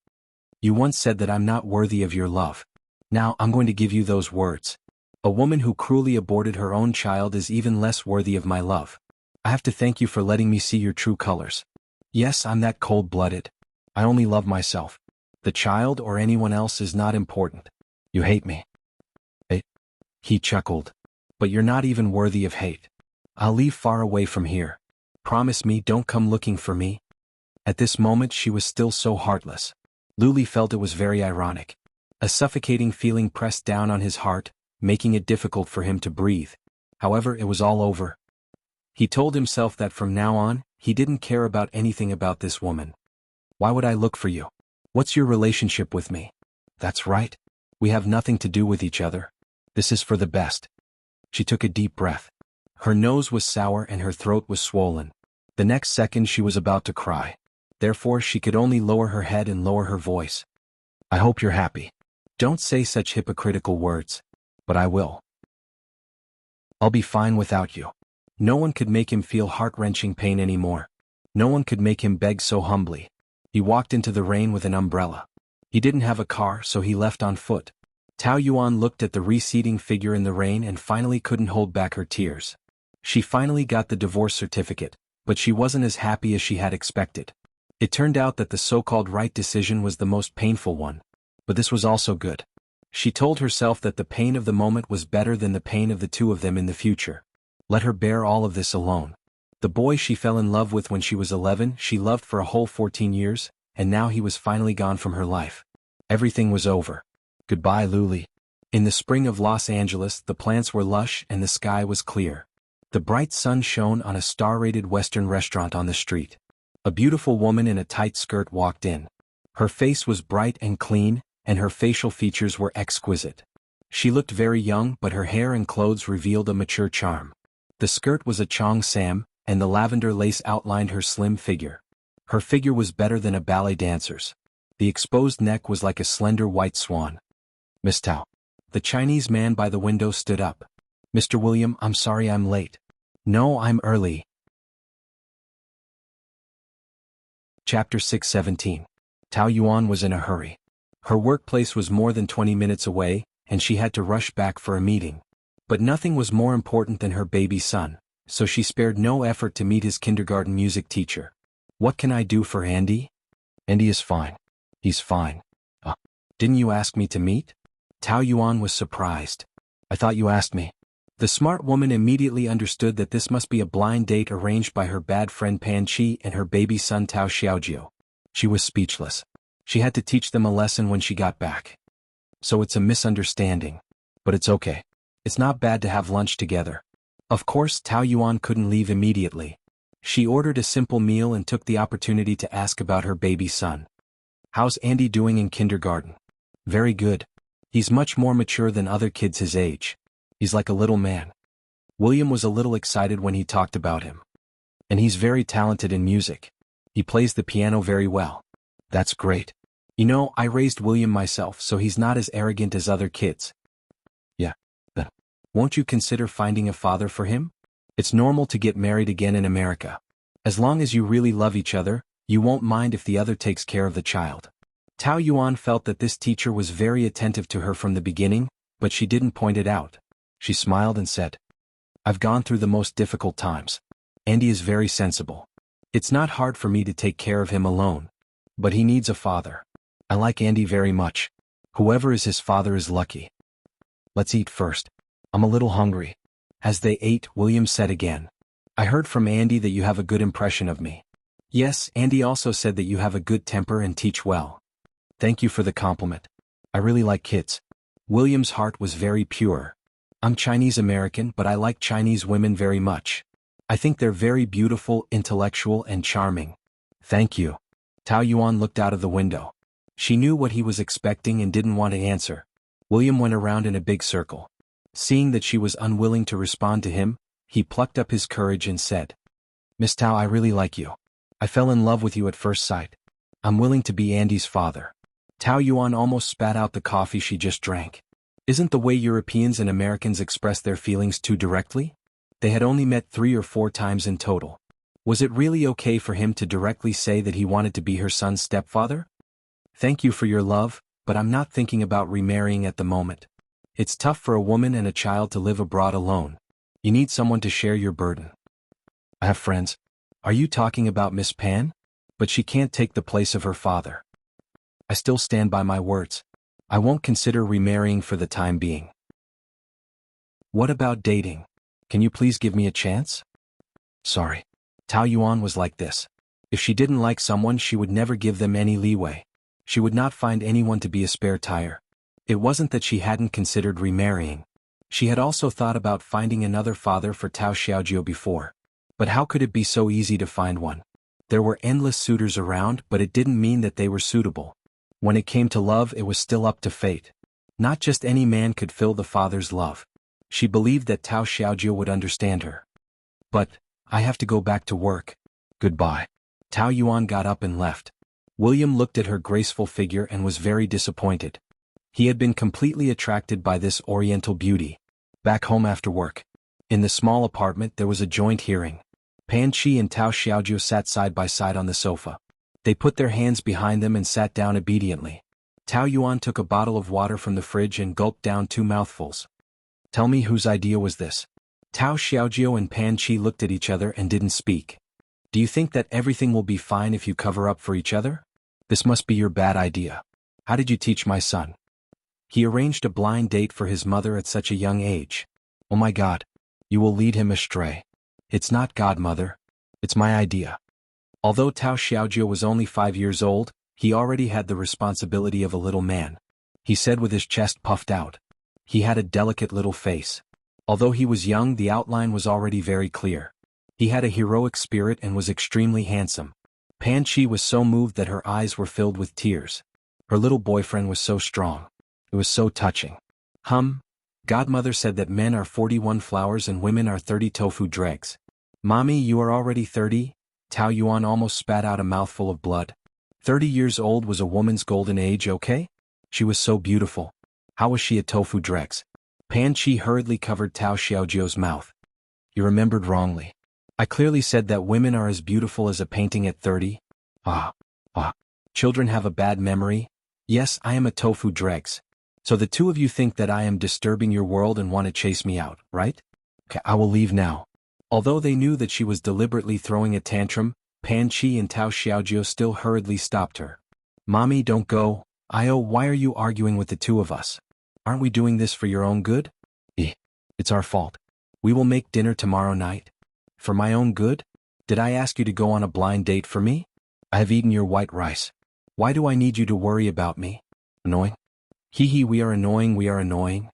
[SPEAKER 1] You once said that I'm not worthy of your love. Now I'm going to give you those words. A woman who cruelly aborted her own child is even less worthy of my love. I have to thank you for letting me see your true colors. Yes, I'm that cold-blooded. I only love myself. The child or anyone else is not important. You hate me. He chuckled. But you're not even worthy of hate. I'll leave far away from here. Promise me don't come looking for me. At this moment she was still so heartless. Luli felt it was very ironic. A suffocating feeling pressed down on his heart, making it difficult for him to breathe. However, it was all over. He told himself that from now on, he didn't care about anything about this woman. Why would I look for you? What's your relationship with me? That's right. We have nothing to do with each other. This is for the best. She took a deep breath. Her nose was sour and her throat was swollen. The next second she was about to cry. Therefore she could only lower her head and lower her voice. I hope you're happy. Don't say such hypocritical words. But I will. I'll be fine without you. No one could make him feel heart-wrenching pain anymore. No one could make him beg so humbly. He walked into the rain with an umbrella. He didn't have a car, so he left on foot. Tao Yuan looked at the receding figure in the rain and finally couldn't hold back her tears. She finally got the divorce certificate, but she wasn't as happy as she had expected. It turned out that the so-called right decision was the most painful one. But this was also good. She told herself that the pain of the moment was better than the pain of the two of them in the future. Let her bear all of this alone. The boy she fell in love with when she was 11, she loved for a whole 14 years, and now he was finally gone from her life. Everything was over. Goodbye, Luli. In the spring of Los Angeles, the plants were lush and the sky was clear. The bright sun shone on a star-rated Western restaurant on the street. A beautiful woman in a tight skirt walked in. Her face was bright and clean, and her facial features were exquisite. She looked very young, but her hair and clothes revealed a mature charm. The skirt was a Chong Sam, and the lavender lace outlined her slim figure. Her figure was better than a ballet dancer's. The exposed neck was like a slender white swan. Miss Tao. The Chinese man by the window stood up. Mr. William, I'm sorry I'm late. No, I'm early. Chapter 617. Tao Yuan was in a hurry. Her workplace was more than 20 minutes away, and she had to rush back for a meeting. But nothing was more important than her baby son, so she spared no effort to meet his kindergarten music teacher. What can I do for Andy? Andy is fine. He's fine. Didn't you ask me to meet? Tao Yuan was surprised. I thought you asked me. The smart woman immediately understood that this must be a blind date arranged by her bad friend Pan Chi and her baby son Tao Xiaojiu. She was speechless. She had to teach them a lesson when she got back. So it's a misunderstanding. But it's okay. It's not bad to have lunch together. Of course, Tao Yuan couldn't leave immediately. She ordered a simple meal and took the opportunity to ask about her baby son. How's Andy doing in kindergarten? Very good. He's much more mature than other kids his age. He's like a little man. William was a little excited when he talked about him. And he's very talented in music. He plays the piano very well. That's great. You know, I raised William myself, so he's not as arrogant as other kids. Yeah. Then, won't you consider finding a father for him? It's normal to get married again in America. As long as you really love each other, you won't mind if the other takes care of the child. Tao Yuan felt that this teacher was very attentive to her from the beginning, but she didn't point it out. She smiled and said, I've gone through the most difficult times. Andy is very sensible. It's not hard for me to take care of him alone. But he needs a father. I like Andy very much. Whoever is his father is lucky. Let's eat first. I'm a little hungry. As they ate, William said again, I heard from Andy that you have a good impression of me. Yes, Andy also said that you have a good temper and teach well. Thank you for the compliment. I really like kids. William's heart was very pure. I'm Chinese American, but I like Chinese women very much. I think they're very beautiful, intellectual, and charming. Thank you. Tao Yuan looked out of the window. She knew what he was expecting and didn't want to answer. William went around in a big circle. Seeing that she was unwilling to respond to him, he plucked up his courage and said, Miss Tao, I really like you. I fell in love with you at first sight. I'm willing to be Andy's father. Tao Yuan almost spat out the coffee she just drank. Isn't the way Europeans and Americans express their feelings too directly? They had only met 3 or 4 times in total. Was it really okay for him to directly say that he wanted to be her son's stepfather? Thank you for your love, but I'm not thinking about remarrying at the moment. It's tough for a woman and a child to live abroad alone. You need someone to share your burden. I have friends. Are you talking about Miss Pan? But she can't take the place of her father. I still stand by my words. I won't consider remarrying for the time being. What about dating? Can you please give me a chance? Sorry. Tao Yuan was like this. If she didn't like someone, she would never give them any leeway. She would not find anyone to be a spare tire. It wasn't that she hadn't considered remarrying. She had also thought about finding another father for Tao Xiaojiu before. But how could it be so easy to find one? There were endless suitors around, but it didn't mean that they were suitable. When it came to love, it was still up to fate. Not just any man could fill the father's love. She believed that Tao Xiaojiu would understand her. But, I have to go back to work. Goodbye. Tao Yuan got up and left. William looked at her graceful figure and was very disappointed. He had been completely attracted by this oriental beauty. Back home after work. In the small apartment there was a joint hearing. Pan Chi and Tao Xiaojiu sat side by side on the sofa. They put their hands behind them and sat down obediently. Tao Yuan took a bottle of water from the fridge and gulped down 2 mouthfuls. Tell me whose idea was this? Tao Xiaojiu and Pan Chi looked at each other and didn't speak. Do you think that everything will be fine if you cover up for each other? This must be your bad idea. How did you teach my son? He arranged a blind date for his mother at such a young age. Oh my God. You will lead him astray. It's not God, mother. It's my idea. Although Tao Xiaojiu was only 5 years old, he already had the responsibility of a little man. He said with his chest puffed out. He had a delicate little face. Although he was young, the outline was already very clear. He had a heroic spirit and was extremely handsome. Pan Chi was so moved that her eyes were filled with tears. Her little boyfriend was so strong. It was so touching. Godmother said that men are 41 flowers and women are 30 tofu dregs. Mommy, you are already 30? Tao Yuan almost spat out a mouthful of blood. 30 years old was a woman's golden age, okay? She was so beautiful. How was she a tofu dregs? Pan Chi hurriedly covered Tao Xiaojiu's mouth. You remembered wrongly. I clearly said that women are as beautiful as a painting at 30. Children have a bad memory. Yes, I am a tofu dregs. So the two of you think that I am disturbing your world and want to chase me out, right? Okay, I will leave now. Although they knew that she was deliberately throwing a tantrum, Pan Chi and Tao Xiaojiu still hurriedly stopped her. Mommy, don't go. Why are you arguing with the two of us? Aren't we doing this for your own good? It's our fault. We will make dinner tomorrow night. For my own good? Did I ask you to go on a blind date for me? I have eaten your white rice. Why do I need you to worry about me? Annoying? We are annoying.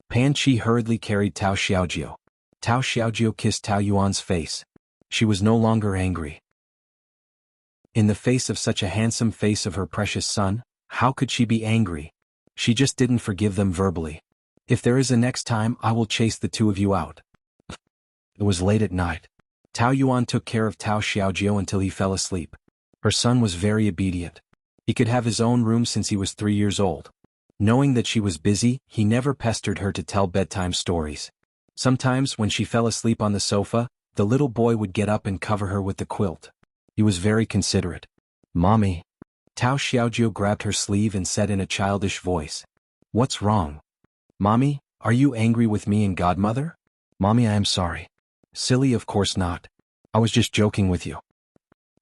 [SPEAKER 1] Pan Chi hurriedly carried Tao Xiaojiu. Tao Xiaojiu kissed Tao Yuan's face. She was no longer angry. In the face of such a handsome face of her precious son, how could she be angry? She just didn't forgive them verbally. If there is a next time, I will chase the two of you out. It was late at night. Tao Yuan took care of Tao Xiaojiu until he fell asleep. Her son was very obedient. He could have his own room since he was 3 years old. Knowing that she was busy, he never pestered her to tell bedtime stories. Sometimes, when she fell asleep on the sofa, the little boy would get up and cover her with the quilt. He was very considerate. Mommy. Tao Xiaojiu grabbed her sleeve and said in a childish voice. What's wrong? Mommy, are you angry with me and Godmother? Mommy, I am sorry. Silly, of course not. I was just joking with you.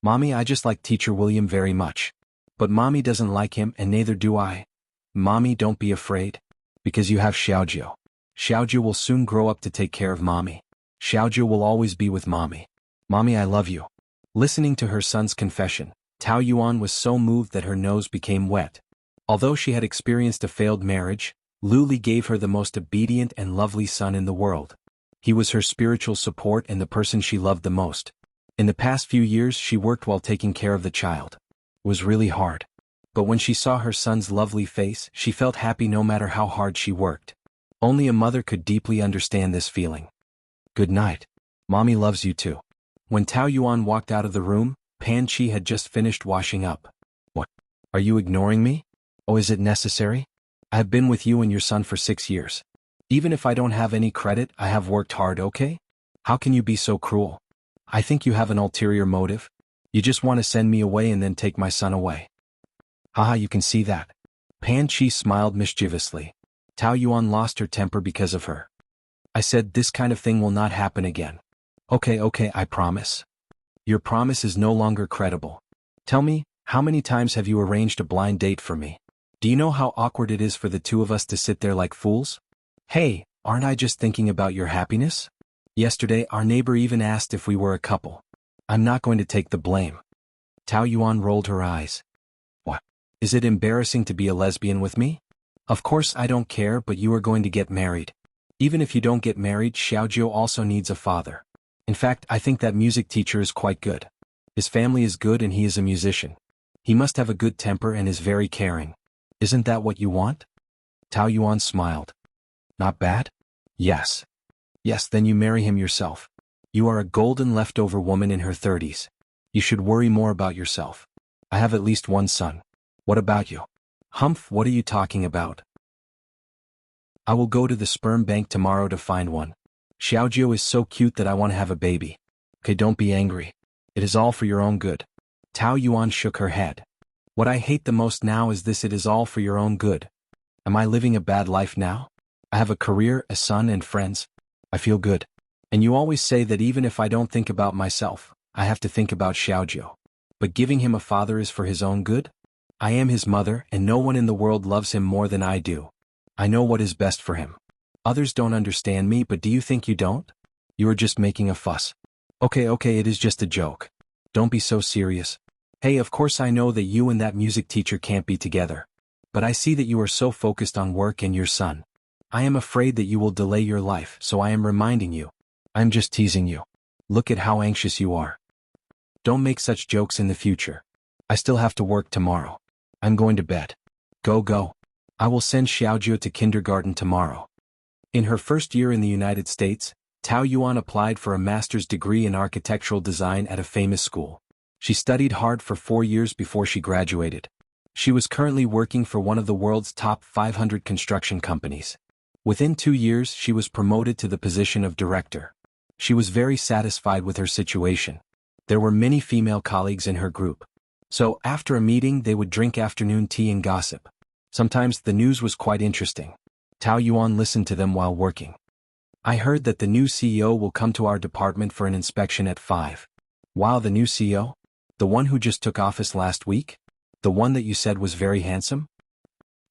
[SPEAKER 1] Mommy, I just like Teacher William very much. But Mommy doesn't like him and neither do I. Mommy, don't be afraid. Because you have Xiaojiu. Xiaojiu will soon grow up to take care of Mommy. Xiaojiu will always be with Mommy. Mommy, I love you. Listening to her son's confession, Tao Yuan was so moved that her nose became wet. Although she had experienced a failed marriage, Lu Li gave her the most obedient and lovely son in the world. He was her spiritual support and the person she loved the most. In the past few years she worked while taking care of the child. It was really hard. But when she saw her son's lovely face, she felt happy no matter how hard she worked. Only a mother could deeply understand this feeling. Good night. Mommy loves you too. When Tao Yuan walked out of the room, Pan Chi had just finished washing up. What? Are you ignoring me? Oh, is it necessary? I have been with you and your son for 6 years. Even if I don't have any credit, I have worked hard, okay? How can you be so cruel? I think you have an ulterior motive. You just want to send me away and then take my son away. Haha, you can see that. Pan Chi smiled mischievously. Tao Yuan lost her temper because of her. I said this kind of thing will not happen again. Okay, I promise. Your promise is no longer credible. Tell me, how many times have you arranged a blind date for me? Do you know how awkward it is for the two of us to sit there like fools? Hey, aren't I just thinking about your happiness? Yesterday, our neighbor even asked if we were a couple. I'm not going to take the blame. Tao Yuan rolled her eyes. What? Is it embarrassing to be a lesbian with me? Of course I don't care, but you are going to get married. Even if you don't get married, Xiaojiu also needs a father. In fact, I think that music teacher is quite good. His family is good and he is a musician. He must have a good temper and is very caring. Isn't that what you want? Tao Yuan smiled. Not bad? Yes. Yes, then you marry him yourself. You are a golden leftover woman in her 30s. You should worry more about yourself. I have at least one son. What about you? Humph, what are you talking about? I will go to the sperm bank tomorrow to find one. Xiaojiu is so cute that I want to have a baby. Okay, don't be angry. It is all for your own good. Tao Yuan shook her head. What I hate the most now is this: it is all for your own good. Am I living a bad life now? I have a career, a son and friends. I feel good. And you always say that even if I don't think about myself, I have to think about Xiaojiu. But giving him a father is for his own good? I am his mother and no one in the world loves him more than I do. I know what is best for him. Others don't understand me, but do you think you don't? You are just making a fuss. Okay, it is just a joke. Don't be so serious. Hey, of course I know that you and that music teacher can't be together. But I see that you are so focused on work and your son. I am afraid that you will delay your life, so I am reminding you. I'm just teasing you. Look at how anxious you are. Don't make such jokes in the future. I still have to work tomorrow. I'm going to bed. Go. I will send Xiaojiu to kindergarten tomorrow. In her first year in the United States, Tao Yuan applied for a master's degree in architectural design at a famous school. She studied hard for 4 years before she graduated. She was currently working for one of the world's top 500 construction companies. Within 2 years, she was promoted to the position of director. She was very satisfied with her situation. There were many female colleagues in her group. So, after a meeting, they would drink afternoon tea and gossip. Sometimes the news was quite interesting. Tao Yuan listened to them while working. I heard that the new CEO will come to our department for an inspection at 5. Wow, the new CEO? The one who just took office last week? The one that you said was very handsome?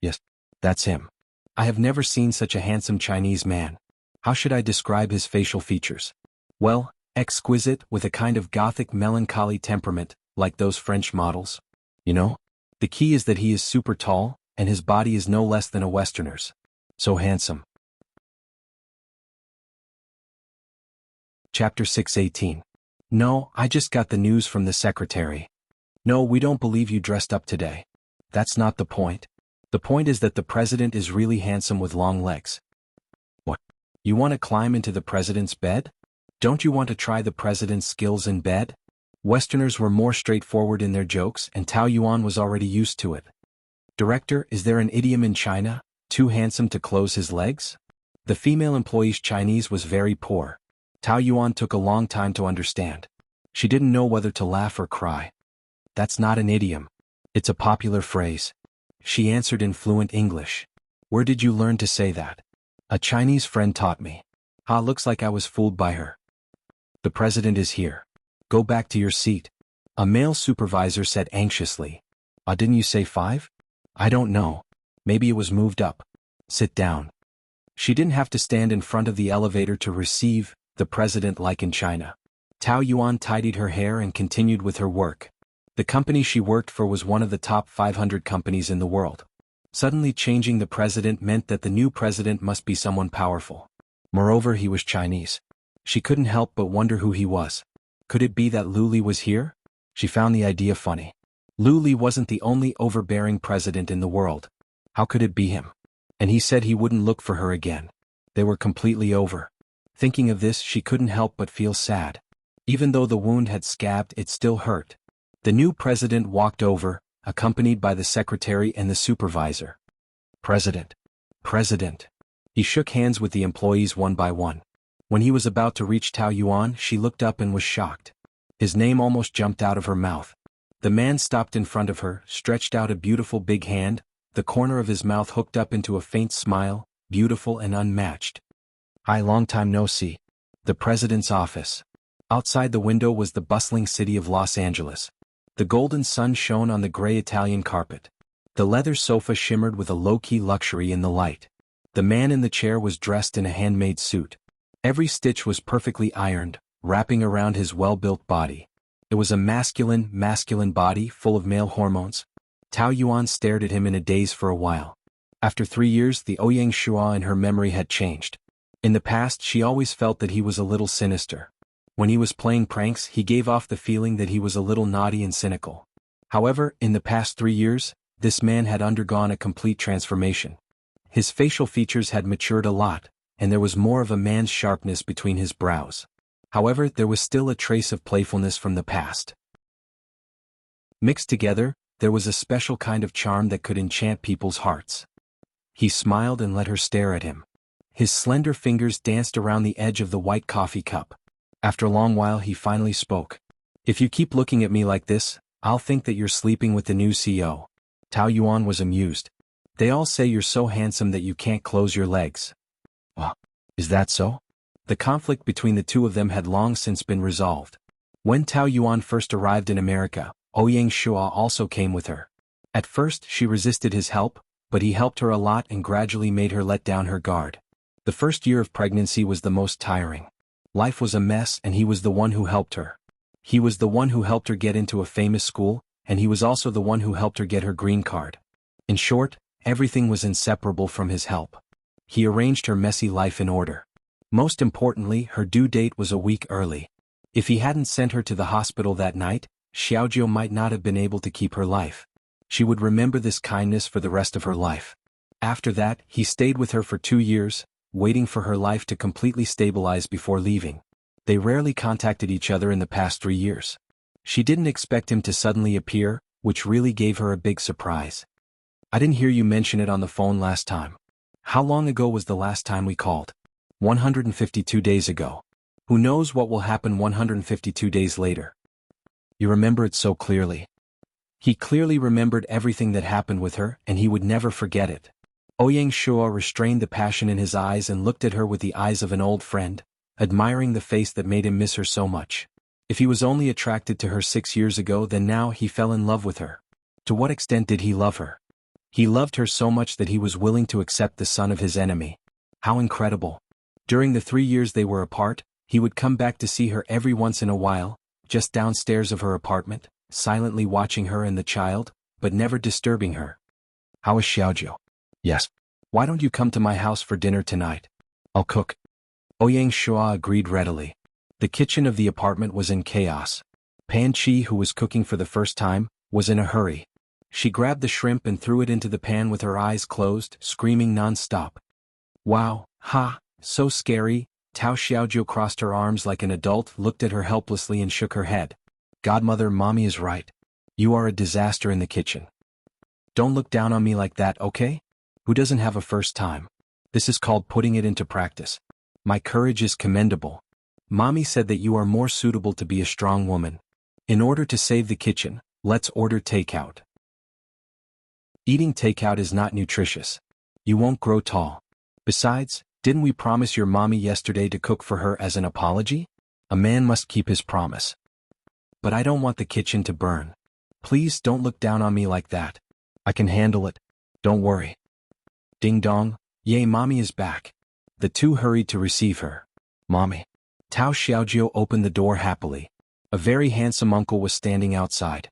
[SPEAKER 1] Yes, that's him. I have never seen such a handsome Chinese man. How should I describe his facial features? Well, exquisite, with a kind of gothic melancholy temperament, like those French models. You know? The key is that he is super tall, and his body is no less than a Westerner's. So handsome. Chapter 6:18. No, I just got the news from the secretary. No, we don't believe you dressed up today. That's not the point. The point is that the president is really handsome with long legs. What? You want to climb into the president's bed? Don't you want to try the president's skills in bed? Westerners were more straightforward in their jokes, and Tao Yuan was already used to it. Director, is there an idiom in China, too handsome to close his legs? The female employee's Chinese was very poor. Tao Yuan took a long time to understand. She didn't know whether to laugh or cry. That's not an idiom. It's a popular phrase. She answered in fluent English. Where did you learn to say that? A Chinese friend taught me. Looks like I was fooled by her. The president is here. Go back to your seat. A male supervisor said anxiously. Didn't you say 5? I don't know. Maybe it was moved up. Sit down. She didn't have to stand in front of the elevator to receive the president like in China. Tao Yuan tidied her hair and continued with her work. The company she worked for was one of the top 500 companies in the world. Suddenly changing the president meant that the new president must be someone powerful. Moreover, he was Chinese. She couldn't help but wonder who he was. Could it be that Lu Li was here? She found the idea funny. Lu Li wasn't the only overbearing president in the world. How could it be him? And he said he wouldn't look for her again. They were completely over. Thinking of this, she couldn't help but feel sad. Even though the wound had scabbed, it still hurt. The new president walked over, accompanied by the secretary and the supervisor. President. President. He shook hands with the employees one by one. When he was about to reach Tao Yuan, she looked up and was shocked. His name almost jumped out of her mouth. The man stopped in front of her, stretched out a beautiful big hand, the corner of his mouth hooked up into a faint smile, beautiful and unmatched. Hi, long time no see. The president's office. Outside the window was the bustling city of Los Angeles. The golden sun shone on the gray Italian carpet. The leather sofa shimmered with a low-key luxury in the light. The man in the chair was dressed in a handmade suit. Every stitch was perfectly ironed, wrapping around his well-built body. It was a masculine body full of male hormones. Tao Yuan stared at him in a daze for a while. After 3 years, the Ouyang Shua in her memory had changed. In the past, she always felt that he was a little sinister. When he was playing pranks, he gave off the feeling that he was a little naughty and cynical. However, in the past 3 years, this man had undergone a complete transformation. His facial features had matured a lot, and there was more of a man's sharpness between his brows. However, there was still a trace of playfulness from the past. Mixed together, there was a special kind of charm that could enchant people's hearts. He smiled and let her stare at him. His slender fingers danced around the edge of the white coffee cup. After a long while, he finally spoke. If you keep looking at me like this, I'll think that you're sleeping with the new CEO. Tao Yuan was amused. They all say you're so handsome that you can't close your legs. Well, is that so? The conflict between the two of them had long since been resolved. When Tao Yuan first arrived in America, Ouyang Shua also came with her. At first, she resisted his help, but he helped her a lot and gradually made her let down her guard. The first year of pregnancy was the most tiring. Life was a mess and he was the one who helped her. He was the one who helped her get into a famous school, and he was also the one who helped her get her green card. In short, everything was inseparable from his help. He arranged her messy life in order. Most importantly, her due date was a week early. If he hadn't sent her to the hospital that night, Xiaojiu might not have been able to keep her life. She would remember this kindness for the rest of her life. After that, he stayed with her for 2 years, waiting for her life to completely stabilize before leaving. They rarely contacted each other in the past 3 years. She didn't expect him to suddenly appear, which really gave her a big surprise. I didn't hear you mention it on the phone last time. How long ago was the last time we called? 152 days ago. Who knows what will happen 152 days later? You remember it so clearly. He clearly remembered everything that happened with her, and he would never forget it. Ouyang Shua restrained the passion in his eyes and looked at her with the eyes of an old friend, admiring the face that made him miss her so much. If he was only attracted to her 6 years ago, then now he fell in love with her. To what extent did he love her? He loved her so much that he was willing to accept the son of his enemy. How incredible. During the 3 years they were apart, he would come back to see her every once in a while, just downstairs of her apartment, silently watching her and the child, but never disturbing her. How is Xiaojiu? Yes. Why don't you come to my house for dinner tonight? I'll cook. Ouyang Shua agreed readily. The kitchen of the apartment was in chaos. Pan Chi, who was cooking for the first time, was in a hurry. She grabbed the shrimp and threw it into the pan with her eyes closed, screaming non-stop. Wow, ha, so scary. Tao Xiaojiu crossed her arms like an adult, looked at her helplessly and shook her head. Godmother, mommy is right. You are a disaster in the kitchen. Don't look down on me like that, okay? Who doesn't have a first time? This is called putting it into practice. My courage is commendable. Mommy said that you are more suitable to be a strong woman. In order to save the kitchen, let's order takeout. Eating takeout is not nutritious. You won't grow tall. Besides, didn't we promise your mommy yesterday to cook for her as an apology? A man must keep his promise. But I don't want the kitchen to burn. Please don't look down on me like that. I can handle it. Don't worry. Ding dong, yay, mommy is back. The two hurried to receive her. Mommy. Tao Xiaojiu opened the door happily. A very handsome uncle was standing outside.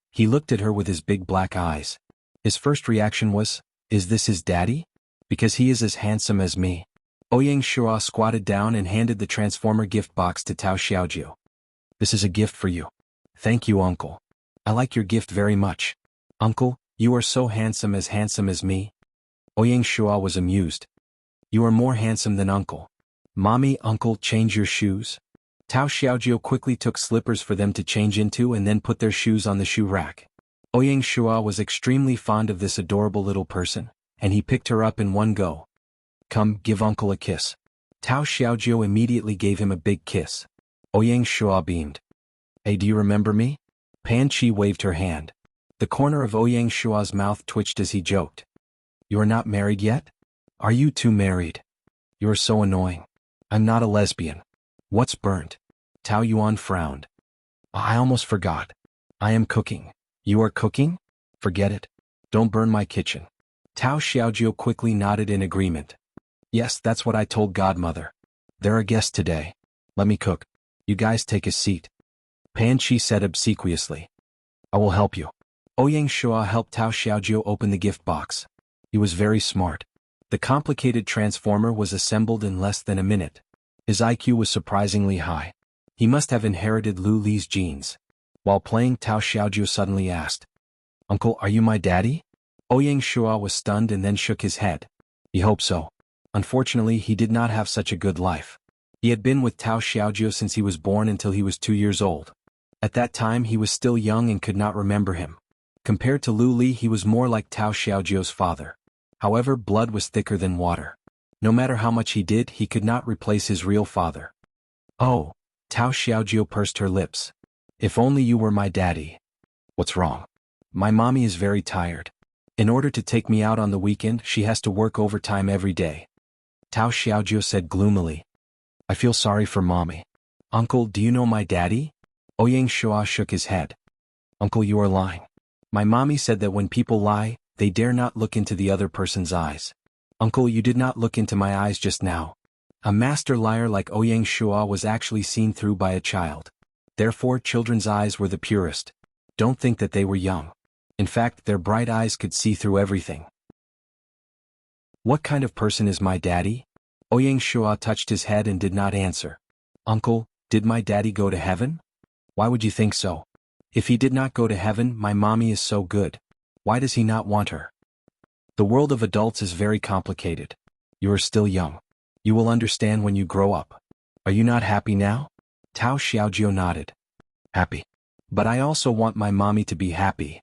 [SPEAKER 1] He looked at her with his big black eyes. His first reaction was, is this his daddy? Because he is as handsome as me. Ouyang Shua squatted down and handed the transformer gift box to Tao Xiaojiu. This is a gift for you. Thank you, uncle. I like your gift very much. Uncle, you are so handsome as me. Ouyang Shua was amused. You are more handsome than uncle. Mommy, uncle, change your shoes. Tao Xiaojiu quickly took slippers for them to change into and then put their shoes on the shoe rack. Ouyang Shua was extremely fond of this adorable little person, and he picked her up in one go. Come, give uncle a kiss. Tao Xiaojiu immediately gave him a big kiss. Ouyang Shuo beamed. Hey, do you remember me? Pan Qi waved her hand. The corner of Ouyang Shuo's mouth twitched as he joked. You are not married yet? Are you two married? You are so annoying. I'm not a lesbian. What's burnt? Tao Yuan frowned. I almost forgot. I am cooking. You are cooking? Forget it. Don't burn my kitchen. Tao Xiaojiu quickly nodded in agreement. Yes, that's what I told Godmother. There are guests today. Let me cook. You guys take a seat. Pan Qi said obsequiously. I will help you. Ouyang Shuo helped Tao Xiaojiu open the gift box. He was very smart. The complicated transformer was assembled in less than a minute. His IQ was surprisingly high. He must have inherited Lu Li's genes. While playing, Tao Xiaojiu suddenly asked, Uncle, are you my daddy? Ouyang Shuo was stunned and then shook his head. He hoped so. Unfortunately, he did not have such a good life. He had been with Tao Xiaojiu since he was born until he was 2 years old. At that time he was still young and could not remember him. Compared to Lu Li, he was more like Tao Xiaojiu's father. However, blood was thicker than water. No matter how much he did, he could not replace his real father. Oh, Tao Xiaojiu pursed her lips. If only you were my daddy. What's wrong? My mommy is very tired. In order to take me out on the weekend, she has to work overtime every day. Tao Xiaojiu said gloomily. I feel sorry for mommy. Uncle, do you know my daddy? Ouyang Shuo shook his head. Uncle, you are lying. My mommy said that when people lie, they dare not look into the other person's eyes. Uncle, you did not look into my eyes just now. A master liar like Ouyang Shuo was actually seen through by a child. Therefore, children's eyes were the purest. Don't think that they were young. In fact, their bright eyes could see through everything. What kind of person is my daddy? Ouyang Shuo touched his head and did not answer. Uncle, did my daddy go to heaven? Why would you think so? If he did not go to heaven, my mommy is so good. Why does he not want her? The world of adults is very complicated. You are still young. You will understand when you grow up. Are you not happy now? Tao Xiaojiu nodded. Happy. But I also want my mommy to be happy.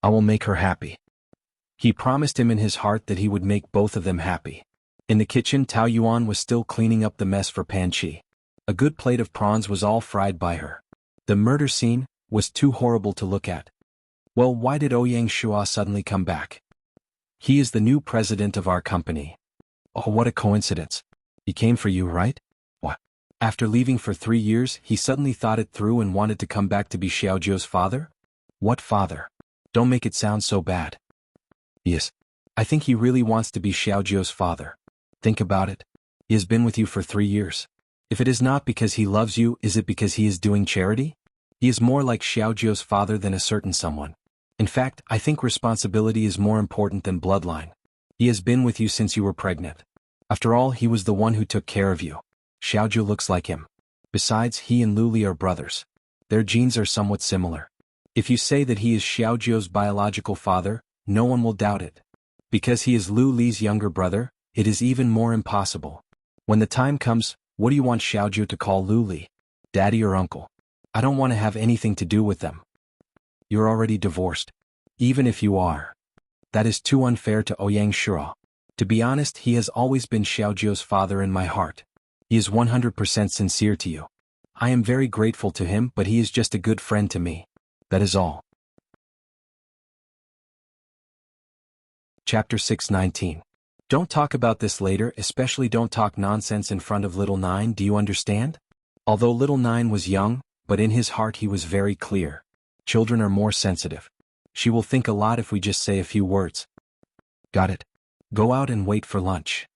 [SPEAKER 1] I will make her happy. He promised him in his heart that he would make both of them happy. In the kitchen, Tao Yuan was still cleaning up the mess for Pan Qi. A good plate of prawns was all fried by her. The murder scene was too horrible to look at. Well, why did Ouyang Shuo suddenly come back? He is the new president of our company. Oh, what a coincidence. He came for you, right? What? After leaving for 3 years, he suddenly thought it through and wanted to come back to be Xiaojiu's father? What father? Don't make it sound so bad. Yes. I think he really wants to be Xiaojiu's father. Think about it. He has been with you for 3 years. If it is not because he loves you, is it because he is doing charity? He is more like Xiaojiu's father than a certain someone. In fact, I think responsibility is more important than bloodline. He has been with you since you were pregnant. After all, he was the one who took care of you. Xiaojiu looks like him. Besides, he and Lu Li are brothers. Their genes are somewhat similar. If you say that he is Xiaojiu's biological father, no one will doubt it. Because he is Lu Li's younger brother, it is even more impossible. When the time comes, what do you want Xiaojiu to call Lu Li? Daddy or uncle? I don't want to have anything to do with them. You're already divorced. Even if you are. That is too unfair to Ouyang Shuo. To be honest, he has always been Xiaojiu's father in my heart. He is 100% sincere to you. I am very grateful to him, but he is just a good friend to me. That is all. Chapter 619. Don't talk about this later, especially don't talk nonsense in front of little Nine, do you understand? Although little Nine was young, but in his heart he was very clear. Children are more sensitive. She will think a lot if we just say a few words. Got it. Go out and wait for lunch.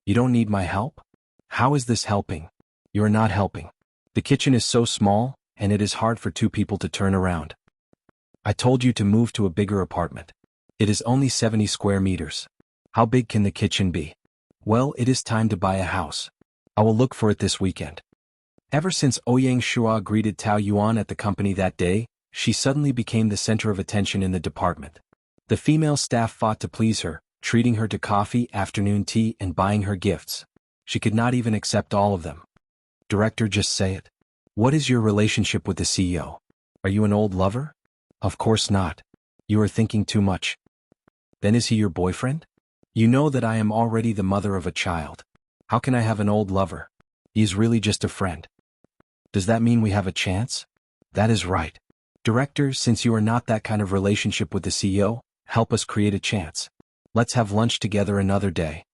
[SPEAKER 1] You don't need my help? How is this helping? You are not helping. The kitchen is so small, and it is hard for 2 people to turn around. I told you to move to a bigger apartment. It is only 70 square meters. How big can the kitchen be? Well, it is time to buy a house. I will look for it this weekend. Ever since Ouyang Shuo greeted Tao Yuan at the company that day, she suddenly became the center of attention in the department. The female staff fought to please her, treating her to coffee, afternoon tea, and buying her gifts. She could not even accept all of them. Director, just say it. What is your relationship with the CEO? Are you an old lover? Of course not. You are thinking too much. Then is he your boyfriend? You know that I am already the mother of a child. How can I have an old lover? He is really just a friend. Does that mean we have a chance? That is right. Director, since you are not that kind of relationship with the CEO, help us create a chance. Let's have lunch together another day.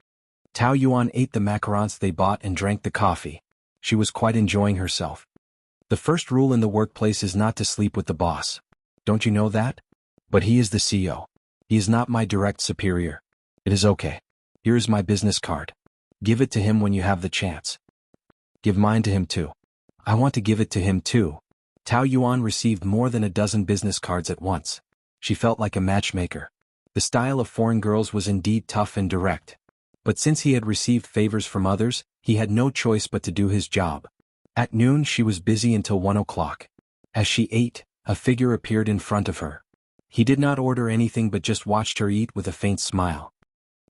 [SPEAKER 1] Tao Yuan ate the macarons they bought and drank the coffee. She was quite enjoying herself. The first rule in the workplace is not to sleep with the boss. Don't you know that? But he is the CEO. He is not my direct superior. It is okay. Here is my business card. Give it to him when you have the chance. Give mine to him too. I want to give it to him too. Tao Yuan received more than a dozen business cards at once. She felt like a matchmaker. The style of foreign girls was indeed tough and direct. But since he had received favors from others, he had no choice but to do his job. At noon she was busy until 1 o'clock. As she ate, a figure appeared in front of her. He did not order anything but just watched her eat with a faint smile.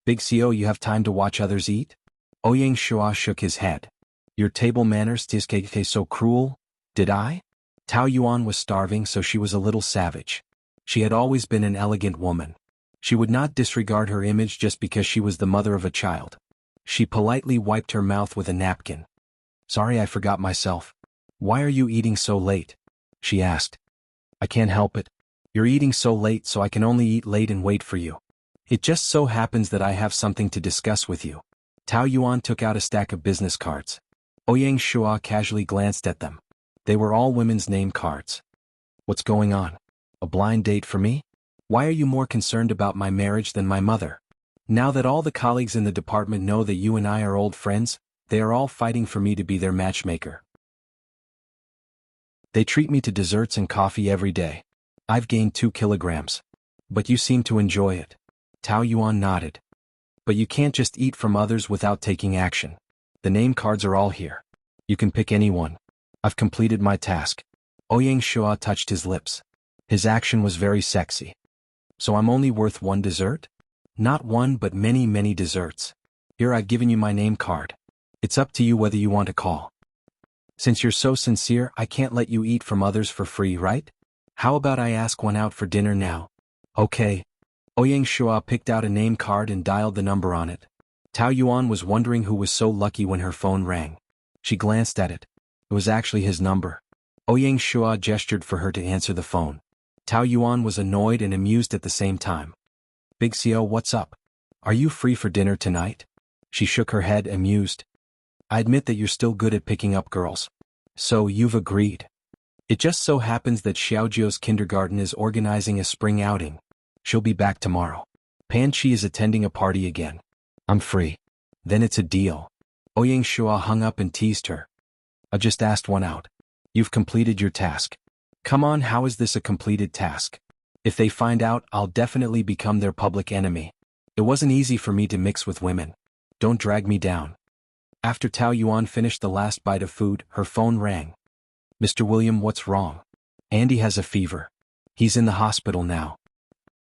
[SPEAKER 1] Big CO, you have time to watch others eat? Ouyang Shua shook his head. Your table manners TSKK so cruel? Did I? Tao Yuan was starving, so she was a little savage. She had always been an elegant woman. She would not disregard her image just because she was the mother of a child. She politely wiped her mouth with a napkin. Sorry, I forgot myself. Why are you eating so late? She asked. I can't help it. You're eating so late, so I can only eat late and wait for you. It just so happens that I have something to discuss with you. Tao Yuan took out a stack of business cards. Ouyang Shua casually glanced at them. They were all women's name cards. What's going on? A blind date for me? Why are you more concerned about my marriage than my mother? Now that all the colleagues in the department know that you and I are old friends, they are all fighting for me to be their matchmaker. They treat me to desserts and coffee every day. I've gained 2 kilograms. But you seem to enjoy it. Tao Yuan nodded. But you can't just eat from others without taking action. The name cards are all here. You can pick any one. I've completed my task. Ouyang Shua touched his lips. His action was very sexy. So I'm only worth 1 dessert? Not 1 but many desserts. Here, I've given you my name card. It's up to you whether you want to call. Since you're so sincere, I can't let you eat from others for free, right? How about I ask one out for dinner now? Okay. Ouyang Shua picked out a name card and dialed the number on it. Tao Yuan was wondering who was so lucky when her phone rang. She glanced at it. It was actually his number. Ouyang Shua gestured for her to answer the phone. Tao Yuan was annoyed and amused at the same time. Big CO, what's up? Are you free for dinner tonight? She shook her head, amused. I admit that you're still good at picking up girls. So you've agreed. It just so happens that Xiaojio's kindergarten is organizing a spring outing. She'll be back tomorrow. Pan Chi is attending a party again. I'm free. Then it's a deal. Ouyang Shua hung up and teased her. I just asked one out. You've completed your task. Come on, how is this a completed task? If they find out, I'll definitely become their public enemy. It wasn't easy for me to mix with women. Don't drag me down. After Tao Yuan finished the last bite of food, her phone rang. Mr. William, what's wrong? Andy has a fever. He's in the hospital now.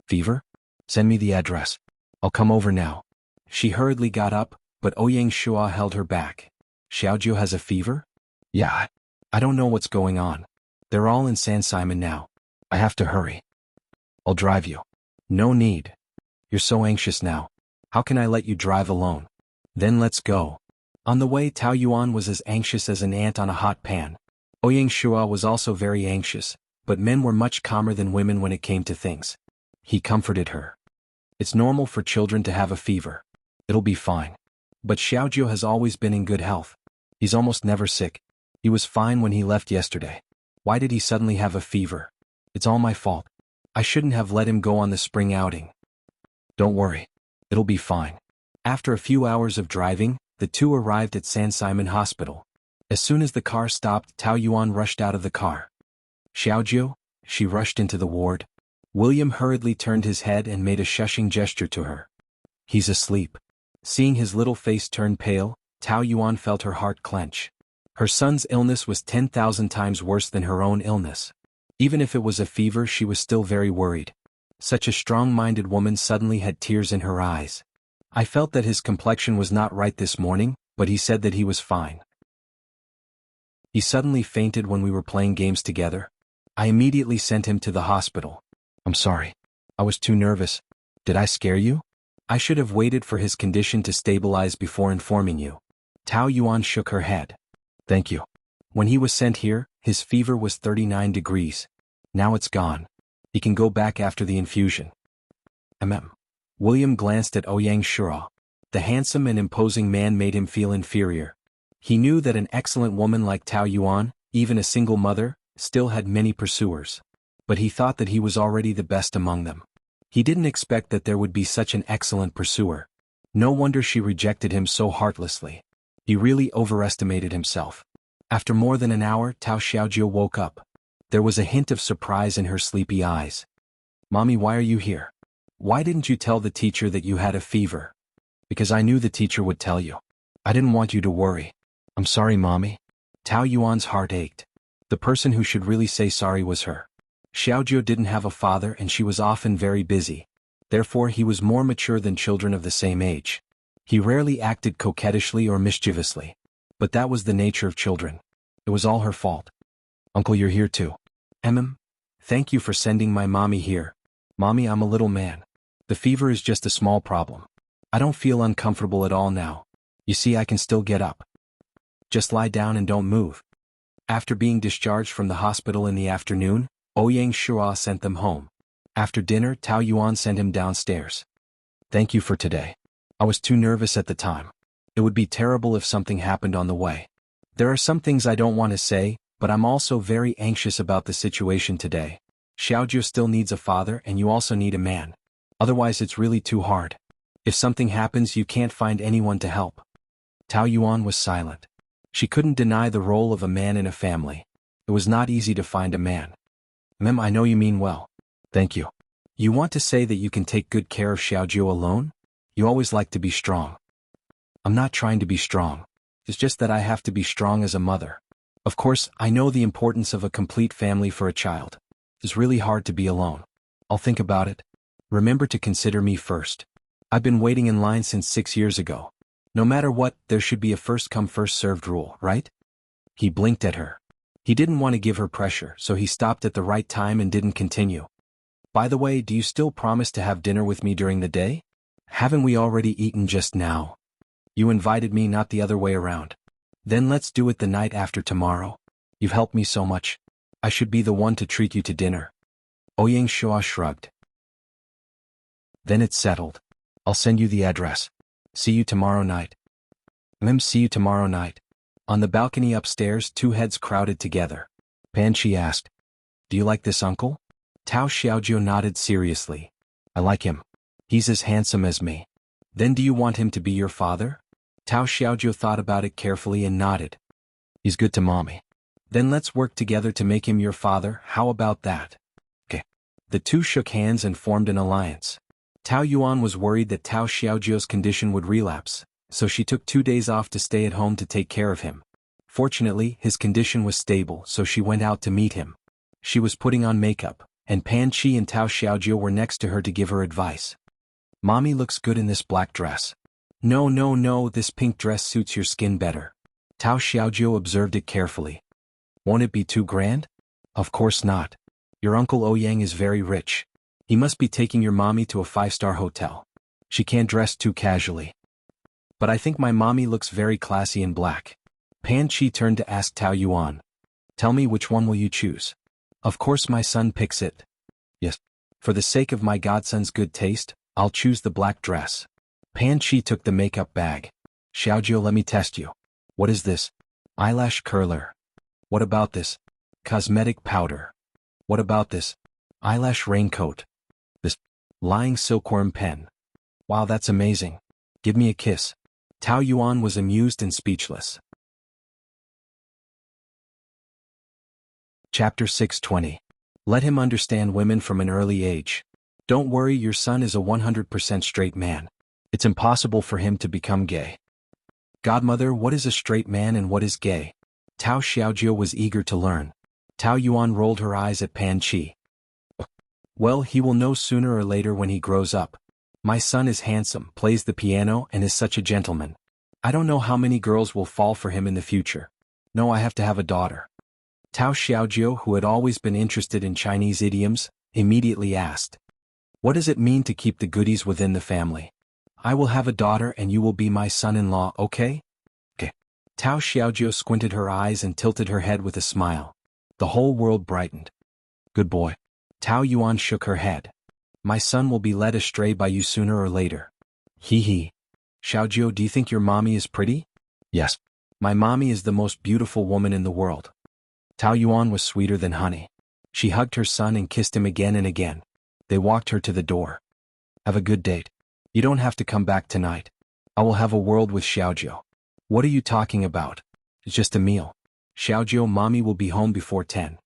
[SPEAKER 1] Fever? Send me the address. I'll come over now. She hurriedly got up, but Ouyang Shua held her back. Xiaojio has a fever? Yeah. I don't know what's going on. They're all in San Simon now. I have to hurry. I'll drive you. No need. You're so anxious now. How can I let you drive alone? Then let's go. On the way, Tao Yuan was as anxious as an ant on a hot pan. Ouyang Shua was also very anxious, but men were much calmer than women when it came to things. He comforted her. It's normal for children to have a fever. It'll be fine. But Xiaojio has always been in good health. He's almost never sick. He was fine when he left yesterday. Why did he suddenly have a fever? It's all my fault. I shouldn't have let him go on the spring outing. Don't worry. It'll be fine. After a few hours of driving, the two arrived at San Simon Hospital. As soon as the car stopped, Tao Yuan rushed out of the car. Xiaojio? She rushed into the ward. William hurriedly turned his head and made a shushing gesture to her. He's asleep. Seeing his little face turn pale, Tao Yuan felt her heart clench. Her son's illness was 10,000 times worse than her own illness. Even if it was a fever, she was still very worried. Such a strong-minded woman suddenly had tears in her eyes. I felt that his complexion was not right this morning, but he said that he was fine. He suddenly fainted when we were playing games together. I immediately sent him to the hospital. I'm sorry. I was too nervous. Did I scare you? I should have waited for his condition to stabilize before informing you. Tao Yuan shook her head. Thank you. When he was sent here, his fever was 39 degrees. Now it's gone. He can go back after the infusion. William glanced at Ouyang Shura. The handsome and imposing man made him feel inferior. He knew that an excellent woman like Tao Yuan, even a single mother, still had many pursuers. But he thought that he was already the best among them. He didn't expect that there would be such an excellent pursuer. No wonder she rejected him so heartlessly. He really overestimated himself. After more than an hour, Tao Xiaojie woke up. There was a hint of surprise in her sleepy eyes. Mommy, why are you here? Why didn't you tell the teacher that you had a fever? Because I knew the teacher would tell you. I didn't want you to worry. I'm sorry, Mommy. Tao Yuan's heart ached. The person who should really say sorry was her. Xiaojie didn't have a father and she was often very busy. Therefore he was more mature than children of the same age. He rarely acted coquettishly or mischievously. But that was the nature of children. It was all her fault. Uncle, you're here too. Thank you for sending my mommy here. Mommy, I'm a little man. The fever is just a small problem. I don't feel uncomfortable at all now. You see, I can still get up. Just lie down and don't move. After being discharged from the hospital in the afternoon, Ouyang Shura sent them home. After dinner, Tao Yuan sent him downstairs. Thank you for today. I was too nervous at the time. It would be terrible if something happened on the way. There are some things I don't want to say, but I'm also very anxious about the situation today. Xiaojie still needs a father and you also need a man. Otherwise it's really too hard. If something happens you can't find anyone to help. Tao Yuan was silent. She couldn't deny the role of a man in a family. It was not easy to find a man. I know you mean well. Thank you. You want to say that you can take good care of Xiaojie alone? You always like to be strong. I'm not trying to be strong. It's just that I have to be strong as a mother. Of course, I know the importance of a complete family for a child. It's really hard to be alone. I'll think about it. Remember to consider me first. I've been waiting in line since 6 years ago. No matter what, there should be a first-come first-served rule, right? He blinked at her. He didn't want to give her pressure, so he stopped at the right time and didn't continue. By the way, do you still promise to have dinner with me during the day? Haven't we already eaten just now? You invited me, not the other way around. Then let's do it the night after tomorrow. You've helped me so much. I should be the one to treat you to dinner. Ouyang Shua shrugged. Then it's settled. I'll send you the address. See you tomorrow night. See you tomorrow night. On the balcony upstairs, two heads crowded together. Pan Chi asked, Do you like this uncle? Tao Xiaojie nodded seriously. I like him. He's as handsome as me. Then do you want him to be your father? Tao Xiaojie thought about it carefully and nodded. He's good to Mommy. Then let's work together to make him your father, how about that? Okay. The two shook hands and formed an alliance. Tao Yuan was worried that Tao Xiaojie's condition would relapse, so she took 2 days off to stay at home to take care of him. Fortunately, his condition was stable, so she went out to meet him. She was putting on makeup, and Pan Chi and Tao Xiaojie were next to her to give her advice. Mommy looks good in this black dress. No, this pink dress suits your skin better. Tao Xiaojie observed it carefully. Won't it be too grand? Of course not. Your uncle Ouyang is very rich. He must be taking your mommy to a 5-star hotel. She can't dress too casually. But I think my mommy looks very classy in black. Pan Chi turned to ask Tao Yuan. Tell me, which one will you choose? Of course my son picks it. Yes. For the sake of my godson's good taste, I'll choose the black dress. Pan Chi took the makeup bag. Xiaojie, let me test you. What is this? Eyelash curler. What about this? Cosmetic powder. What about this? Eyelash raincoat. This lying silkworm pen. Wow, that's amazing. Give me a kiss. Tao Yuan was amused and speechless. Chapter 620. Let him understand women from an early age. Don't worry, your son is a 100% straight man. It's impossible for him to become gay. Godmother, what is a straight man and what is gay? Tao Xiaojie was eager to learn. Tao Yuan rolled her eyes at Pan Chi. Well, he will know sooner or later when he grows up. My son is handsome, plays the piano, and is such a gentleman. I don't know how many girls will fall for him in the future. No, I have to have a daughter. Tao Xiaojie, who had always been interested in Chinese idioms, immediately asked. What does it mean to keep the goodies within the family? I will have a daughter and you will be my son-in-law, okay? Okay. Tao Xiaojie squinted her eyes and tilted her head with a smile. The whole world brightened. Good boy. Tao Yuan shook her head. My son will be led astray by you sooner or later. Hee hee. Xiaojie, do you think your mommy is pretty? Yes. My mommy is the most beautiful woman in the world. Tao Yuan was sweeter than honey. She hugged her son and kissed him again and again. They walked her to the door. Have a good date. You don't have to come back tonight. I will have a word with Xiaojie. What are you talking about? It's just a meal. Xiaojie, mommy will be home before 10.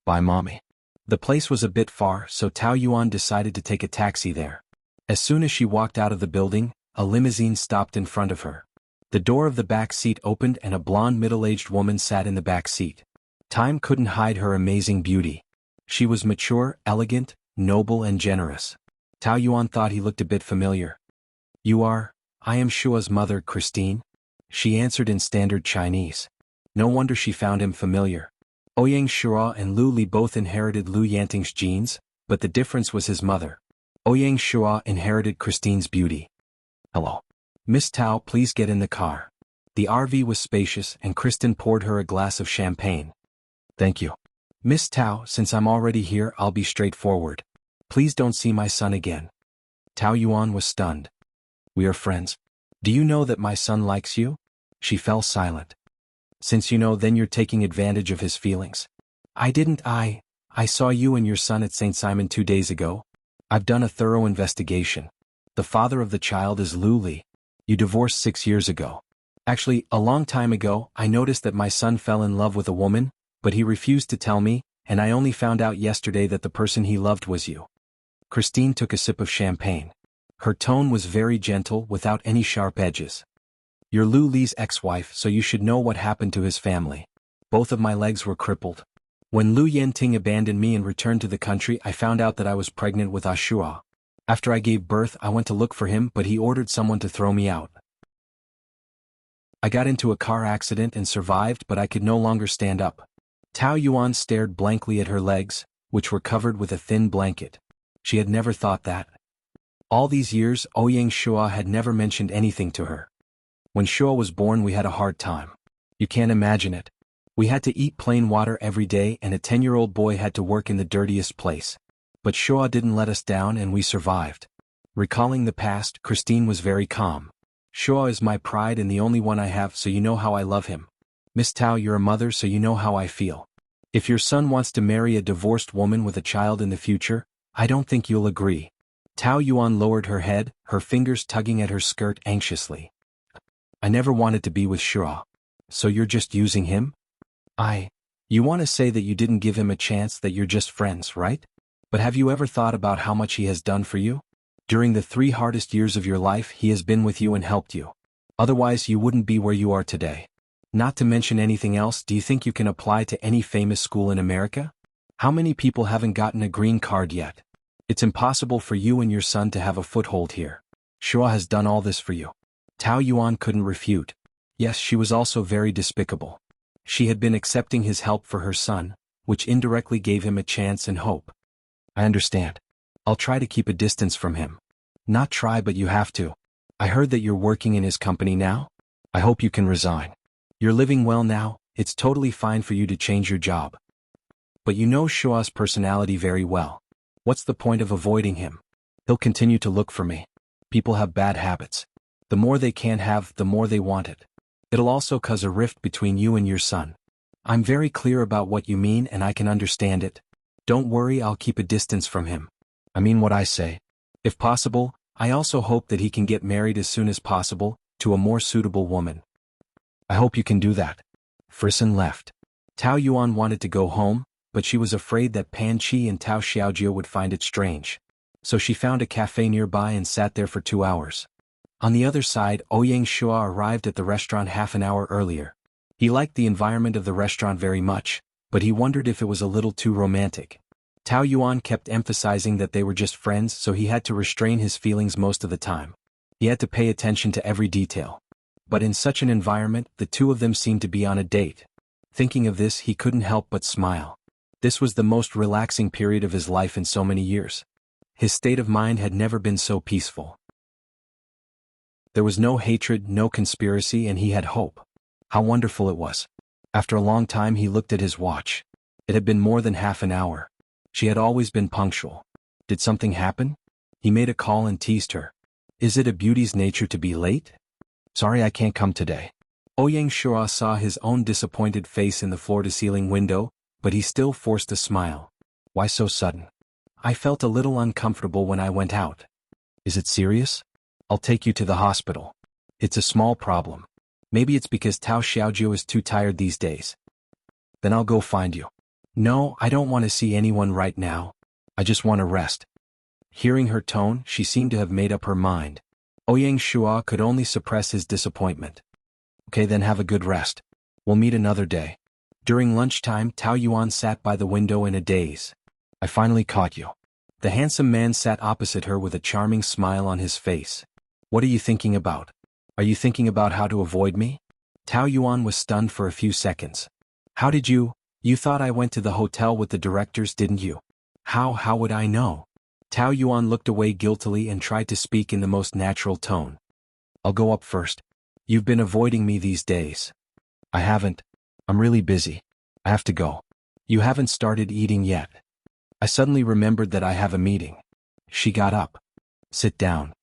[SPEAKER 1] Bye, mommy. The place was a bit far, so Tao Yuan decided to take a taxi there. As soon as she walked out of the building, a limousine stopped in front of her. The door of the back seat opened and a blonde middle-aged woman sat in the back seat. Time couldn't hide her amazing beauty. She was mature, elegant, noble and generous. Tao Yuan thought he looked a bit familiar. I am Shua's mother, Christine. She answered in standard Chinese. No wonder she found him familiar. Ouyang Shua and Lu Li both inherited Lu Yanting's genes, but the difference was his mother. Ouyang Shua inherited Christine's beauty. Hello. Miss Tao, please get in the car. The RV was spacious and Kristen poured her a glass of champagne. Thank you. Miss Tao, since I'm already here, I'll be straightforward. Please don't see my son again. Tao Yuan was stunned. We are friends. Do you know that my son likes you? She fell silent. Since you know, then you're taking advantage of his feelings. I didn't. I saw you and your son at St. Simon 2 days ago. I've done a thorough investigation. The father of the child is Lu Li. You divorced 6 years ago. Actually, a long time ago, I noticed that my son fell in love with a woman, but he refused to tell me, and I only found out yesterday that the person he loved was you. Christine took a sip of champagne. Her tone was very gentle, without any sharp edges. You're Lu Li's ex-wife, so you should know what happened to his family. Both of my legs were crippled. When Lu Yanting abandoned me and returned to the country, I found out that I was pregnant with Ashua. After I gave birth, I went to look for him, but he ordered someone to throw me out. I got into a car accident and survived, but I could no longer stand up. Tao Yuan stared blankly at her legs, which were covered with a thin blanket. She had never thought that. All these years, Ouyang Shua had never mentioned anything to her. When Shua was born, we had a hard time. You can't imagine it. We had to eat plain water every day and a 10-year-old boy had to work in the dirtiest place. But Shua didn't let us down and we survived. Recalling the past, Christine was very calm. Shua is my pride and the only one I have, so you know how I love him. Miss Tao, you're a mother, so you know how I feel. If your son wants to marry a divorced woman with a child in the future, I don't think you'll agree. Tao Yuan lowered her head, her fingers tugging at her skirt anxiously. I never wanted to be with Shua. So you're just using him? You want to say that you didn't give him a chance, that you're just friends, right? But have you ever thought about how much he has done for you? During the 3 hardest years of your life, he has been with you and helped you. Otherwise, you wouldn't be where you are today. Not to mention anything else, do you think you can apply to any famous school in America? How many people haven't gotten a green card yet? It's impossible for you and your son to have a foothold here. Shua has done all this for you. Tao Yuan couldn't refute. Yes, she was also very despicable. She had been accepting his help for her son, which indirectly gave him a chance and hope. I understand. I'll try to keep a distance from him. Not try, but you have to. I heard that you're working in his company now. I hope you can resign. You're living well now, it's totally fine for you to change your job. But you know Shua's personality very well. What's the point of avoiding him? He'll continue to look for me. People have bad habits. The more they can't have, the more they want it. It'll also cause a rift between you and your son. I'm very clear about what you mean and I can understand it. Don't worry, I'll keep a distance from him. I mean what I say. If possible, I also hope that he can get married as soon as possible, to a more suitable woman. I hope you can do that. Frison left. Tao Yuan wanted to go home, but she was afraid that Pan Chi and Tao Xiaojie would find it strange. So she found a cafe nearby and sat there for 2 hours. On the other side, Ouyang Shua arrived at the restaurant half an hour earlier. He liked the environment of the restaurant very much, but he wondered if it was a little too romantic. Tao Yuan kept emphasizing that they were just friends, so he had to restrain his feelings most of the time. He had to pay attention to every detail. But in such an environment, the two of them seemed to be on a date. Thinking of this, he couldn't help but smile. This was the most relaxing period of his life in so many years. His state of mind had never been so peaceful. There was no hatred, no conspiracy, and he had hope. How wonderful it was. After a long time he looked at his watch. It had been more than half an hour. She had always been punctual. Did something happen? He made a call and teased her. Is it a beauty's nature to be late? Sorry I can't come today. Ouyang Shua saw his own disappointed face in the floor-to-ceiling window, but he still forced a smile. Why so sudden? I felt a little uncomfortable when I went out. Is it serious? I'll take you to the hospital. It's a small problem. Maybe it's because Tao Xiaojiu is too tired these days. Then I'll go find you. No, I don't want to see anyone right now. I just want to rest. Hearing her tone, she seemed to have made up her mind. Ouyang Shua could only suppress his disappointment. Okay, then have a good rest. We'll meet another day. During lunchtime, Tao Yuan sat by the window in a daze. I finally caught you. The handsome man sat opposite her with a charming smile on his face. What are you thinking about? Are you thinking about how to avoid me? Tao Yuan was stunned for a few seconds. How did you thought I went to the hotel with the directors, didn't you? How would I know? Tao Yuan looked away guiltily and tried to speak in the most natural tone. I'll go up first. You've been avoiding me these days. I haven't. I'm really busy. I have to go. You haven't started eating yet. I suddenly remembered that I have a meeting. She got up. Sit down.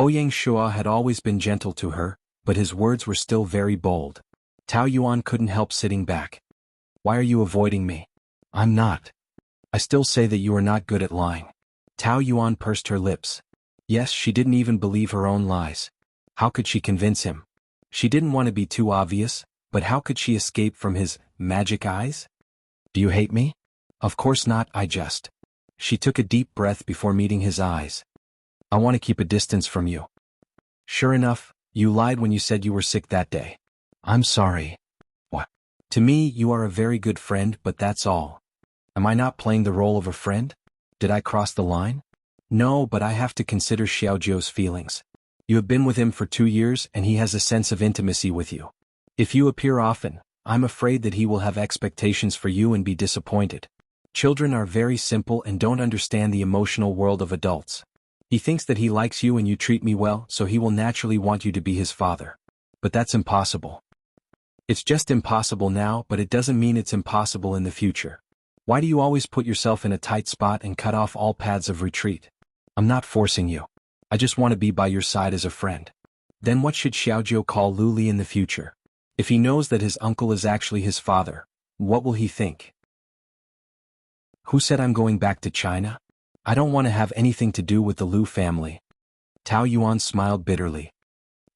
[SPEAKER 1] Ouyang Shua had always been gentle to her, but his words were still very bold. Tao Yuan couldn't help sitting back. Why are you avoiding me? I'm not. I still say that you are not good at lying. Tao Yuan pursed her lips. Yes, she didn't even believe her own lies. How could she convince him? She didn't want to be too obvious, but how could she escape from his magic eyes? Do you hate me? Of course not, I just. She took a deep breath before meeting his eyes. I want to keep a distance from you. Sure enough, you lied when you said you were sick that day. I'm sorry. What? To me, you are a very good friend, but that's all. Am I not playing the role of a friend? Did I cross the line? No, but I have to consider Xiaojiu's feelings. You have been with him for 2 years and he has a sense of intimacy with you. If you appear often, I'm afraid that he will have expectations for you and be disappointed. Children are very simple and don't understand the emotional world of adults. He thinks that he likes you and you treat me well, so he will naturally want you to be his father. But that's impossible. It's just impossible now, but it doesn't mean it's impossible in the future. Why do you always put yourself in a tight spot and cut off all paths of retreat? I'm not forcing you. I just want to be by your side as a friend. Then what should Xiaojiu call Lu Li in the future? If he knows that his uncle is actually his father, what will he think? Who said I'm going back to China? I don't want to have anything to do with the Lu family. Tao Yuan smiled bitterly.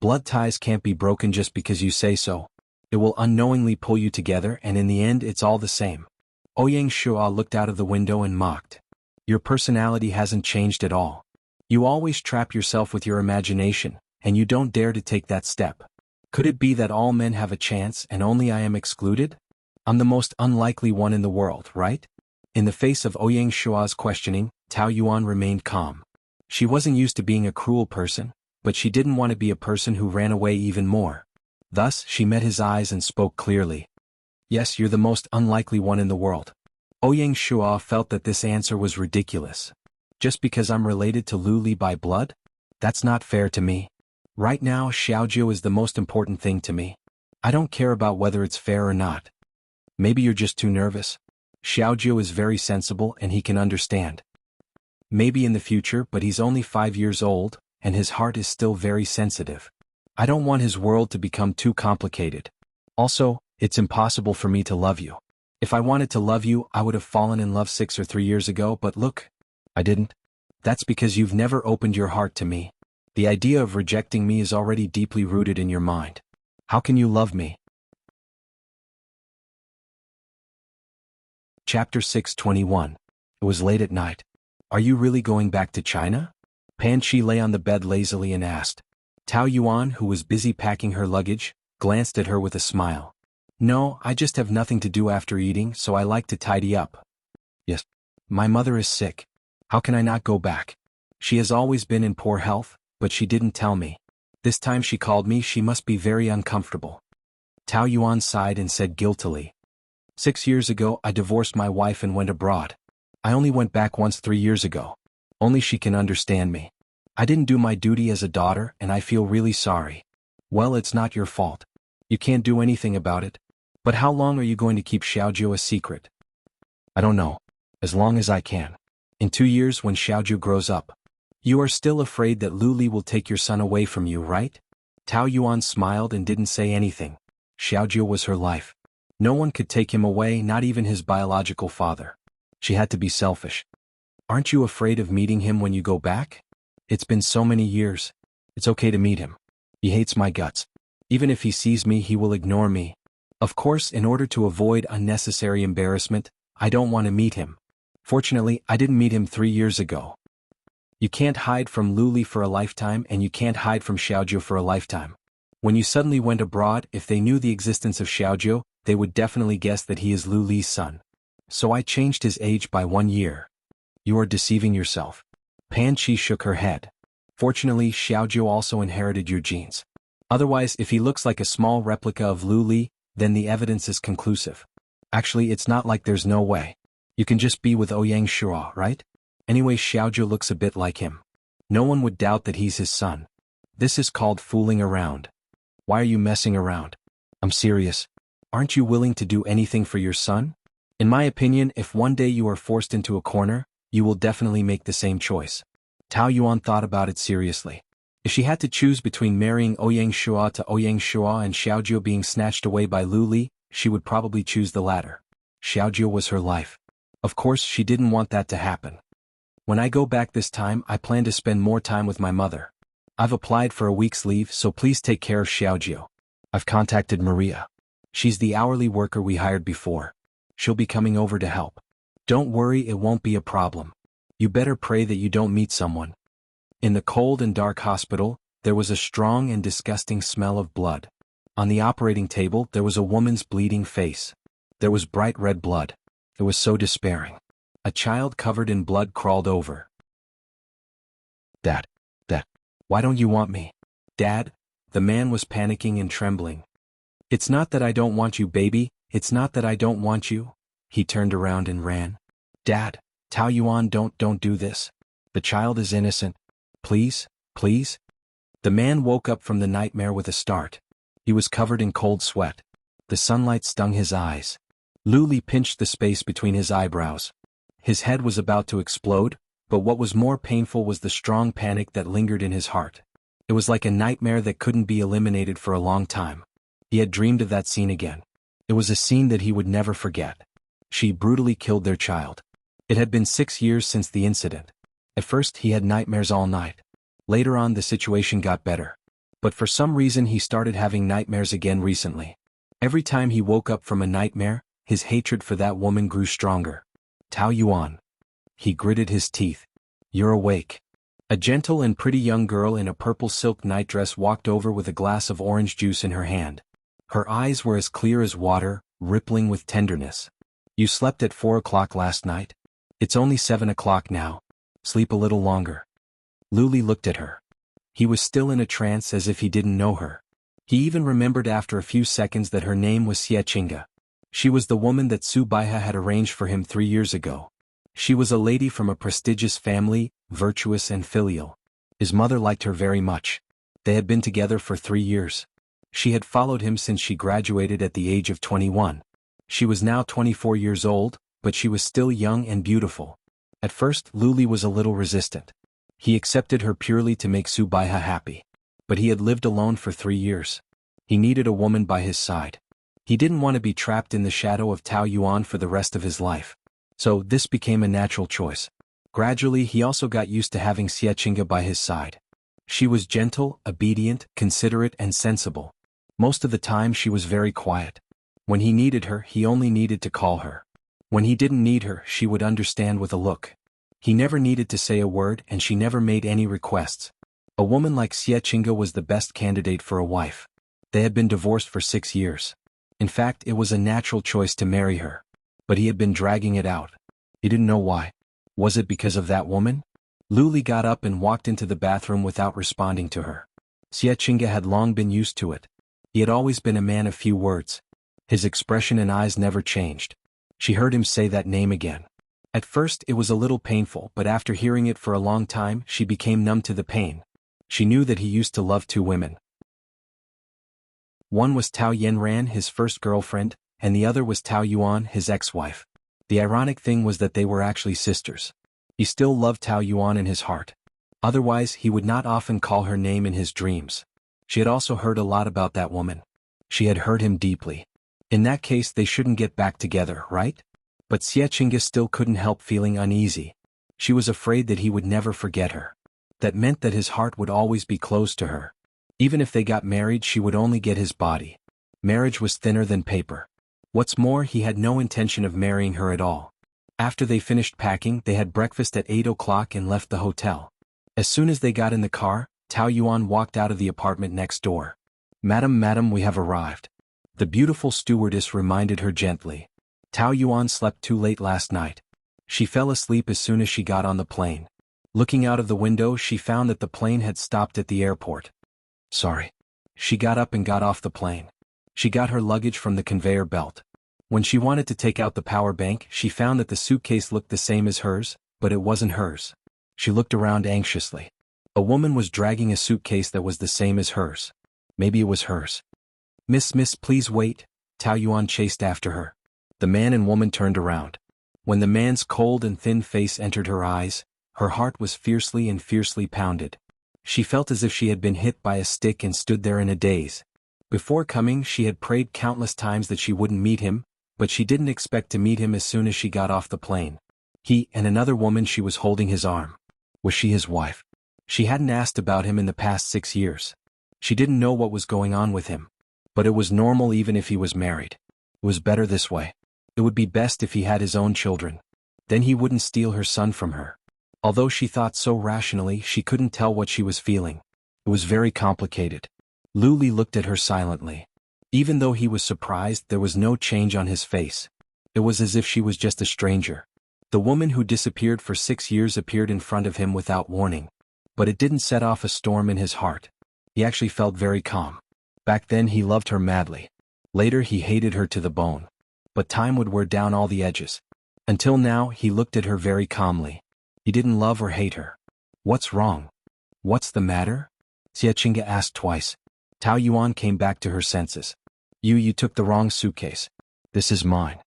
[SPEAKER 1] Blood ties can't be broken just because you say so. It will unknowingly pull you together and in the end it's all the same. Ouyang Shua looked out of the window and mocked. Your personality hasn't changed at all. You always trap yourself with your imagination, and you don't dare to take that step. Could it be that all men have a chance and only I am excluded? I'm the most unlikely one in the world, right? In the face of Ouyang Shua's questioning, Tao Yuan remained calm. She wasn't used to being a cruel person, but she didn't want to be a person who ran away even more. Thus, she met his eyes and spoke clearly. Yes, you're the most unlikely one in the world. Ouyang Shua felt that this answer was ridiculous. Just because I'm related to Lu Li by blood? That's not fair to me. Right now, Xiaojiu is the most important thing to me. I don't care about whether it's fair or not. Maybe you're just too nervous. Xiaojiu is very sensible and he can understand. Maybe in the future, but he's only 5 years old, and his heart is still very sensitive. I don't want his world to become too complicated. Also, it's impossible for me to love you. If I wanted to love you, I would have fallen in love 6 or 3 years ago, but look, I didn't. That's because you've never opened your heart to me. The idea of rejecting me is already deeply rooted in your mind. How can you love me? Chapter 621. It was late at night. Are you really going back to China? Pan Chi lay on the bed lazily and asked. Tao Yuan, who was busy packing her luggage, glanced at her with a smile. No, I just have nothing to do after eating, so I like to tidy up. Yes. My mother is sick. How can I not go back? She has always been in poor health, but she didn't tell me. This time she called me, she must be very uncomfortable. Tao Yuan sighed and said guiltily. 6 years ago I divorced my wife and went abroad. I only went back once 3 years ago. Only she can understand me. I didn't do my duty as a daughter and I feel really sorry. Well, it's not your fault. You can't do anything about it. But how long are you going to keep Xiaojiu a secret? I don't know. As long as I can. In 2 years when Xiaojiu grows up. You are still afraid that Lu Li will take your son away from you, right? Tao Yuan smiled and didn't say anything. Xiaojiu was her life. No one could take him away, not even his biological father. She had to be selfish. Aren't you afraid of meeting him when you go back? It's been so many years. It's okay to meet him. He hates my guts. Even if he sees me, he will ignore me. Of course, in order to avoid unnecessary embarrassment, I don't want to meet him. Fortunately, I didn't meet him 3 years ago. You can't hide from Lu Li for a lifetime and you can't hide from Xiaojiu for a lifetime. When you suddenly went abroad, if they knew the existence of Xiaojiu, they would definitely guess that he is Lu Li's son. So I changed his age by 1 year. You are deceiving yourself. Pan Qi shook her head. Fortunately, Xiaojiu also inherited your genes. Otherwise, if he looks like a small replica of Lu Li, then the evidence is conclusive. Actually, it's not like there's no way. You can just be with Ouyang Shua, right? Anyway, Xiaojiu looks a bit like him. No one would doubt that he's his son. This is called fooling around. Why are you messing around? I'm serious. Aren't you willing to do anything for your son? In my opinion, if one day you are forced into a corner, you will definitely make the same choice. Tao Yuan thought about it seriously. If she had to choose between marrying Ouyang Shua to Ouyang Shua and Xiaojiu being snatched away by Lu Li, she would probably choose the latter. Xiaojiu was her life. Of course, she didn't want that to happen. When I go back this time, I plan to spend more time with my mother. I've applied for a week's leave, so please take care of Xiaojiu. I've contacted Maria. She's the hourly worker we hired before. She'll be coming over to help. Don't worry, it won't be a problem. You better pray that you don't meet someone. In the cold and dark hospital, there was a strong and disgusting smell of blood. On the operating table, there was a woman's bleeding face. There was bright red blood. It was so despairing. A child covered in blood crawled over. Dad, why don't you want me? Dad, the man was panicking and trembling. It's not that I don't want you, baby, it's not that I don't want you. He turned around and ran. Dad, Tao Yuan, don't do this. The child is innocent. Please, please. The man woke up from the nightmare with a start. He was covered in cold sweat. The sunlight stung his eyes. Lu Li pinched the space between his eyebrows. His head was about to explode, but what was more painful was the strong panic that lingered in his heart. It was like a nightmare that couldn't be eliminated for a long time. He had dreamed of that scene again. It was a scene that he would never forget. She brutally killed their child. It had been 6 years since the incident. At first, he had nightmares all night. Later on, the situation got better. But for some reason, he started having nightmares again recently. Every time he woke up from a nightmare, his hatred for that woman grew stronger. Tao Yuan. He gritted his teeth. You're awake. A gentle and pretty young girl in a purple silk nightdress walked over with a glass of orange juice in her hand. Her eyes were as clear as water, rippling with tenderness. You slept at 4 o'clock last night? It's only 7 o'clock now. Sleep a little longer. Lu Li looked at her. He was still in a trance as if he didn't know her. He even remembered after a few seconds that her name was Xie Qingge. She was the woman that Su Baihe had arranged for him 3 years ago. She was a lady from a prestigious family, virtuous and filial. His mother liked her very much. They had been together for 3 years. She had followed him since she graduated at the age of 21. She was now 24 years old, but she was still young and beautiful. At first, Lu Li was a little resistant. He accepted her purely to make Su Baihe happy. But he had lived alone for 3 years. He needed a woman by his side. He didn't want to be trapped in the shadow of Tao Yuan for the rest of his life. So this became a natural choice. Gradually, he also got used to having Xie Qingge by his side. She was gentle, obedient, considerate and sensible. Most of the time she was very quiet. When he needed her, he only needed to call her. When he didn't need her, she would understand with a look. He never needed to say a word and she never made any requests. A woman like Xie Qingge was the best candidate for a wife. They had been divorced for 6 years. In fact, it was a natural choice to marry her. But he had been dragging it out. He didn't know why. Was it because of that woman? Lu Li got up and walked into the bathroom without responding to her. Xie Qingge had long been used to it. He had always been a man of few words. His expression and eyes never changed. She heard him say that name again. At first it was a little painful, but after hearing it for a long time she became numb to the pain. She knew that he used to love two women. One was Tao Yanran, his first girlfriend, and the other was Tao Yuan, his ex-wife. The ironic thing was that they were actually sisters. He still loved Tao Yuan in his heart. Otherwise he would not often call her name in his dreams. She had also heard a lot about that woman. She had hurt him deeply. In that case they shouldn't get back together, right? But Xie Qingge still couldn't help feeling uneasy. She was afraid that he would never forget her. That meant that his heart would always be closed to her. Even if they got married she would only get his body. Marriage was thinner than paper. What's more, he had no intention of marrying her at all. After they finished packing they had breakfast at 8 o'clock and left the hotel. As soon as they got in the car, Tao Yuan walked out of the apartment next door. Madam, we have arrived." The beautiful stewardess reminded her gently. Tao Yuan slept too late last night. She fell asleep as soon as she got on the plane. Looking out of the window she found that the plane had stopped at the airport. Sorry. She got up and got off the plane. She got her luggage from the conveyor belt. When she wanted to take out the power bank she found that the suitcase looked the same as hers, but it wasn't hers. She looked around anxiously. A woman was dragging a suitcase that was the same as hers. Maybe it was hers. Miss, please wait," Tao Yuan chased after her. The man and woman turned around. When the man's cold and thin face entered her eyes, her heart was fiercely pounded. She felt as if she had been hit by a stick and stood there in a daze. Before coming she had prayed countless times that she wouldn't meet him, but she didn't expect to meet him as soon as she got off the plane. He and another woman she was holding his arm. Was she his wife? She hadn't asked about him in the past 6 years. She didn't know what was going on with him. But it was normal even if he was married. It was better this way. It would be best if he had his own children. Then he wouldn't steal her son from her. Although she thought so rationally, she couldn't tell what she was feeling. It was very complicated. Lu Li looked at her silently. Even though he was surprised, there was no change on his face. It was as if she was just a stranger. The woman who disappeared for 6 years appeared in front of him without warning. But it didn't set off a storm in his heart. He actually felt very calm. Back then he loved her madly. Later he hated her to the bone. But time would wear down all the edges. Until now he looked at her very calmly. He didn't love or hate her. What's wrong? What's the matter? Xie Qingge asked twice. Tao Yuan came back to her senses. You took the wrong suitcase. This is mine.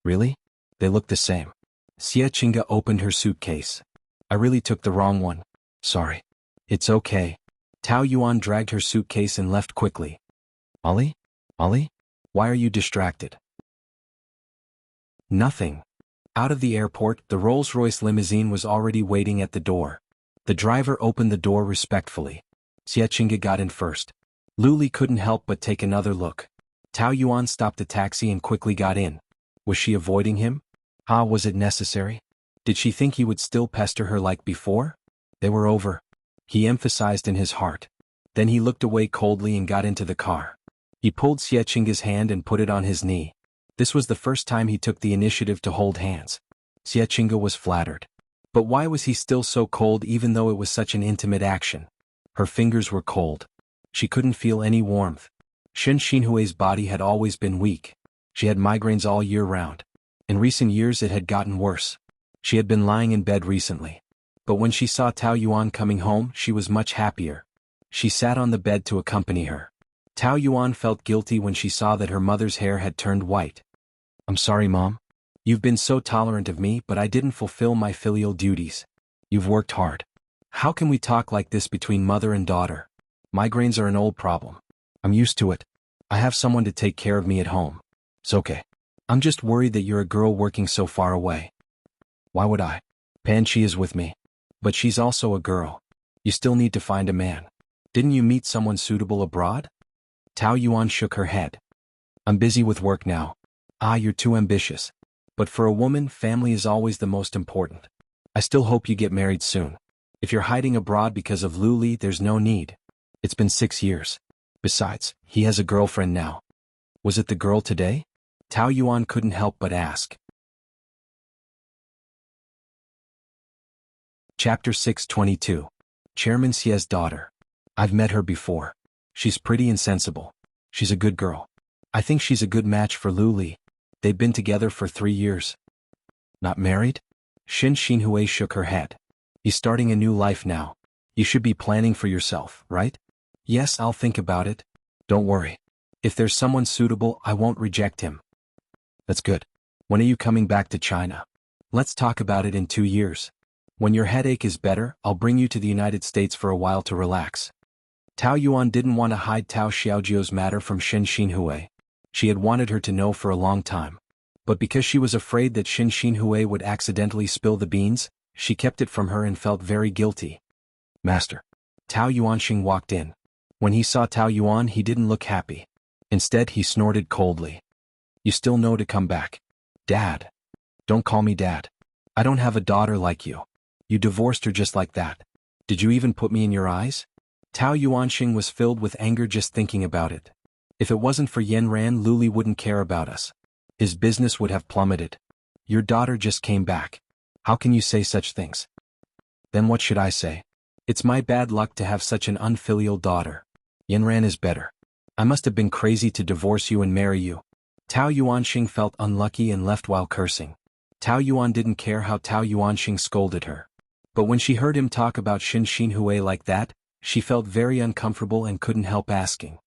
[SPEAKER 1] Really? They look the same. Xie Qingge opened her suitcase. I really took the wrong one. Sorry. It's okay. Tao Yuan dragged her suitcase and left quickly. Ollie? Why are you distracted? Nothing. Out of the airport, the Rolls-Royce limousine was already waiting at the door. The driver opened the door respectfully. Xie Qingge got in first. Lu Li couldn't help but take another look. Tao Yuan stopped the taxi and quickly got in. Was she avoiding him? Was it necessary? Did she think he would still pester her like before? They were over. He emphasized in his heart. Then he looked away coldly and got into the car. He pulled Xie Qingge's hand and put it on his knee. This was the first time he took the initiative to hold hands. Xie Qingge was flattered. But why was he still so cold even though it was such an intimate action? Her fingers were cold. She couldn't feel any warmth. Shen Xinhui's body had always been weak. She had migraines all year round. In recent years it had gotten worse. She had been lying in bed recently. But when she saw Tao Yuan coming home she was much happier. She sat on the bed to accompany her. Tao Yuan felt guilty when she saw that her mother's hair had turned white. I'm sorry, Mom. You've been so tolerant of me, but I didn't fulfill my filial duties. You've worked hard. How can we talk like this between mother and daughter? Migraines are an old problem. I'm used to it. I have someone to take care of me at home. It's okay. I'm just worried that you're a girl working so far away. Why would I? Pan Chi is with me. But she's also a girl. You still need to find a man. Didn't you meet someone suitable abroad? Tao Yuan shook her head. I'm busy with work now. You're too ambitious. But for a woman, family is always the most important. I still hope you get married soon. If you're hiding abroad because of Lu Li, there's no need. It's been 6 years. Besides, he has a girlfriend now. Was it the girl today? Tao Yuan couldn't help but ask. Chapter 622. Chairman Xie's daughter. I've met her before. She's pretty and sensible. She's a good girl. I think she's a good match for Lu Li. They've been together for 3 years. Not married? Shin Xinhui shook her head. He's starting a new life now. You should be planning for yourself, right? Yes, I'll think about it. Don't worry. If there's someone suitable, I won't reject him. That's good. When are you coming back to China? Let's talk about it in 2 years. When your headache is better, I'll bring you to the United States for a while to relax. Tao Yuan didn't want to hide Tao Xiaojiu's matter from Shin Xinhui. She had wanted her to know for a long time. But because she was afraid that Shin Xinhui would accidentally spill the beans, she kept it from her and felt very guilty. Master. Tao Yuanxing walked in. When he saw Tao Yuan, he didn't look happy. Instead, he snorted coldly. You still know to come back. Dad. Don't call me Dad. I don't have a daughter like you. You divorced her just like that. Did you even put me in your eyes? Tao Yuanxing was filled with anger just thinking about it. If it wasn't for Yanran, Luli wouldn't care about us. His business would have plummeted. Your daughter just came back. How can you say such things? Then what should I say? It's my bad luck to have such an unfilial daughter. Yanran is better. I must have been crazy to divorce you and marry you. Tao Yuanxing felt unlucky and left while cursing. Tao Yuan didn't care how Tao Yuanxing scolded her. But when she heard him talk about Shin Xinhui like that, she felt very uncomfortable and couldn't help asking.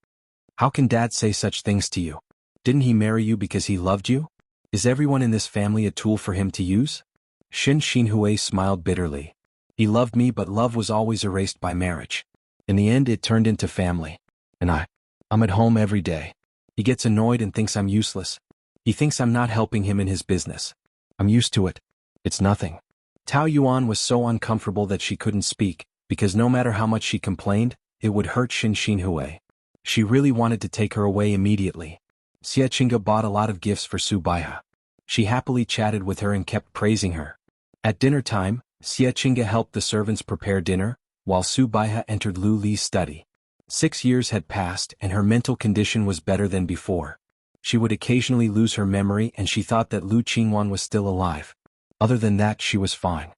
[SPEAKER 1] How can Dad say such things to you? Didn't he marry you because he loved you? Is everyone in this family a tool for him to use? Shin Xinhui smiled bitterly. He loved me, but love was always erased by marriage. In the end, it turned into family. And I'm at home every day. He gets annoyed and thinks I'm useless. He thinks I'm not helping him in his business. I'm used to it. It's nothing. Tao Yuan was so uncomfortable that she couldn't speak, because no matter how much she complained, it would hurt Shin Xinhui. She really wanted to take her away immediately. Xie Qingge bought a lot of gifts for Su Baihe. She happily chatted with her and kept praising her. At dinner time, Xie Qingge helped the servants prepare dinner, while Su Baihe entered Lu Li's study. 6 years had passed and her mental condition was better than before. She would occasionally lose her memory and she thought that Lu Qingwan was still alive. Other than that, she was fine.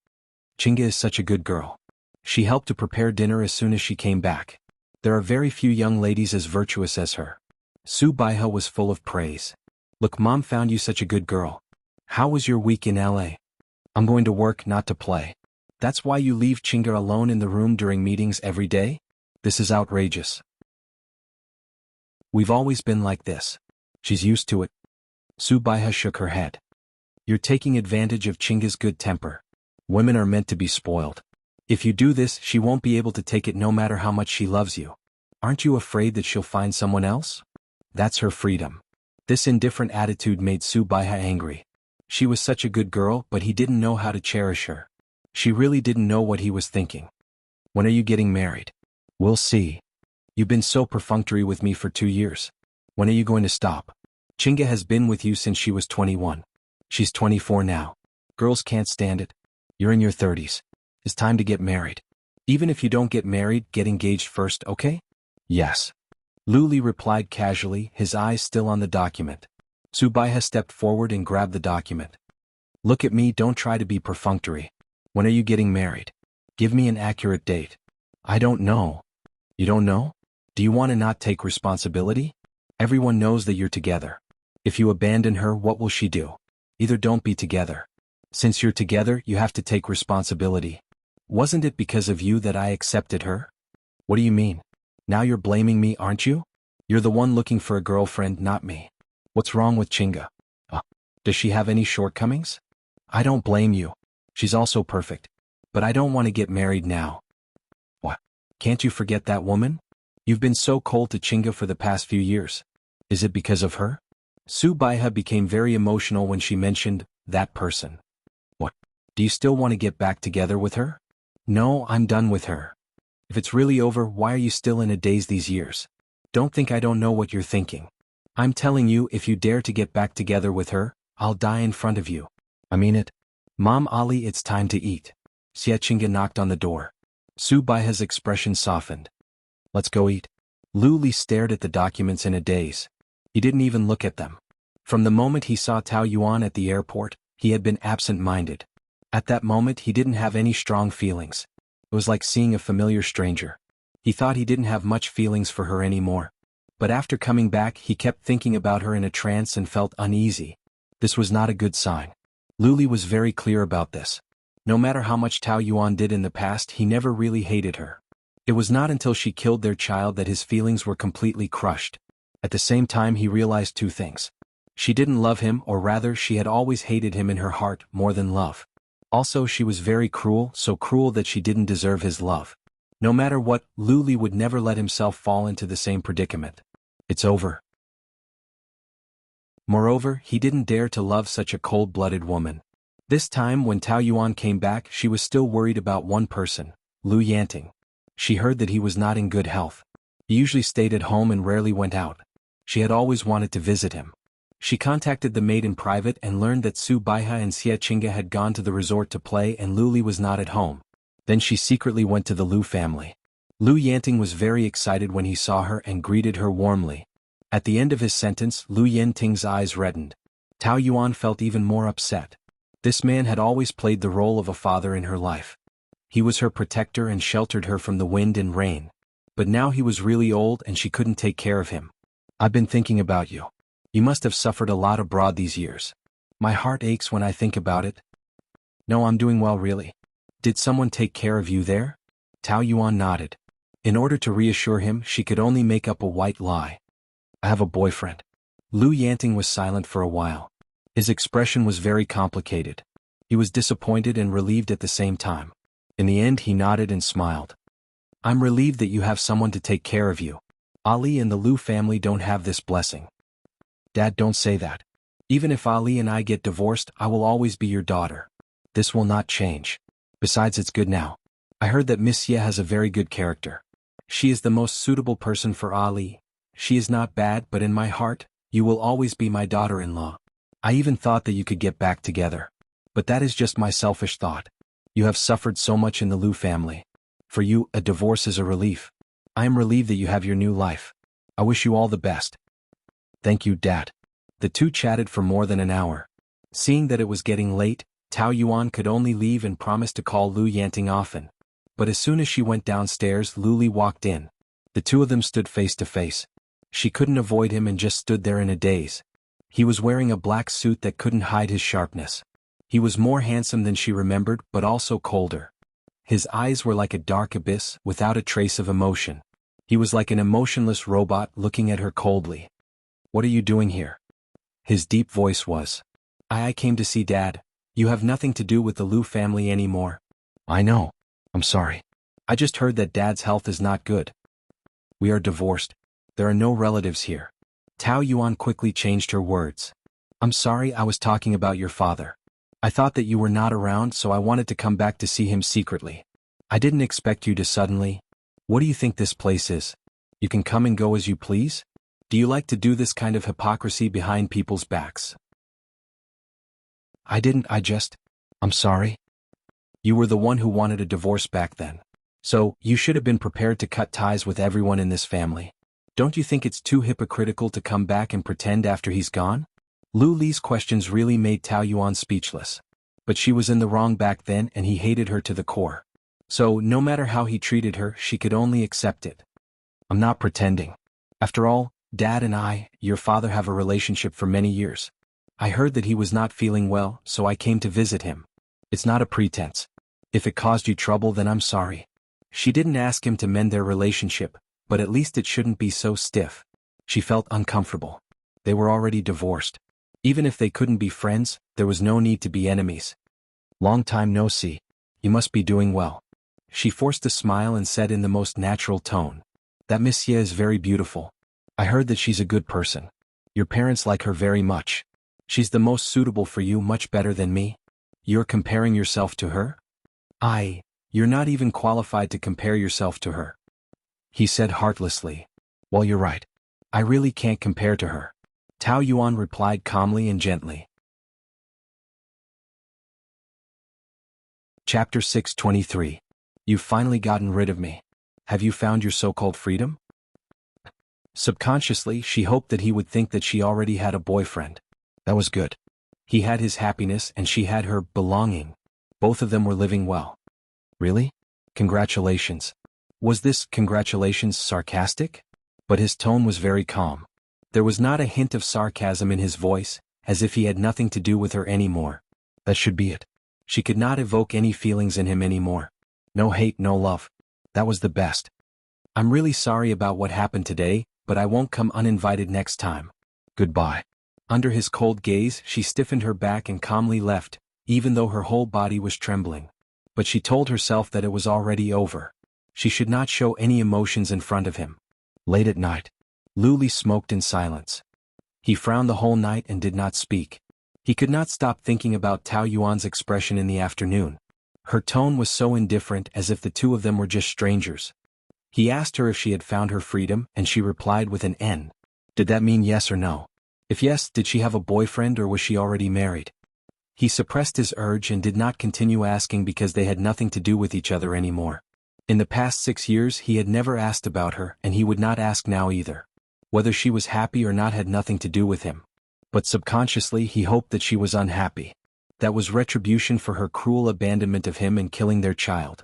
[SPEAKER 1] Qingge is such a good girl. She helped to prepare dinner as soon as she came back. There are very few young ladies as virtuous as her. Su Baihe was full of praise. Look, Mom found you such a good girl. How was your week in LA? I'm going to work, not to play. That's why you leave Qingge alone in the room during meetings every day? This is outrageous. We've always been like this. She's used to it. Su Baihe shook her head. You're taking advantage of Qingge's good temper. Women are meant to be spoiled. If you do this, she won't be able to take it no matter how much she loves you. Aren't you afraid that she'll find someone else? That's her freedom. This indifferent attitude made Su Baihe angry. She was such a good girl, but he didn't know how to cherish her. She really didn't know what he was thinking. When are you getting married? We'll see. You've been so perfunctory with me for 2 years. When are you going to stop? Qingge has been with you since she was 21. She's 24 now. Girls can't stand it. You're in your 30s. It's time to get married. Even if you don't get married, get engaged first, okay? Yes. Lu Li replied casually, his eyes still on the document. Su Baihe stepped forward and grabbed the document. Look at me, don't try to be perfunctory. When are you getting married? Give me an accurate date. I don't know. You don't know? Do you want to not take responsibility? Everyone knows that you're together. If you abandon her, what will she do? Either don't be together. Since you're together, you have to take responsibility. Wasn't it because of you that I accepted her? What do you mean? Now you're blaming me, aren't you? You're the one looking for a girlfriend, not me. What's wrong with Qingge? Does she have any shortcomings? I don't blame you. She's also perfect. But I don't want to get married now. What? Can't you forget that woman? You've been so cold to Qingge for the past few years. Is it because of her? Su Baihe became very emotional when she mentioned that person. What? Do you still want to get back together with her? No, I'm done with her. If it's really over, why are you still in a daze these years? Don't think I don't know what you're thinking. I'm telling you, if you dare to get back together with her, I'll die in front of you. I mean it. Mom Ali, it's time to eat. Xie Qingge knocked on the door. Su Baihe's expression softened. Let's go eat. Lu Li stared at the documents in a daze. He didn't even look at them. From the moment he saw Tao Yuan at the airport, he had been absent-minded. At that moment, he didn't have any strong feelings. It was like seeing a familiar stranger. He thought he didn't have much feelings for her anymore. But after coming back, he kept thinking about her in a trance and felt uneasy. This was not a good sign. Luli was very clear about this. No matter how much Tao Yuan did in the past, he never really hated her. It was not until she killed their child that his feelings were completely crushed. At the same time, he realized two things. She didn't love him, or rather, she had always hated him in her heart more than love. Also, she was very cruel, so cruel that she didn't deserve his love. No matter what, Luli would never let himself fall into the same predicament. It's over. Moreover, he didn't dare to love such a cold-blooded woman. This time, when Tao Yuan came back, she was still worried about one person, Lu Yanting. She heard that he was not in good health. He usually stayed at home and rarely went out. She had always wanted to visit him. She contacted the maid in private and learned that Su Baiha and Xie Qingge had gone to the resort to play and Luli was not at home. Then she secretly went to the Lu family. Lu Yanting was very excited when he saw her and greeted her warmly. At the end of his sentence, Lu Yanting's eyes reddened. Tao Yuan felt even more upset. This man had always played the role of a father in her life. He was her protector and sheltered her from the wind and rain. But now he was really old and she couldn't take care of him. I've been thinking about you. You must have suffered a lot abroad these years. My heart aches when I think about it. No, I'm doing well really. Did someone take care of you there? Tao Yuan nodded. In order to reassure him, she could only make up a white lie. I have a boyfriend. Lu Yanting was silent for a while. His expression was very complicated. He was disappointed and relieved at the same time. In the end, he nodded and smiled. I'm relieved that you have someone to take care of you. Ali and the Lu family don't have this blessing. Dad, don't say that. Even if Ali and I get divorced, I will always be your daughter. This will not change. Besides, it's good now. I heard that Miss Ye has a very good character. She is the most suitable person for Ali. She is not bad, but in my heart, you will always be my daughter-in-law. I even thought that you could get back together. But that is just my selfish thought. You have suffered so much in the Lu family. For you, a divorce is a relief. I am relieved that you have your new life. I wish you all the best. Thank you, Dad. The two chatted for more than an hour. Seeing that it was getting late, Tao Yuan could only leave and promise to call Lu Yanting often. But as soon as she went downstairs, Luli walked in. The two of them stood face to face. She couldn't avoid him and just stood there in a daze. He was wearing a black suit that couldn't hide his sharpness. He was more handsome than she remembered, but also colder. His eyes were like a dark abyss, without a trace of emotion. He was like an emotionless robot looking at her coldly. What are you doing here? His deep voice was. I came to see Dad. You have nothing to do with the Lu family anymore. I know. I'm sorry. I just heard that Dad's health is not good. We are divorced. There are no relatives here. Tao Yuan quickly changed her words. I'm sorry, I was talking about your father. I thought that you were not around, so I wanted to come back to see him secretly. I didn't expect you to suddenly. What do you think this place is? You can come and go as you please? Do you like to do this kind of hypocrisy behind people's backs? I'm sorry. You were the one who wanted a divorce back then. So, you should have been prepared to cut ties with everyone in this family. Don't you think it's too hypocritical to come back and pretend after he's gone? Lu Li's questions really made Tao Yuan speechless. But she was in the wrong back then and he hated her to the core. So, no matter how he treated her, she could only accept it. I'm not pretending. After all, Dad and I, your father, have a relationship for many years. I heard that he was not feeling well, so I came to visit him. It's not a pretense. If it caused you trouble, then I'm sorry. She didn't ask him to mend their relationship, but at least it shouldn't be so stiff. She felt uncomfortable. They were already divorced. Even if they couldn't be friends, there was no need to be enemies. Long time no see. You must be doing well. She forced a smile and said in the most natural tone. That Miss Ye is very beautiful. I heard that she's a good person. Your parents like her very much. She's the most suitable for you, much better than me. You're comparing yourself to her? You're not even qualified to compare yourself to her. He said heartlessly. Well, you're right. I really can't compare to her. Tao Yuan replied calmly and gently. Chapter 623. You've finally gotten rid of me. Have you found your so-called freedom? Subconsciously, she hoped that he would think that she already had a boyfriend. That was good. He had his happiness and she had her belonging. Both of them were living well. Really? Congratulations. Was this congratulations sarcastic? But his tone was very calm. There was not a hint of sarcasm in his voice, as if he had nothing to do with her anymore. That should be it. She could not evoke any feelings in him anymore. No hate, no love. That was the best. I'm really sorry about what happened today, but I won't come uninvited next time. Goodbye. Under his cold gaze, she stiffened her back and calmly left, even though her whole body was trembling. But she told herself that it was already over. She should not show any emotions in front of him. Late at night, Luli smoked in silence. He frowned the whole night and did not speak. He could not stop thinking about Tao Yuan's expression in the afternoon. Her tone was so indifferent, as if the two of them were just strangers. He asked her if she had found her freedom, and she replied with an N. Did that mean yes or no? If yes, did she have a boyfriend or was she already married? He suppressed his urge and did not continue asking because they had nothing to do with each other anymore. In the past 6 years he had never asked about her, and he would not ask now either. Whether she was happy or not had nothing to do with him. But subconsciously he hoped that she was unhappy. That was retribution for her cruel abandonment of him and killing their child.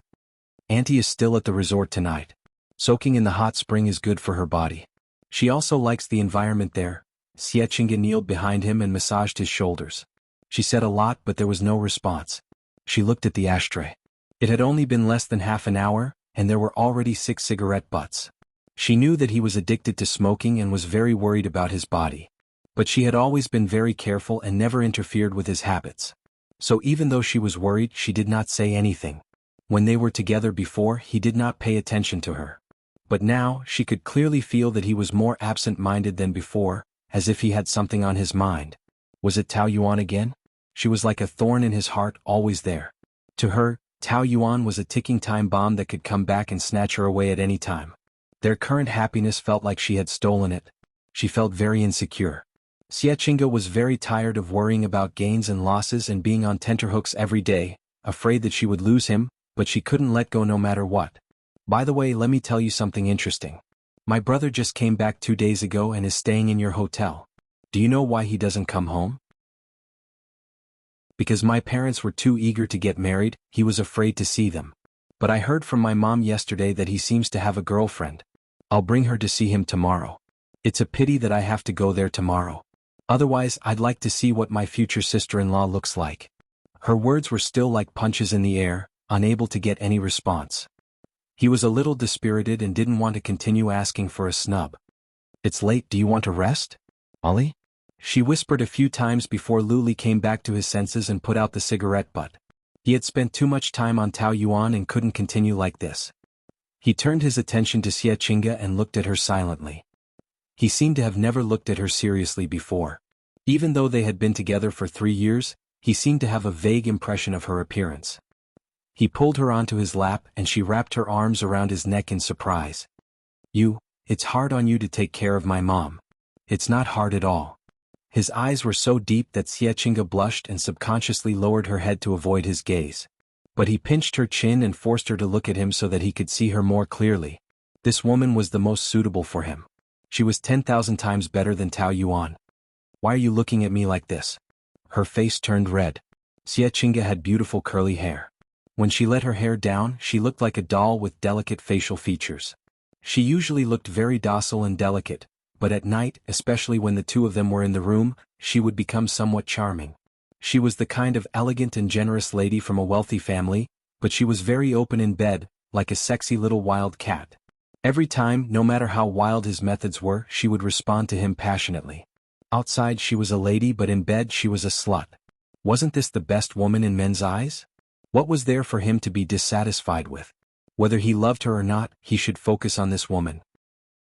[SPEAKER 1] Auntie is still at the resort tonight. Soaking in the hot spring is good for her body. She also likes the environment there. Xiechinga kneeled behind him and massaged his shoulders. She said a lot, but there was no response. She looked at the ashtray. It had only been less than half an hour, and there were already 6 cigarette butts. She knew that he was addicted to smoking and was very worried about his body. But she had always been very careful and never interfered with his habits. So even though she was worried, she did not say anything. When they were together before, he did not pay attention to her. But now, she could clearly feel that he was more absent-minded than before, as if he had something on his mind. Was it Tao Yuan again? She was like a thorn in his heart, always there. To her, Tao Yuan was a ticking time bomb that could come back and snatch her away at any time. Their current happiness felt like she had stolen it. She felt very insecure. Xiechinga was very tired of worrying about gains and losses and being on tenterhooks every day, afraid that she would lose him, but she couldn't let go no matter what. By the way, let me tell you something interesting. My brother just came back 2 days ago and is staying in your hotel. Do you know why he doesn't come home? Because my parents were too eager to get married, he was afraid to see them. But I heard from my mom yesterday that he seems to have a girlfriend. I'll bring her to see him tomorrow. It's a pity that I have to go there tomorrow. Otherwise, I'd like to see what my future sister-in-law looks like. Her words were still like punches in the air, unable to get any response. He was a little dispirited and didn't want to continue asking for a snub. It's late, do you want to rest? Ollie? She whispered a few times before Luli came back to his senses and put out the cigarette butt. He had spent too much time on Tao Yuan and couldn't continue like this. He turned his attention to Xiechinga and looked at her silently. He seemed to have never looked at her seriously before. Even though they had been together for 3 years, he seemed to have a vague impression of her appearance. He pulled her onto his lap and she wrapped her arms around his neck in surprise. It's hard on you to take care of my mom. It's not hard at all. His eyes were so deep that Xiechinga blushed and subconsciously lowered her head to avoid his gaze. But he pinched her chin and forced her to look at him so that he could see her more clearly. This woman was the most suitable for him. She was 10,000 times better than Tao Yuan. Why are you looking at me like this? Her face turned red. Xiechinga had beautiful curly hair. When she let her hair down, she looked like a doll with delicate facial features. She usually looked very docile and delicate, but at night, especially when the two of them were in the room, she would become somewhat charming. She was the kind of elegant and generous lady from a wealthy family, but she was very open in bed, like a sexy little wild cat. Every time, no matter how wild his methods were, she would respond to him passionately. Outside she was a lady, but in bed she was a slut. Wasn't this the best woman in men's eyes? What was there for him to be dissatisfied with? Whether he loved her or not, he should focus on this woman.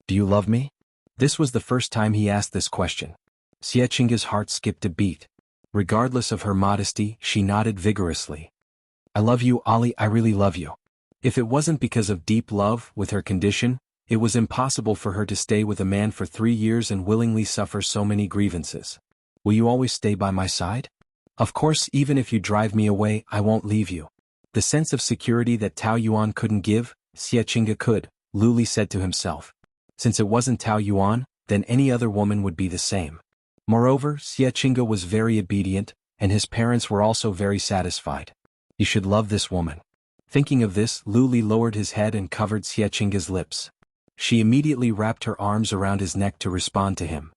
[SPEAKER 1] Do you love me? This was the first time he asked this question. Xiechinga's heart skipped a beat. Regardless of her modesty, she nodded vigorously. I love you, Ali, I really love you. If it wasn't because of deep love, with her condition, it was impossible for her to stay with a man for 3 years and willingly suffer so many grievances. Will you always stay by my side? Of course, even if you drive me away, I won't leave you. The sense of security that Tao Yuan couldn't give, Xiechinga could, Luli said to himself. Since it wasn't Tao Yuan, then any other woman would be the same. Moreover, Xiechinga was very obedient, and his parents were also very satisfied. He should love this woman. Thinking of this, Luli lowered his head and covered Xiechinga's lips. She immediately wrapped her arms around his neck to respond to him.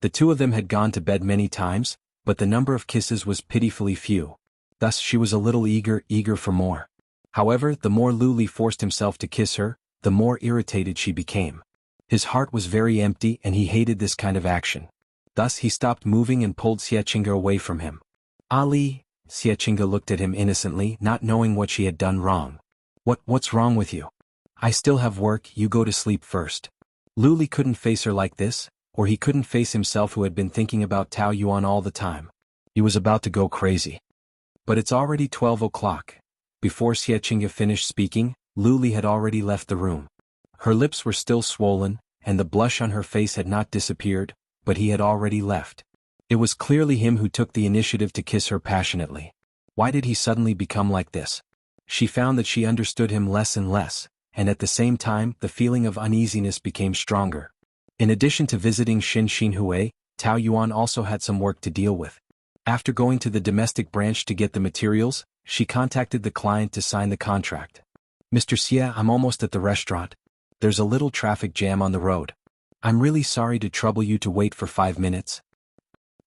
[SPEAKER 1] The two of them had gone to bed many times, but the number of kisses was pitifully few. Thus she was a little eager for more. However, the more Luli forced himself to kiss her, the more irritated she became. His heart was very empty and he hated this kind of action. Thus he stopped moving and pulled Xiechinga away from him. Ali, Xiechinga looked at him innocently, not knowing what she had done wrong. What's wrong with you? I still have work, you go to sleep first. Luli couldn't face her like this, or he couldn't face himself who had been thinking about Tao Yuan all the time. He was about to go crazy. But it's already 12 o'clock. Before Xiechinga finished speaking, Luli had already left the room. Her lips were still swollen, and the blush on her face had not disappeared, but he had already left. It was clearly him who took the initiative to kiss her passionately. Why did he suddenly become like this? She found that she understood him less and less, and at the same time the feeling of uneasiness became stronger. In addition to visiting Xinhui, Tao Yuan also had some work to deal with. After going to the domestic branch to get the materials, she contacted the client to sign the contract. Mr. Xie, I'm almost at the restaurant. There's a little traffic jam on the road. I'm really sorry to trouble you to wait for 5 minutes.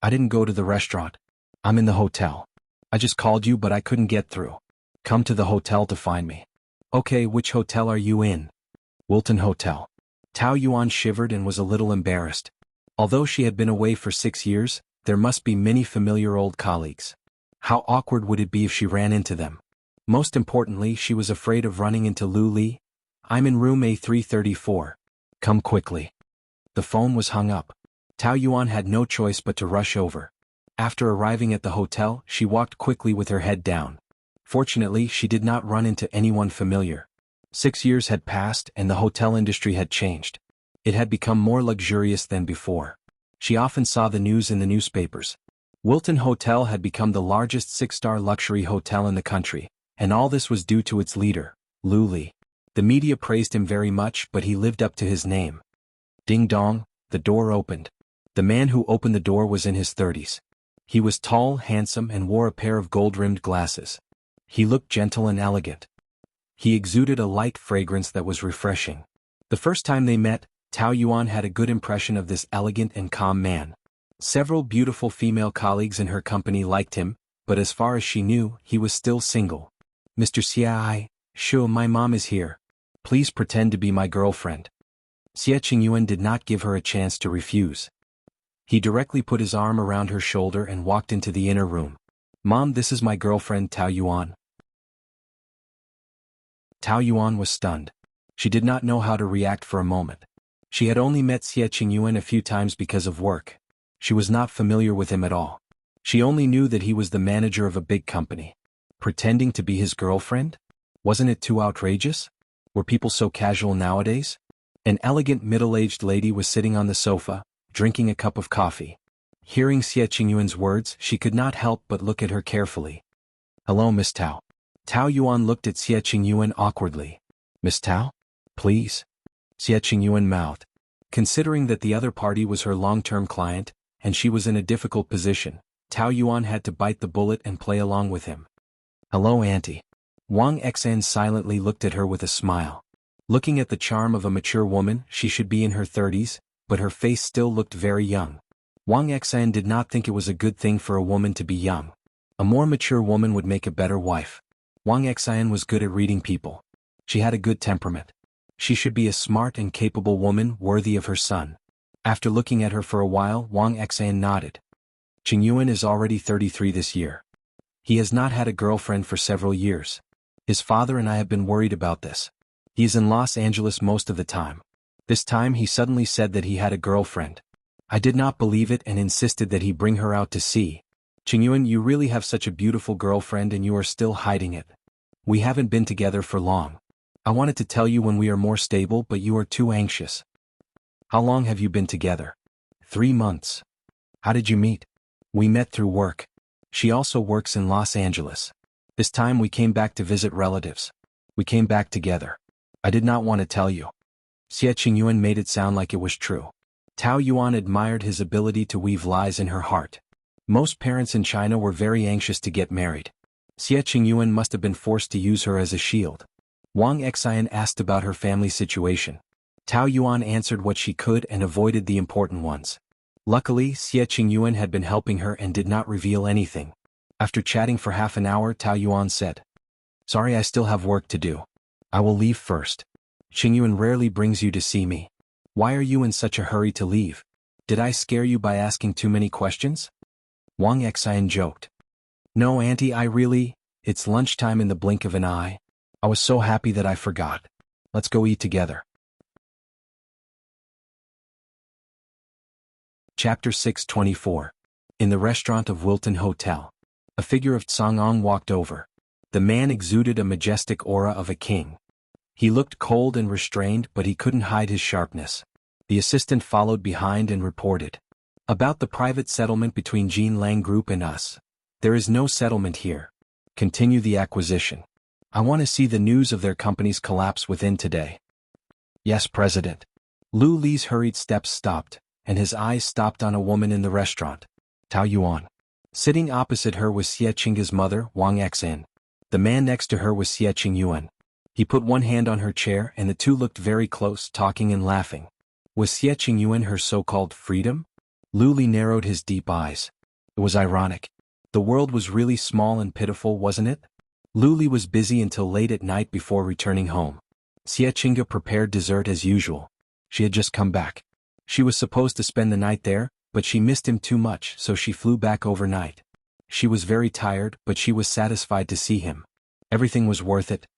[SPEAKER 1] I didn't go to the restaurant. I'm in the hotel. I just called you but I couldn't get through. Come to the hotel to find me. Okay, which hotel are you in? Wilton Hotel. Tao Yuan shivered and was a little embarrassed. Although she had been away for 6 years, there must be many familiar old colleagues. How awkward would it be if she ran into them? Most importantly, she was afraid of running into Luli. I'm in room A334. Come quickly. The phone was hung up. Tao Yuan had no choice but to rush over. After arriving at the hotel, she walked quickly with her head down. Fortunately, she did not run into anyone familiar. 6 years had passed and the hotel industry had changed. It had become more luxurious than before. She often saw the news in the newspapers. Wilton Hotel had become the largest 6-star luxury hotel in the country, and all this was due to its leader, Luli. The media praised him very much, but he lived up to his name. Ding dong, the door opened. The man who opened the door was in his 30s. He was tall, handsome, and wore a pair of gold-rimmed glasses. He looked gentle and elegant. He exuded a light fragrance that was refreshing. The first time they met, Tao Yuan had a good impression of this elegant and calm man. Several beautiful female colleagues in her company liked him, but as far as she knew, he was still single. Mr. Xie, sure, my mom is here. Please pretend to be my girlfriend. Xie Qingyuan did not give her a chance to refuse. He directly put his arm around her shoulder and walked into the inner room. Mom, this is my girlfriend Tao Yuan. Tao Yuan was stunned. She did not know how to react for a moment. She had only met Xie Qingyuan a few times because of work. She was not familiar with him at all. She only knew that he was the manager of a big company. Pretending to be his girlfriend? Wasn't it too outrageous? Were people so casual nowadays? An elegant middle-aged lady was sitting on the sofa, drinking a cup of coffee. Hearing Xie Qingyuan's words, she could not help but look at her carefully. Hello, Miss Tao. Tao Yuan looked at Xie Qingyuan awkwardly. Miss Tao? Please? Xie Qingyuan mouthed. Considering that the other party was her long-term client, and she was in a difficult position, Tao Yuan had to bite the bullet and play along with him. Hello, Auntie. Wang Xan silently looked at her with a smile. Looking at the charm of a mature woman, she should be in her 30s, but her face still looked very young. Wang Xan did not think it was a good thing for a woman to be young. A more mature woman would make a better wife. Wang Xan was good at reading people. She had a good temperament. She should be a smart and capable woman worthy of her son. After looking at her for a while, Wang Xan nodded. Qingyuan is already 33 this year. He has not had a girlfriend for several years. His father and I have been worried about this. He is in Los Angeles most of the time. This time he suddenly said that he had a girlfriend. I did not believe it and insisted that he bring her out to see. Qingyuan, you really have such a beautiful girlfriend and you are still hiding it. We haven't been together for long. I wanted to tell you when we are more stable, but you are too anxious. How long have you been together? 3 months. How did you meet? We met through work. She also works in Los Angeles. This time we came back to visit relatives. We came back together. I did not want to tell you. Xie Qingyuan made it sound like it was true. Tao Yuan admired his ability to weave lies in her heart. Most parents in China were very anxious to get married. Xie Qingyuan must have been forced to use her as a shield. Wang Xian asked about her family situation. Tao Yuan answered what she could and avoided the important ones. Luckily, Xie Qingyuan had been helping her and did not reveal anything. After chatting for half an hour, Tao Yuan said, "Sorry, I still have work to do. I will leave first. Qingyuan rarely brings you to see me. Why are you in such a hurry to leave? Did I scare you by asking too many questions?" Wang Xian joked. "No, Auntie, it's lunchtime in the blink of an eye. I was so happy that I forgot. Let's go eat together." Chapter 624. In the restaurant of Wilton Hotel. A figure of Tsangong walked over. The man exuded a majestic aura of a king. He looked cold and restrained, but he couldn't hide his sharpness. The assistant followed behind and reported. "About the private settlement between Jin Lang Group and us. There is no settlement here. Continue the acquisition. I want to see the news of their company's collapse within today." "Yes, President." Lu Li's hurried steps stopped, and his eyes stopped on a woman in the restaurant. Tao Yuan. Sitting opposite her was Xie Qingge's mother, Wang Xian. The man next to her was Xie Qingyuan. He put one hand on her chair and the two looked very close, talking and laughing. Was Xie Qingyuan her so-called freedom? Lu Li narrowed his deep eyes. It was ironic. The world was really small and pitiful, wasn't it? Lu Li was busy until late at night before returning home. Xie Qingge prepared dessert as usual. She had just come back. She was supposed to spend the night there, but she missed him too much, so she flew back overnight. She was very tired, but she was satisfied to see him. Everything was worth it.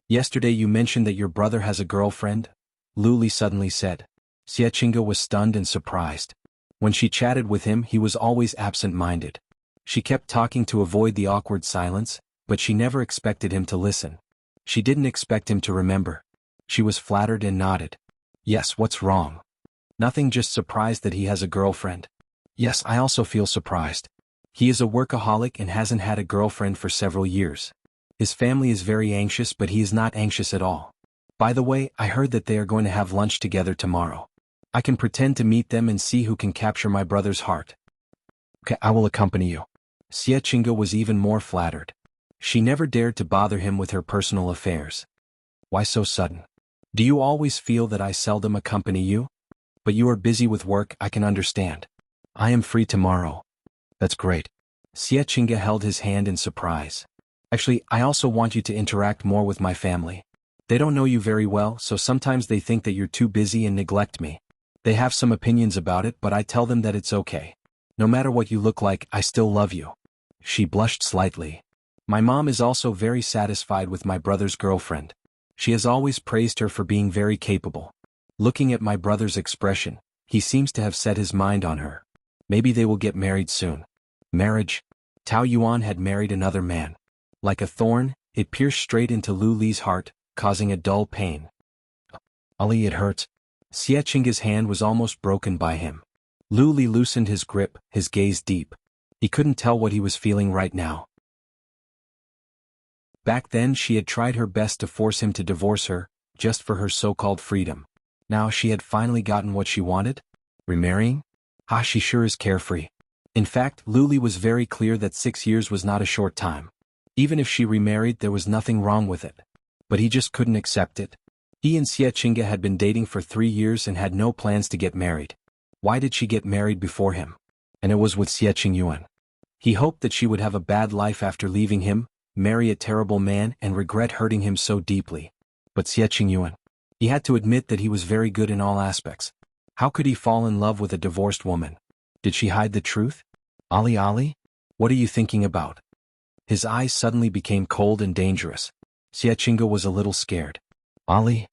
[SPEAKER 1] "Yesterday you mentioned that your brother has a girlfriend?" Lu Li suddenly said. Xie Qingge was stunned and surprised. When she chatted with him, he was always absent-minded. She kept talking to avoid the awkward silence, but she never expected him to listen. She didn't expect him to remember. She was flattered and nodded. "Yes, what's wrong?" "Nothing, just surprised that he has a girlfriend." "Yes, I also feel surprised. He is a workaholic and hasn't had a girlfriend for several years. His family is very anxious, but he is not anxious at all. By the way, I heard that they are going to have lunch together tomorrow. I can pretend to meet them and see who can capture my brother's heart." "Okay, I will accompany you." Xie Qingge was even more flattered. She never dared to bother him with her personal affairs. "Why so sudden? Do you always feel that I seldom accompany you? But you are busy with work, I can understand. I am free tomorrow." "That's great." Xie Qingge held his hand in surprise. "Actually, I also want you to interact more with my family. They don't know you very well, so sometimes they think that you're too busy and neglect me. They have some opinions about it, but I tell them that it's okay. No matter what you look like, I still love you." She blushed slightly. "My mom is also very satisfied with my brother's girlfriend. She has always praised her for being very capable. Looking at my brother's expression, he seems to have set his mind on her. Maybe they will get married soon." Marriage? Tao Yuan had married another man. Like a thorn, it pierced straight into Lu Li's heart, causing a dull pain. "Ali, it hurts." Xie Qingge's hand was almost broken by him. Lu Li loosened his grip, his gaze deep. He couldn't tell what he was feeling right now. Back then she had tried her best to force him to divorce her, just for her so-called freedom. Now she had finally gotten what she wanted? Remarrying? She sure is carefree. In fact, Lu Li was very clear that 6 years was not a short time. Even if she remarried, there was nothing wrong with it. But he just couldn't accept it. He and Xie Qingge had been dating for 3 years and had no plans to get married. Why did she get married before him? And it was with Xie Qingyuan. He hoped that she would have a bad life after leaving him, marry a terrible man and regret hurting him so deeply. But Xie Qingyuan. He had to admit that he was very good in all aspects. How could he fall in love with a divorced woman? Did she hide the truth? Ali, what are you thinking about? His eyes suddenly became cold and dangerous. Xie Qingge was a little scared. Ali?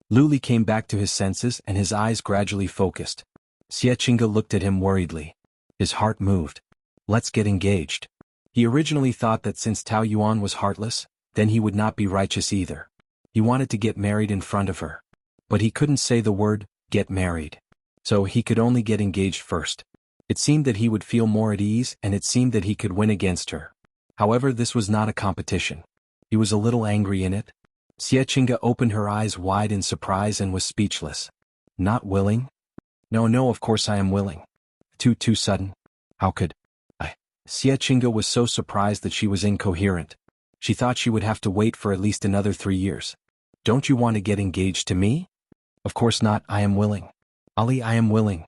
[SPEAKER 1] Lu Li came back to his senses and his eyes gradually focused. Xie Qingge looked at him worriedly. His heart moved. Let's get engaged. He originally thought that since Tao Yuan was heartless, then he would not be righteous either. He wanted to get married in front of her. But he couldn't say the word, get married. So he could only get engaged first. It seemed that he would feel more at ease and it seemed that he could win against her. However, this was not a competition. He was a little angry in it. Xie Qingge opened her eyes wide in surprise and was speechless. Not willing? No, of course I am willing. Too sudden. How could I? Xie Qingge was so surprised that she was incoherent. She thought she would have to wait for at least another 3 years. Don't you want to get engaged to me? Of course not, I am willing. Ali, I am willing.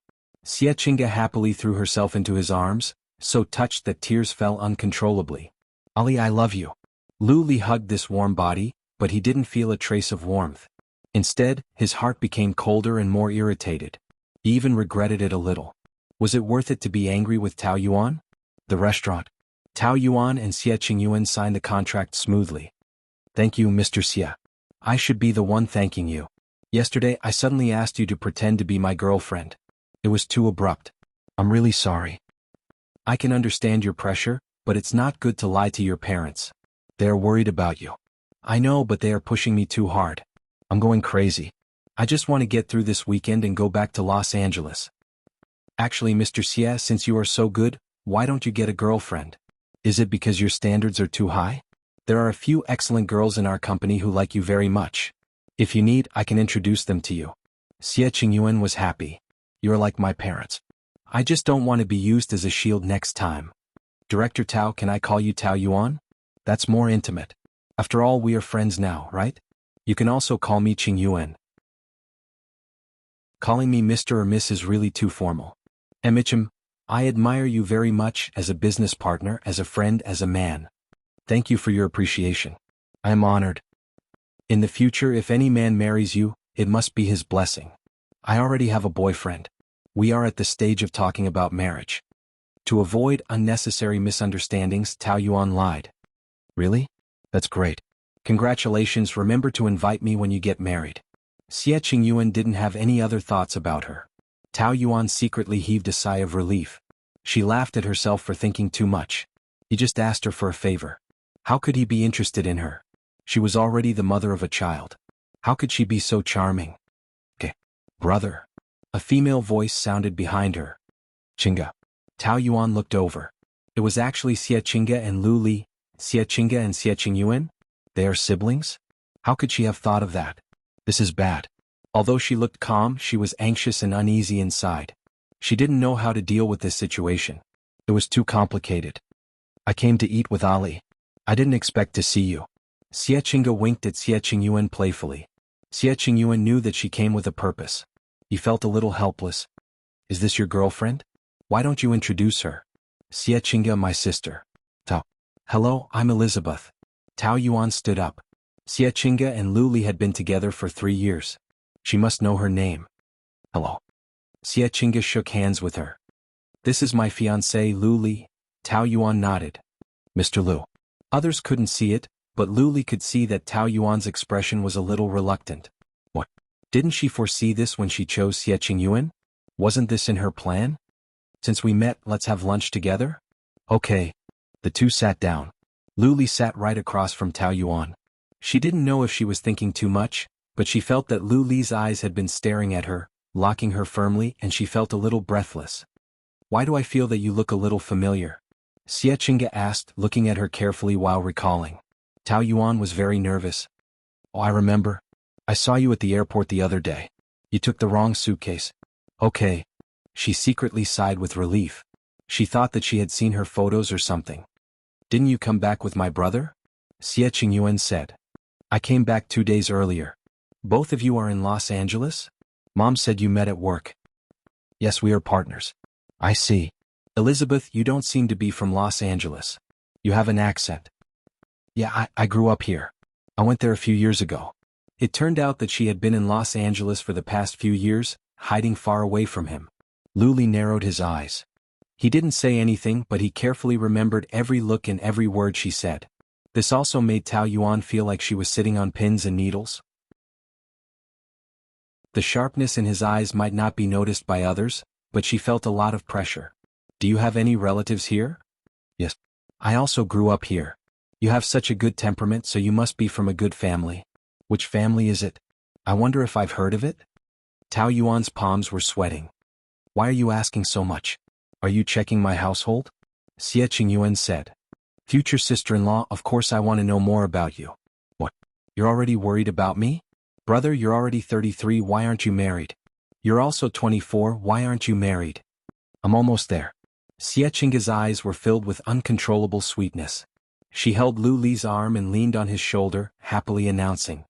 [SPEAKER 1] Xie Qingge happily threw herself into his arms, so touched that tears fell uncontrollably. Ali, I love you. Lu Li hugged this warm body, but he didn't feel a trace of warmth. Instead, his heart became colder and more irritated. He even regretted it a little. Was it worth it to be angry with Tao Yuan? The restaurant. Tao Yuan and Xie Qingyuan signed the contract smoothly. Thank you, Mr. Xie. I should be the one thanking you. Yesterday I suddenly asked you to pretend to be my girlfriend. It was too abrupt. I'm really sorry. I can understand your pressure, but it's not good to lie to your parents. They are worried about you. I know, but they are pushing me too hard. I'm going crazy. I just want to get through this weekend and go back to Los Angeles. Actually, Mr. Xie, since you are so good, why don't you get a girlfriend? Is it because your standards are too high? There are a few excellent girls in our company who like you very much. If you need, I can introduce them to you. Xie Qingyuan was happy. You're like my parents. I just don't want to be used as a shield next time. Director Tao, can I call you Tao Yuan? That's more intimate. After all, we are friends now, right? You can also call me Qingyuan. Calling me Mr. or Miss is really too formal. Emichim, I admire you very much as a business partner, as a friend, as a man. Thank you for your appreciation. I am honored. In the future, if any man marries you, it must be his blessing. I already have a boyfriend. We are at the stage of talking about marriage. To avoid unnecessary misunderstandings, Tao Yuan lied. Really? That's great. Congratulations, remember to invite me when you get married. Xie Qingyuan didn't have any other thoughts about her. Tao Yuan secretly heaved a sigh of relief. She laughed at herself for thinking too much. He just asked her for a favor. How could he be interested in her? She was already the mother of a child. How could she be so charming? Okay. Brother. A female voice sounded behind her. Qingge. Tao Yuan looked over. It was actually Xie Qingge and Lu Li. Xie Qingge and Xie Qingyuan? They are siblings? How could she have thought of that? This is bad. Although she looked calm, she was anxious and uneasy inside. She didn't know how to deal with this situation. It was too complicated. I came to eat with Ali. I didn't expect to see you. Xie Qingge winked at Xie Qingyuan playfully. Xie Qingyuan knew that she came with a purpose. He felt a little helpless. Is this your girlfriend? Why don't you introduce her? Xie Qingge, my sister. Tao. Hello, I'm Elizabeth. Tao Yuan stood up. Xie Qingge and Lu Li had been together for 3 years. She must know her name. Hello. Xie Qingge shook hands with her. This is my fiancée Lu Li. Tao Yuan nodded. Mr. Lu. Others couldn't see it, but Lu Li could see that Tao Yuan's expression was a little reluctant. What? Didn't she foresee this when she chose Xie Qingyuan? Wasn't this in her plan? Since we met, let's have lunch together? Okay. The two sat down. Lu Li sat right across from Tao Yuan. She didn't know if she was thinking too much, but she felt that Lu Li's eyes had been staring at her, locking her firmly, and she felt a little breathless. Why do I feel that you look a little familiar? Xie Qingge asked, looking at her carefully while recalling. Tao Yuan was very nervous. Oh, I remember. I saw you at the airport the other day. You took the wrong suitcase. Okay. She secretly sighed with relief. She thought that she had seen her photos or something. Didn't you come back with my brother? Xie Qingyuan said. I came back 2 days earlier. Both of you are in Los Angeles? Mom said you met at work. Yes, we are partners. I see. Elizabeth, you don't seem to be from Los Angeles. You have an accent. Yeah, I grew up here. I went there a few years ago. It turned out that she had been in Los Angeles for the past few years, hiding far away from him. Lu Li narrowed his eyes. He didn't say anything, but he carefully remembered every look and every word she said. This also made Tao Yuan feel like she was sitting on pins and needles. The sharpness in his eyes might not be noticed by others, but she felt a lot of pressure. Do you have any relatives here? Yes. I also grew up here. You have such a good temperament, so you must be from a good family. Which family is it? I wonder if I've heard of it? Tao Yuan's palms were sweating. Why are you asking so much? Are you checking my household? Xie Qingyuan said. Future sister-in-law, of course I want to know more about you. What? You're already worried about me? Brother, you're already 33, why aren't you married? You're also 24, why aren't you married? I'm almost there. Xie Qingge's eyes were filled with uncontrollable sweetness. She held Lu Li's arm and leaned on his shoulder, happily announcing.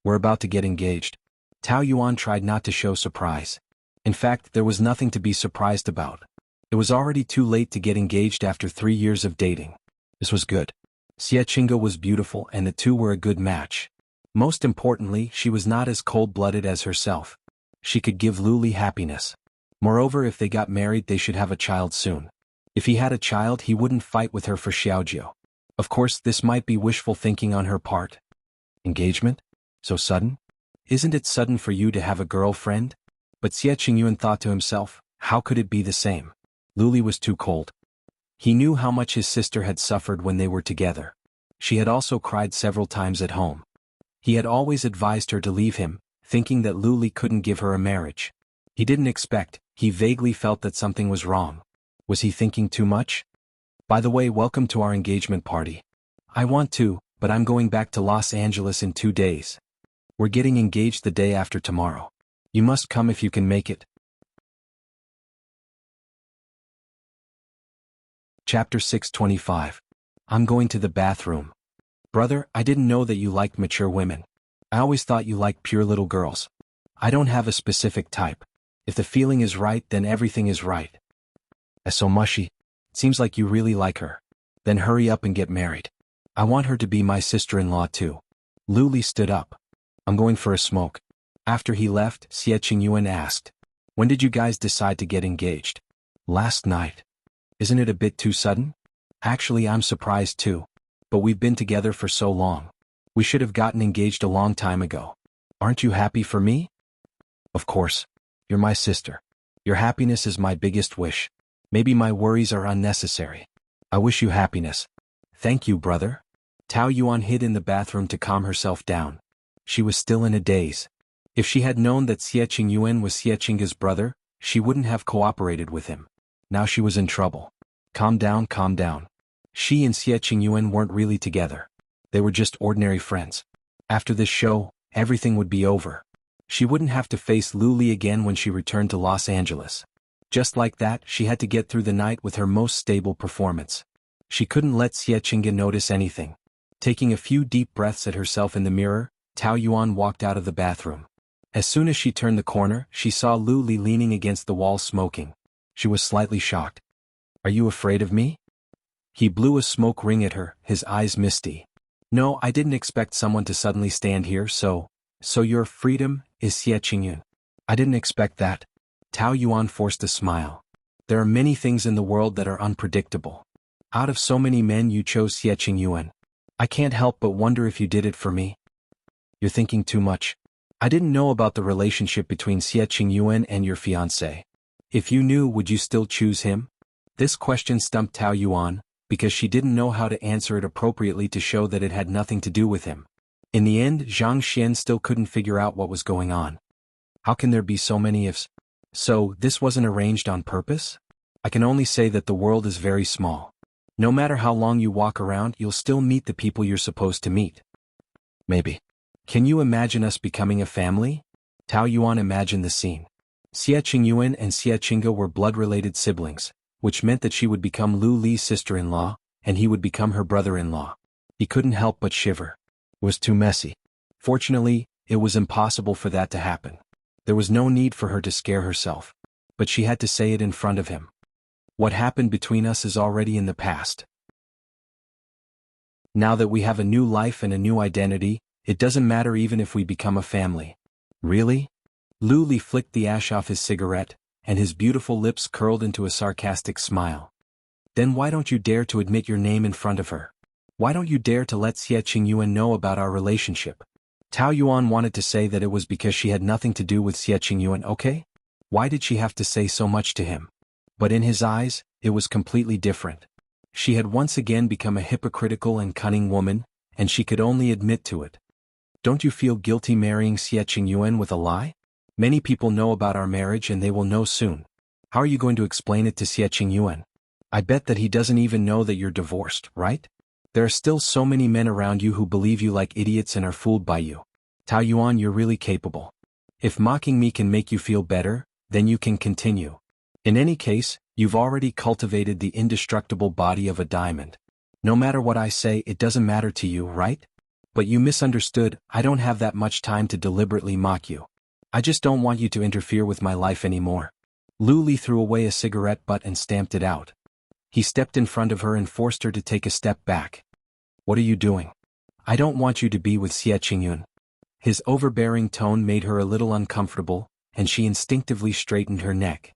[SPEAKER 1] We're about to get engaged. Tao Yuan tried not to show surprise. In fact, there was nothing to be surprised about. It was already too late to get engaged after 3 years of dating. This was good. Xie Qingge was beautiful and the two were a good match. Most importantly, she was not as cold-blooded as herself. She could give Lu Li happiness. Moreover, if they got married they should have a child soon. If he had a child he wouldn't fight with her for Xiaojiu. Of course, this might be wishful thinking on her part. Engagement? So sudden? Isn't it sudden for you to have a girlfriend? But Xie Qingyuan thought to himself, how could it be the same? Lu Li was too cold. He knew how much his sister had suffered when they were together. She had also cried several times at home. He had always advised her to leave him, thinking that Lu Li couldn't give her a marriage. He didn't expect, he vaguely felt that something was wrong. Was he thinking too much? By the way, welcome to our engagement party. I want to, but I'm going back to Los Angeles in 2 days. We're getting engaged the day after tomorrow. You must come if you can make it. Chapter 625. I'm going to the bathroom. Brother, I didn't know that you liked mature women. I always thought you liked pure little girls. I don't have a specific type. If the feeling is right, then everything is right. That's so mushy. It seems like you really like her. Then hurry up and get married. I want her to be my sister-in-law too. Lu Li stood up. I'm going for a smoke. After he left, Xie Qingyuan asked, when did you guys decide to get engaged? Last night. Isn't it a bit too sudden? Actually, I'm surprised too. But we've been together for so long. We should have gotten engaged a long time ago. Aren't you happy for me? Of course. You're my sister. Your happiness is my biggest wish. Maybe my worries are unnecessary. I wish you happiness. Thank you, brother. Tao Yuan hid in the bathroom to calm herself down. She was still in a daze. If she had known that Xie Qingyuan was Xie Qingge's brother, she wouldn't have cooperated with him. Now she was in trouble. Calm down, calm down. She and Xie Qingyuan weren't really together. They were just ordinary friends. After this show, everything would be over. She wouldn't have to face Lu Li again when she returned to Los Angeles. Just like that, she had to get through the night with her most stable performance. She couldn't let Xie Qingge notice anything. Taking a few deep breaths at herself in the mirror, Tao Yuan walked out of the bathroom. As soon as she turned the corner, she saw Lu Li leaning against the wall smoking. She was slightly shocked. Are you afraid of me? He blew a smoke ring at her, his eyes misty. No, I didn't expect someone to suddenly stand here, so your freedom is Xie Qingyuan. I didn't expect that. Tao Yuan forced a smile. There are many things in the world that are unpredictable. Out of so many men you chose Xie Qingyuan. I can't help but wonder if you did it for me. You're thinking too much. I didn't know about the relationship between Xie Qingyuan and your fiancé. If you knew, would you still choose him? This question stumped Tao Yuan, because she didn't know how to answer it appropriately to show that it had nothing to do with him. In the end, Zhang Xian still couldn't figure out what was going on. How can there be so many ifs? So, this wasn't arranged on purpose? I can only say that the world is very small. No matter how long you walk around, you'll still meet the people you're supposed to meet. Maybe. Can you imagine us becoming a family? Tao Yuan imagined the scene. Xie Qingyuan and Xie Qingge were blood-related siblings, which meant that she would become Lu Li's sister-in-law, and he would become her brother-in-law. He couldn't help but shiver. It was too messy. Fortunately, it was impossible for that to happen. There was no need for her to scare herself. But she had to say it in front of him. What happened between us is already in the past. Now that we have a new life and a new identity, it doesn't matter even if we become a family. Really? Lu Li flicked the ash off his cigarette, and his beautiful lips curled into a sarcastic smile. Then why don't you dare to admit your name in front of her? Why don't you dare to let Xie Qingyuan know about our relationship? Tao Yuan wanted to say that it was because she had nothing to do with Xie Qingyuan, okay? Why did she have to say so much to him? But in his eyes, it was completely different. She had once again become a hypocritical and cunning woman, and she could only admit to it. Don't you feel guilty marrying Xie Qingyuan with a lie? Many people know about our marriage and they will know soon. How are you going to explain it to Xie Qingyuan? I bet that he doesn't even know that you're divorced, right? There are still so many men around you who believe you like idiots and are fooled by you. Tao Yuan, you're really capable. If mocking me can make you feel better, then you can continue. In any case, you've already cultivated the indestructible body of a diamond. No matter what I say, it doesn't matter to you, right? But you misunderstood, I don't have that much time to deliberately mock you. I just don't want you to interfere with my life anymore. Lu Li threw away a cigarette butt and stamped it out. He stepped in front of her and forced her to take a step back. What are you doing? I don't want you to be with Xie Qingyun. His overbearing tone made her a little uncomfortable, and she instinctively straightened her neck.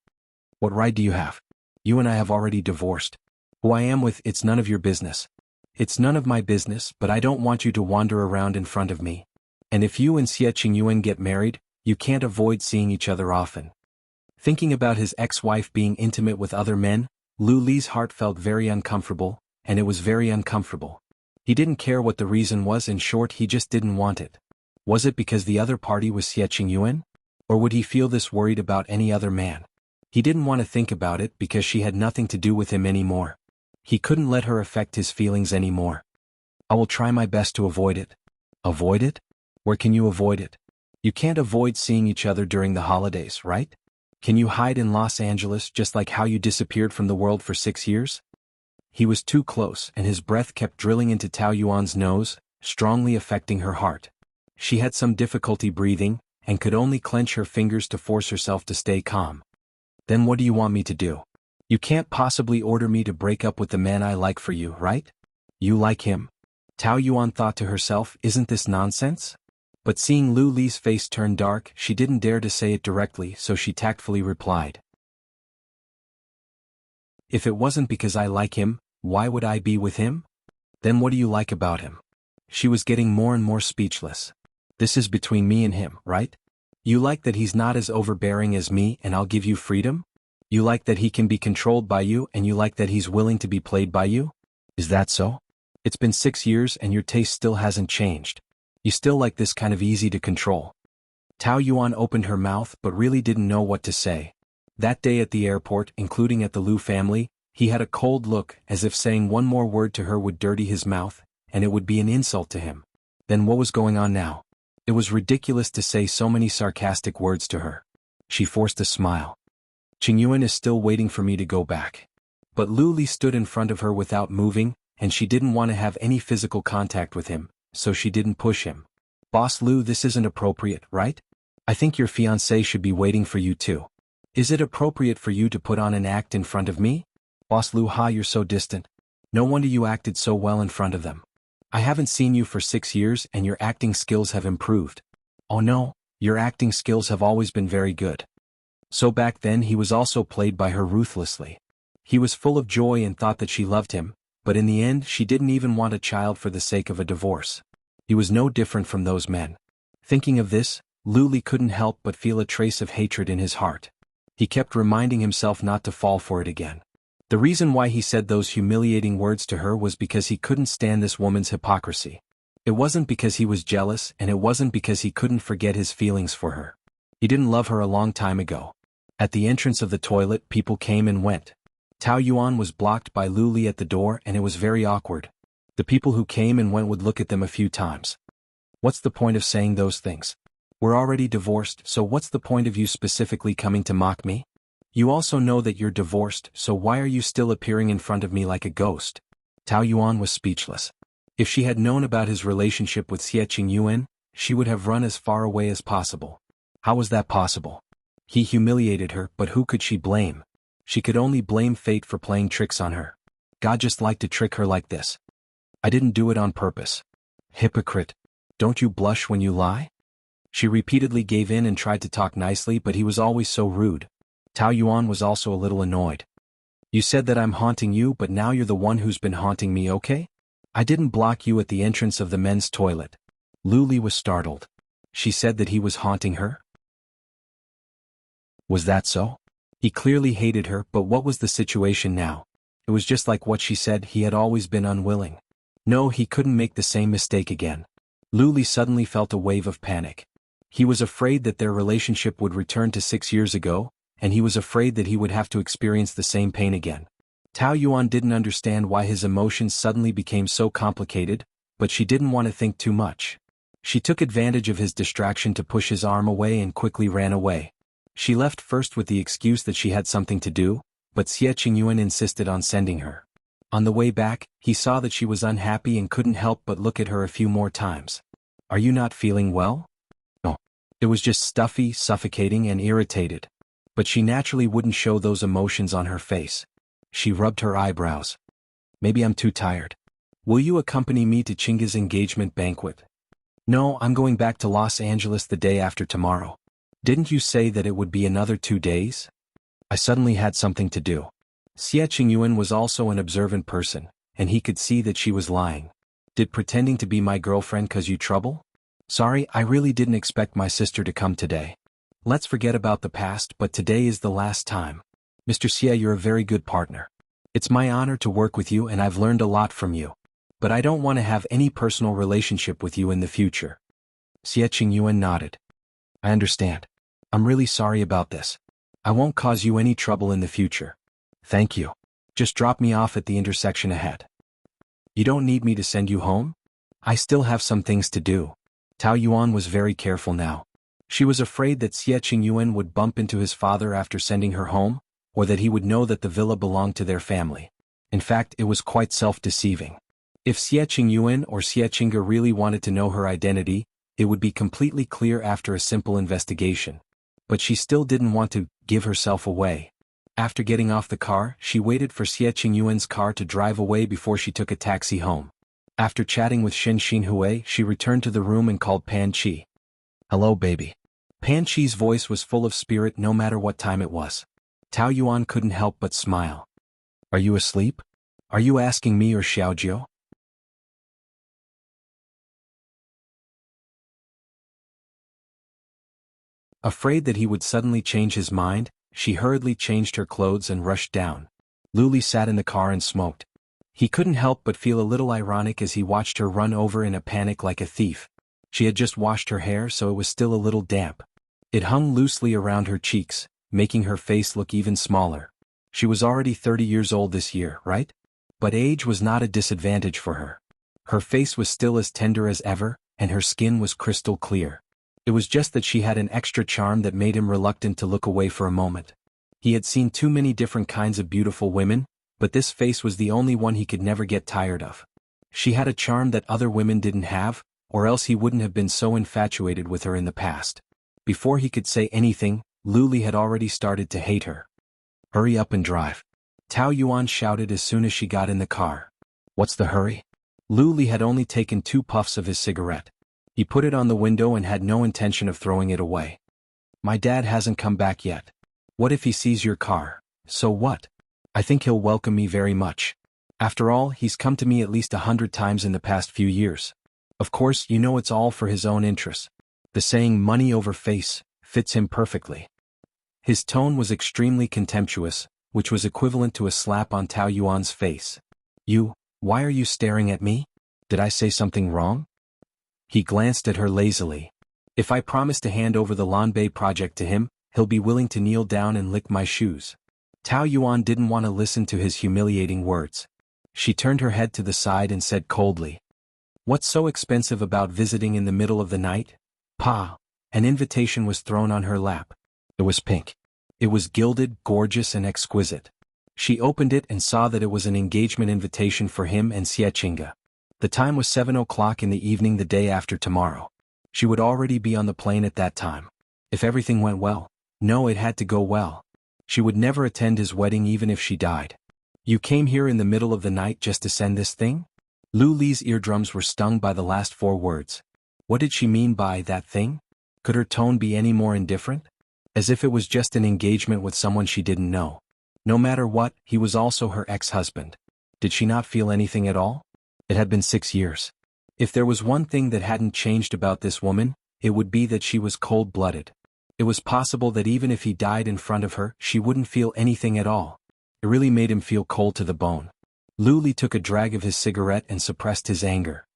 [SPEAKER 1] What right do you have? You and I have already divorced. Who I am with, it's none of your business. It's none of my business, but I don't want you to wander around in front of me. And if you and Xie Qingyun get married, you can't avoid seeing each other often. Thinking about his ex-wife being intimate with other men, Lu Li's heart felt very uncomfortable, and it was very uncomfortable. He didn't care what the reason was. In short, he just didn't want it. Was it because the other party was Xie Qingyun? Or would he feel this worried about any other man? He didn't want to think about it because she had nothing to do with him anymore. He couldn't let her affect his feelings anymore. I will try my best to avoid it. Avoid it? Where can you avoid it? You can't avoid seeing each other during the holidays, right? Can you hide in Los Angeles just like how you disappeared from the world for 6 years? He was too close, and his breath kept drilling into Tao Yuan's nose, strongly affecting her heart. She had some difficulty breathing, and could only clench her fingers to force herself to stay calm. Then what do you want me to do? You can't possibly order me to break up with the man I like for you, right? You like him? Tao Yuan thought to herself, isn't this nonsense? But seeing Lu Li's face turn dark, she didn't dare to say it directly, so she tactfully replied. If it wasn't because I like him, why would I be with him? Then what do you like about him? She was getting more and more speechless. This is between me and him, right? You like that he's not as overbearing as me and I'll give you freedom? You like that he can be controlled by you and you like that he's willing to be played by you? Is that so? It's been 6 years and your taste still hasn't changed. You still like this kind of easy to control. Tao Yuan opened her mouth but really didn't know what to say. That day at the airport, including at the Lu family, he had a cold look, as if saying one more word to her would dirty his mouth, and it would be an insult to him. Then what was going on now? It was ridiculous to say so many sarcastic words to her. She forced a smile. Qingyun is still waiting for me to go back. But Lu Li stood in front of her without moving, and she didn't want to have any physical contact with him, so she didn't push him. Boss Lu, this isn't appropriate, right? I think your fiancé should be waiting for you too. Is it appropriate for you to put on an act in front of me? Boss Lu, you're so distant. No wonder you acted so well in front of them. I haven't seen you for 6 years and your acting skills have improved. Oh no, your acting skills have always been very good. So back then he was also played by her ruthlessly. He was full of joy and thought that she loved him, but in the end she didn't even want a child for the sake of a divorce. He was no different from those men. Thinking of this, Lu Li couldn't help but feel a trace of hatred in his heart. He kept reminding himself not to fall for it again. The reason why he said those humiliating words to her was because he couldn't stand this woman's hypocrisy. It wasn't because he was jealous, and it wasn't because he couldn't forget his feelings for her. He didn't love her a long time ago. At the entrance of the toilet, people came and went. Tao Yuan was blocked by Lu Li at the door and it was very awkward. The people who came and went would look at them a few times. What's the point of saying those things? We're already divorced, so what's the point of you specifically coming to mock me? You also know that you're divorced, so why are you still appearing in front of me like a ghost? Tao Yuan was speechless. If she had known about his relationship with Xie Qingyun, she would have run as far away as possible. How was that possible? He humiliated her, but who could she blame? She could only blame fate for playing tricks on her. God just liked to trick her like this. I didn't do it on purpose. Hypocrite. Don't you blush when you lie? She repeatedly gave in and tried to talk nicely, but he was always so rude. Tao Yuan was also a little annoyed. You said that I'm haunting you, but now you're the one who's been haunting me, okay? I didn't block you at the entrance of the men's toilet. Lu Li was startled. She said that he was haunting her? Was that so? He clearly hated her, but what was the situation now? It was just like what she said, he had always been unwilling. No, he couldn't make the same mistake again. Lu Li suddenly felt a wave of panic. He was afraid that their relationship would return to 6 years ago, and he was afraid that he would have to experience the same pain again. Tao Yuan didn't understand why his emotions suddenly became so complicated, but she didn't want to think too much. She took advantage of his distraction to push his arm away and quickly ran away. She left first with the excuse that she had something to do, but Xie Qingyun insisted on sending her. On the way back, he saw that she was unhappy and couldn't help but look at her a few more times. Are you not feeling well? No. It was just stuffy, suffocating, and irritated. But she naturally wouldn't show those emotions on her face. She rubbed her eyebrows. Maybe I'm too tired. Will you accompany me to Chinga's engagement banquet? No, I'm going back to Los Angeles the day after tomorrow. Didn't you say that it would be another 2 days? I suddenly had something to do. Xie Qingyuan was also an observant person, and he could see that she was lying. Did pretending to be my girlfriend cause you trouble? Sorry, I really didn't expect my sister to come today. Let's forget about the past, but today is the last time. Mr. Xie, you're a very good partner. It's my honor to work with you and I've learned a lot from you. But I don't want to have any personal relationship with you in the future. Xie Qingyuan nodded. I understand. I'm really sorry about this. I won't cause you any trouble in the future. Thank you. Just drop me off at the intersection ahead. You don't need me to send you home? I still have some things to do. Tao Yuan was very careful now. She was afraid that Xie Qingyuan would bump into his father after sending her home, or that he would know that the villa belonged to their family. In fact, it was quite self-deceiving. If Xie Qingyuan or Xie Qinga really wanted to know her identity, it would be completely clear after a simple investigation. But she still didn't want to give herself away. After getting off the car, she waited for Xie Qingyuan's car to drive away before she took a taxi home. After chatting with Shen Xinhui, she returned to the room and called Pan Qi. Hello, baby. Pan Qi's voice was full of spirit no matter what time it was. Tao Yuan couldn't help but smile. Are you asleep? Are you asking me or Xiaojiu? Afraid that he would suddenly change his mind, she hurriedly changed her clothes and rushed down. Luli sat in the car and smoked. He couldn't help but feel a little ironic as he watched her run over in a panic like a thief. She had just washed her hair so it was still a little damp. It hung loosely around her cheeks, making her face look even smaller. She was already 30 years old this year, right? But age was not a disadvantage for her. Her face was still as tender as ever, and her skin was crystal clear. It was just that she had an extra charm that made him reluctant to look away for a moment. He had seen too many different kinds of beautiful women, but this face was the only one he could never get tired of. She had a charm that other women didn't have, or else he wouldn't have been so infatuated with her in the past. Before he could say anything, Luli had already started to hate her. Hurry up and drive. Tao Yuan shouted as soon as she got in the car. What's the hurry? Luli had only taken 2 puffs of his cigarette. He put it on the window and had no intention of throwing it away. My dad hasn't come back yet. What if he sees your car? So what? I think he'll welcome me very much. After all, he's come to me at least 100 times in the past few years. Of course, you know it's all for his own interests. The saying money over face fits him perfectly. His tone was extremely contemptuous, which was equivalent to a slap on Tao Yuan's face. Why are you staring at me? Did I say something wrong? He glanced at her lazily. If I promise to hand over the Lanbei project to him, he'll be willing to kneel down and lick my shoes. Tao Yuan didn't want to listen to his humiliating words. She turned her head to the side and said coldly, What's so expensive about visiting in the middle of the night? Pa. An invitation was thrown on her lap. It was pink. It was gilded, gorgeous, and exquisite. She opened it and saw that it was an engagement invitation for him and Xie Qinga. The time was 7 o'clock in the evening the day after tomorrow. She would already be on the plane at that time. If everything went well. No, it had to go well. She would never attend his wedding even if she died. You came here in the middle of the night just to send this thing? Lu Li's eardrums were stung by the last 4 words. What did she mean by that thing? Could her tone be any more indifferent? As if it was just an engagement with someone she didn't know. No matter what, he was also her ex-husband. Did she not feel anything at all? It had been 6 years. If there was one thing that hadn't changed about this woman, it would be that she was cold-blooded. It was possible that even if he died in front of her, she wouldn't feel anything at all. It really made him feel cold to the bone. Lu Li took a drag of his cigarette and suppressed his anger.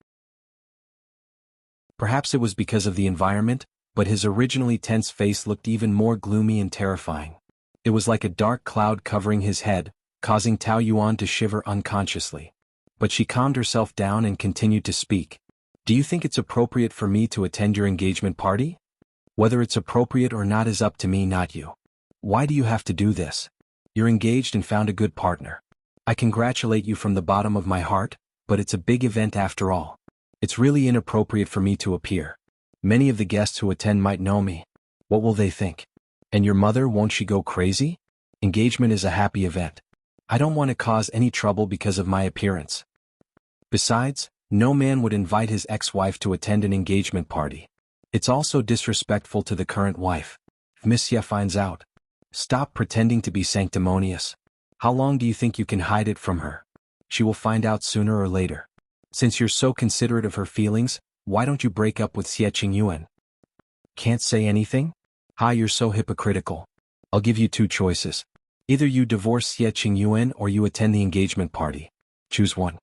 [SPEAKER 1] Perhaps it was because of the environment, but his originally tense face looked even more gloomy and terrifying. It was like a dark cloud covering his head, causing Tao Yuan to shiver unconsciously. But she calmed herself down and continued to speak. Do you think it's appropriate for me to attend your engagement party? Whether it's appropriate or not is up to me, not you. Why do you have to do this? You're engaged and found a good partner. I congratulate you from the bottom of my heart, but it's a big event after all. It's really inappropriate for me to appear. Many of the guests who attend might know me. What will they think? And your mother, won't she go crazy? Engagement is a happy event. I don't want to cause any trouble because of my appearance. Besides, no man would invite his ex-wife to attend an engagement party. It's also disrespectful to the current wife. If Monsieur finds out, stop pretending to be sanctimonious. How long do you think you can hide it from her? She will find out sooner or later. Since you're so considerate of her feelings, why don't you break up with Xie Qingyuan? Can't say anything? Ha, you're so hypocritical. I'll give you two choices. Either you divorce Xie Qingyuan or you attend the engagement party. Choose one.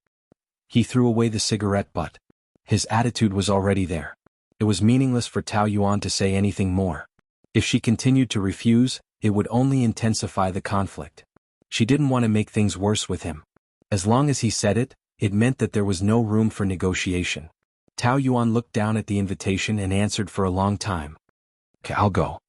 [SPEAKER 1] He threw away the cigarette butt. His attitude was already there. It was meaningless for Tao Yuan to say anything more. If she continued to refuse, it would only intensify the conflict. She didn't want to make things worse with him. As long as he said it, it meant that there was no room for negotiation. Tao Yuan looked down at the invitation and answered for a long time. "Okay, I'll go."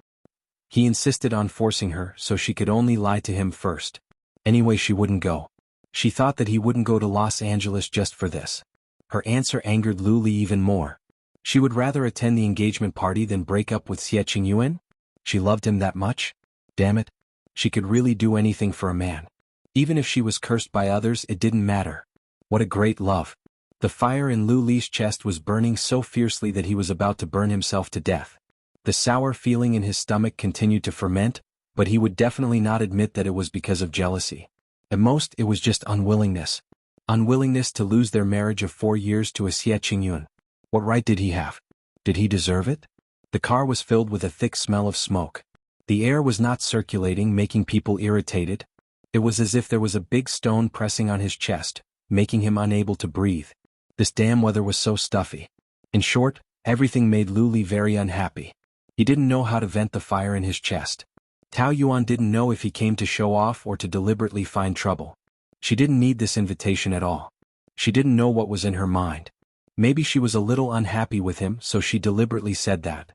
[SPEAKER 1] He insisted on forcing her so she could only lie to him first. Anyway, she wouldn't go. She thought that he wouldn't go to Los Angeles just for this. Her answer angered Lu Li even more. She would rather attend the engagement party than break up with Xie Qingyuan? She loved him that much? Damn it. She could really do anything for a man. Even if she was cursed by others, it didn't matter. What a great love. The fire in Lu Li's chest was burning so fiercely that he was about to burn himself to death. The sour feeling in his stomach continued to ferment, but he would definitely not admit that it was because of jealousy. At most, it was just unwillingness. Unwillingness to lose their marriage of 4 years to a Xie Qingyuan. What right did he have? Did he deserve it? The car was filled with a thick smell of smoke. The air was not circulating, making people irritated. It was as if there was a big stone pressing on his chest, making him unable to breathe. This damn weather was so stuffy. In short, everything made Lu Li very unhappy. He didn't know how to vent the fire in his chest. Tao Yuan didn't know if he came to show off or to deliberately find trouble. She didn't need this invitation at all. She didn't know what was in her mind. Maybe she was a little unhappy with him, so she deliberately said that.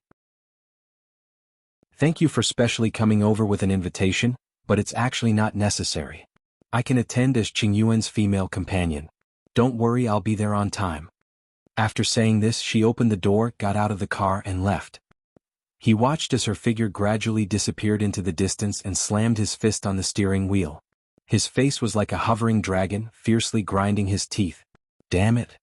[SPEAKER 1] "Thank you for specially coming over with an invitation, but it's actually not necessary. I can attend as Qingyuan's female companion. Don't worry, I'll be there on time." After saying this, she opened the door, got out of the car, and left. He watched as her figure gradually disappeared into the distance and slammed his fist on the steering wheel. His face was like a hovering dragon, fiercely grinding his teeth. Damn it.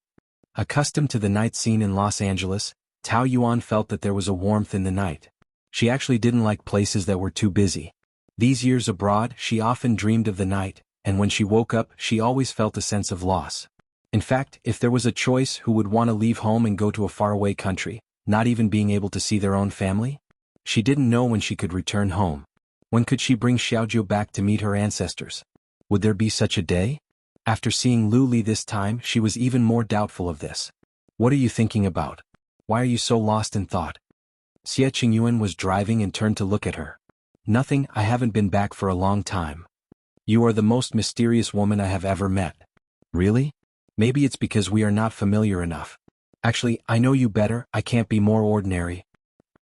[SPEAKER 1] Accustomed to the night scene in Los Angeles, Tao Yuan felt that there was a warmth in the night. She actually didn't like places that were too busy. These years abroad, she often dreamed of the night, and when she woke up, she always felt a sense of loss. In fact, if there was a choice, who would want to leave home and go to a faraway country, not even being able to see their own family? She didn't know when she could return home. When could she bring Xiaojiu back to meet her ancestors? Would there be such a day? After seeing Lu Li this time, she was even more doubtful of this. "What are you thinking about? Why are you so lost in thought?" Xie Qingyuan was driving and turned to look at her. "Nothing, I haven't been back for a long time." "You are the most mysterious woman I have ever met." "Really? Maybe it's because we are not familiar enough. Actually, I know you better, I can't be more ordinary.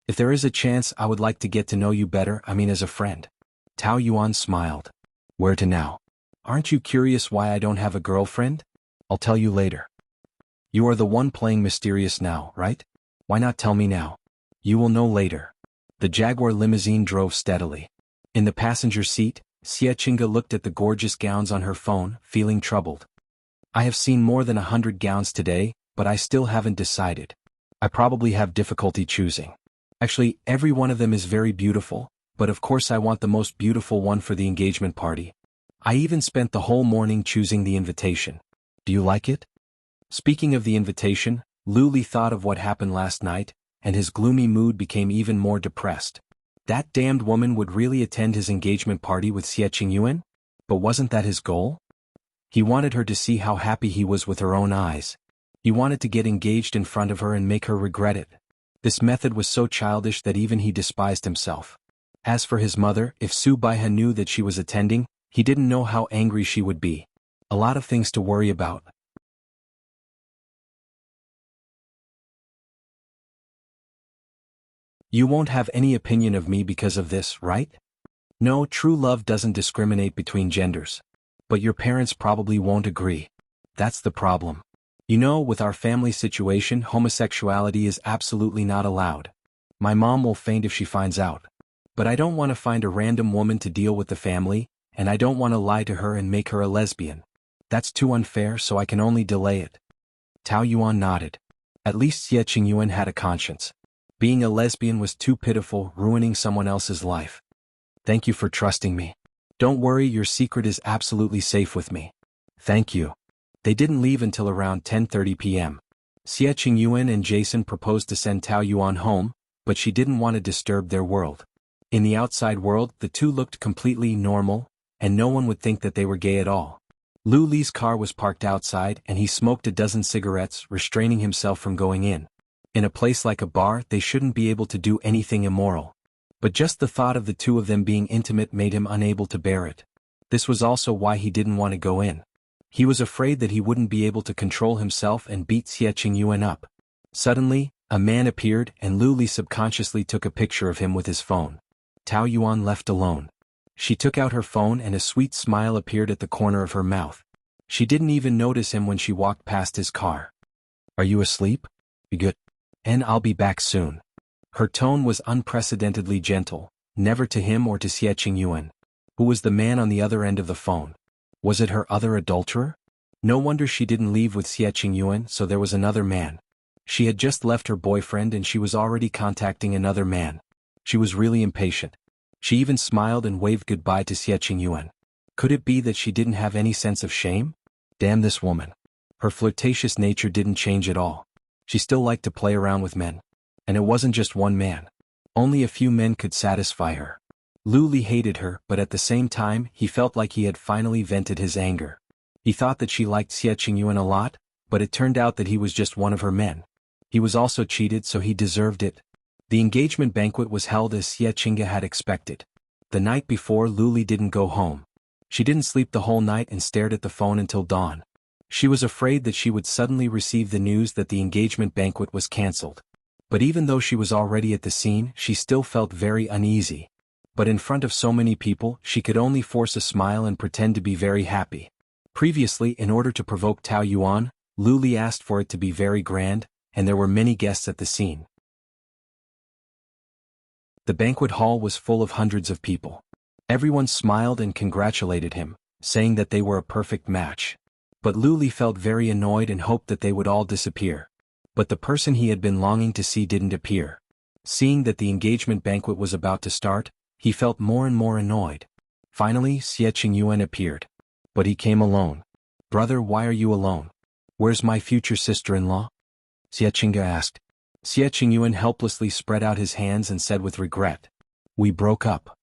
[SPEAKER 1] If there is a chance, I would like to get to know you better, I mean as a friend." Tao Yuan smiled. "Where to now? Aren't you curious why I don't have a girlfriend? I'll tell you later." "You are the one playing mysterious now, right? Why not tell me now? You will know later." The Jaguar limousine drove steadily. In the passenger seat, Xie Qinga looked at the gorgeous gowns on her phone, feeling troubled. "I have seen more than 100 gowns today, but I still haven't decided. I probably have difficulty choosing. Actually, every one of them is very beautiful, but of course I want the most beautiful one for the engagement party. I even spent the whole morning choosing the invitation. Do you like it?" Speaking of the invitation, Lu Li thought of what happened last night, and his gloomy mood became even more depressed. That damned woman would really attend his engagement party with Xie Qingyuan? But wasn't that his goal? He wanted her to see how happy he was with her own eyes. He wanted to get engaged in front of her and make her regret it. This method was so childish that even he despised himself. As for his mother, if Su Baihe knew that she was attending, he didn't know how angry she would be. A lot of things to worry about. "You won't have any opinion of me because of this, right? No, true love doesn't discriminate between genders. But your parents probably won't agree. That's the problem. You know, with our family situation, homosexuality is absolutely not allowed. My mom will faint if she finds out. But I don't want to find a random woman to deal with the family, and I don't want to lie to her and make her a lesbian. That's too unfair, so I can only delay it. Tao Yuan nodded. At least Xie Qingyuan had a conscience. Being a lesbian was too pitiful, ruining someone else's life. Thank you for trusting me. Don't worry, your secret is absolutely safe with me. Thank you. They didn't leave until around 10:30 p.m. Xie Qingyuan and Jason proposed to send Tao Yuan home, but she didn't want to disturb their world. In the outside world, the two looked completely normal, and no one would think that they were gay at all. Lu Li's car was parked outside and he smoked a dozen cigarettes, restraining himself from going in. In a place like a bar, they shouldn't be able to do anything immoral. But just the thought of the two of them being intimate made him unable to bear it. This was also why he didn't want to go in. He was afraid that he wouldn't be able to control himself and beat Xie Qingyuan up. Suddenly, a man appeared and Lu Li subconsciously took a picture of him with his phone. Tao Yuan left alone. She took out her phone and a sweet smile appeared at the corner of her mouth. She didn't even notice him when she walked past his car. Are you asleep? Be good. And I'll be back soon. Her tone was unprecedentedly gentle, never to him or to Xie Qingyuan. Who was the man on the other end of the phone? Was it her other adulterer? No wonder she didn't leave with Xie Qingyuan, so there was another man. She had just left her boyfriend and she was already contacting another man. She was really impatient. She even smiled and waved goodbye to Xie Qingyuan. Could it be that she didn't have any sense of shame? Damn this woman. Her flirtatious nature didn't change at all. She still liked to play around with men. And it wasn't just one man. Only a few men could satisfy her. Lu Li hated her, but at the same time, he felt like he had finally vented his anger. He thought that she liked Xie Qingyuan a lot, but it turned out that he was just one of her men. He was also cheated, so he deserved it. The engagement banquet was held as Xie Qingyuan had expected. The night before, Lu Li didn't go home. She didn't sleep the whole night and stared at the phone until dawn. She was afraid that she would suddenly receive the news that the engagement banquet was cancelled. But even though she was already at the scene, she still felt very uneasy. But in front of so many people, she could only force a smile and pretend to be very happy. Previously, in order to provoke Tao Yuan, Lu Li asked for it to be very grand, and there were many guests at the scene. The banquet hall was full of hundreds of people. Everyone smiled and congratulated him, saying that they were a perfect match. But Lu Li felt very annoyed and hoped that they would all disappear. But the person he had been longing to see didn't appear. Seeing that the engagement banquet was about to start, he felt more and more annoyed. Finally, Xie Qingyuan appeared. But he came alone. Brother, why are you alone? Where's my future sister-in-law? Xie Qingyuan asked. Xie Qingyuan helplessly spread out his hands and said with regret. We broke up.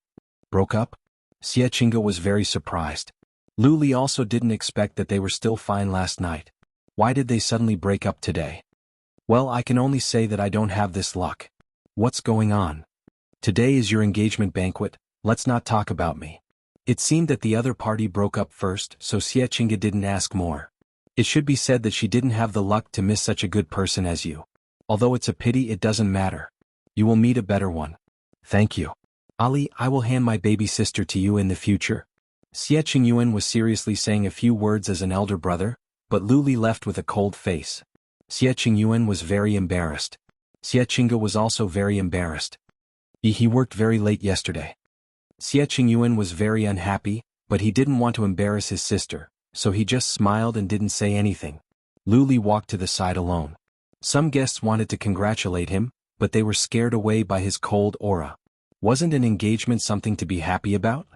[SPEAKER 1] Broke up? Xie Qingyuan was very surprised. Lu Li also didn't expect that they were still fine last night. Why did they suddenly break up today? Well, I can only say that I don't have this luck. What's going on? Today is your engagement banquet, let's not talk about me. It seemed that the other party broke up first, so Xie Qingyuan didn't ask more. It should be said that she didn't have the luck to miss such a good person as you. Although it's a pity, it doesn't matter. You will meet a better one. Thank you. Ali, I will hand my baby sister to you in the future. Xie Qingyuan was seriously saying a few words as an elder brother, but Lu Li left with a cold face. Xie Qingyuan was very embarrassed. Xie Qingyuan was also very embarrassed. He worked very late yesterday. Xie Qingyuan was very unhappy, but he didn't want to embarrass his sister, so he just smiled and didn't say anything. Lu Li walked to the side alone. Some guests wanted to congratulate him, but they were scared away by his cold aura. Wasn't an engagement something to be happy about?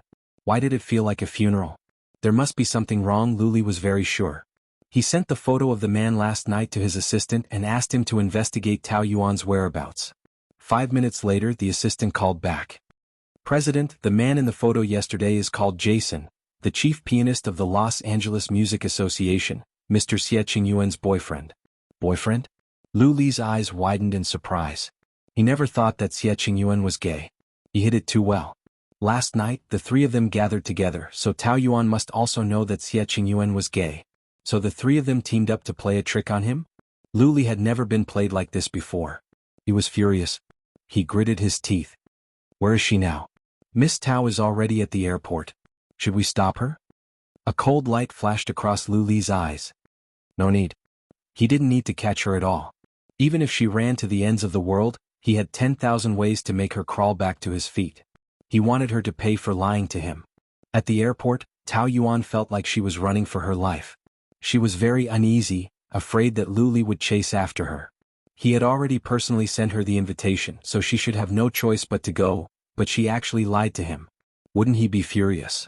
[SPEAKER 1] Why did it feel like a funeral? There must be something wrong, Lu Li was very sure. He sent the photo of the man last night to his assistant and asked him to investigate Tao Yuan's whereabouts. 5 minutes later, the assistant called back. President, the man in the photo yesterday is called Jason, the chief pianist of the Los Angeles Music Association, Mr. Xie Qingyuan's boyfriend. Boyfriend? Lu Li's eyes widened in surprise. He never thought that Xie Qingyuan was gay. He hid it too well. Last night, the three of them gathered together, so Tao Yuan must also know that Xie Qingyuan was gay. So the three of them teamed up to play a trick on him? Lu Li had never been played like this before. He was furious. He gritted his teeth. Where is she now? Miss Tao is already at the airport. Should we stop her? A cold light flashed across Lu Li's eyes. No need. He didn't need to catch her at all. Even if she ran to the ends of the world, he had 10,000 ways to make her crawl back to his feet. He wanted her to pay for lying to him. At the airport, Tao Yuan felt like she was running for her life. She was very uneasy, afraid that Luli would chase after her. He had already personally sent her the invitation, so she should have no choice but to go, but she actually lied to him. Wouldn't he be furious?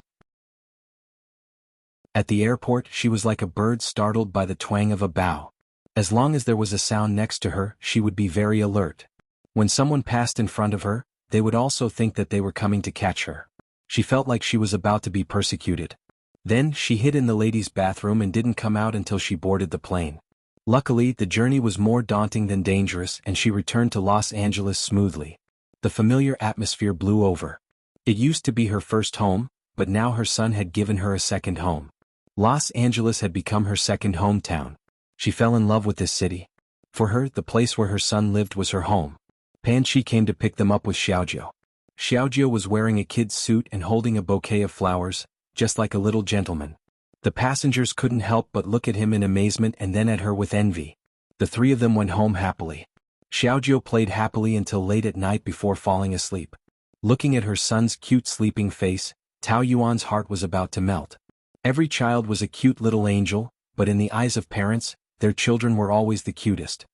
[SPEAKER 1] At the airport, she was like a bird startled by the twang of a bow. As long as there was a sound next to her, she would be very alert. When someone passed in front of her, they would also think that they were coming to catch her. She felt like she was about to be persecuted. Then, she hid in the ladies' bathroom and didn't come out until she boarded the plane. Luckily, the journey was more daunting than dangerous and she returned to Los Angeles smoothly. The familiar atmosphere blew over. It used to be her first home, but now her son had given her a second home. Los Angeles had become her second hometown. She fell in love with this city. For her, the place where her son lived was her home. Pan Chi came to pick them up with Xiaojiu. Xiaojiu was wearing a kid's suit and holding a bouquet of flowers, just like a little gentleman. The passengers couldn't help but look at him in amazement and then at her with envy. The three of them went home happily. Xiaojiu played happily until late at night before falling asleep. Looking at her son's cute sleeping face, Tao Yuan's heart was about to melt. Every child was a cute little angel, but in the eyes of parents, their children were always the cutest.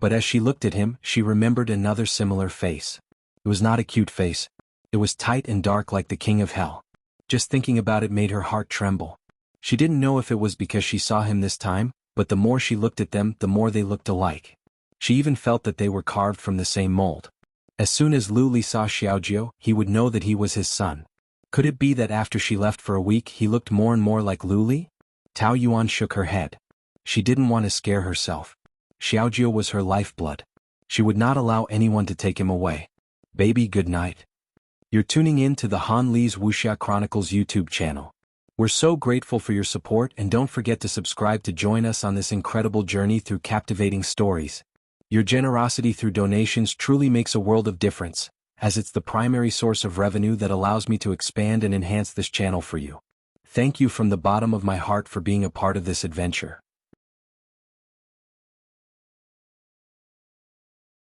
[SPEAKER 1] But as she looked at him, she remembered another similar face. It was not a cute face. It was tight and dark like the king of hell. Just thinking about it made her heart tremble. She didn't know if it was because she saw him this time, but the more she looked at them, the more they looked alike. She even felt that they were carved from the same mold. As soon as Lu Li saw Xiaojiu, he would know that he was his son. Could it be that after she left for a week he looked more and more like Lu Li? Tao Yuan shook her head. She didn't want to scare herself. Xiaojiu was her lifeblood. She would not allow anyone to take him away. Baby, good night. You're tuning in to the Han Li's Wuxia Chronicles YouTube channel. We're so grateful for your support and don't forget to subscribe to join us on this incredible journey through captivating stories. Your generosity through donations truly makes a world of difference, as it's the primary source of revenue that allows me to expand and enhance this channel for you. Thank you from the bottom of my heart for being a part of this adventure.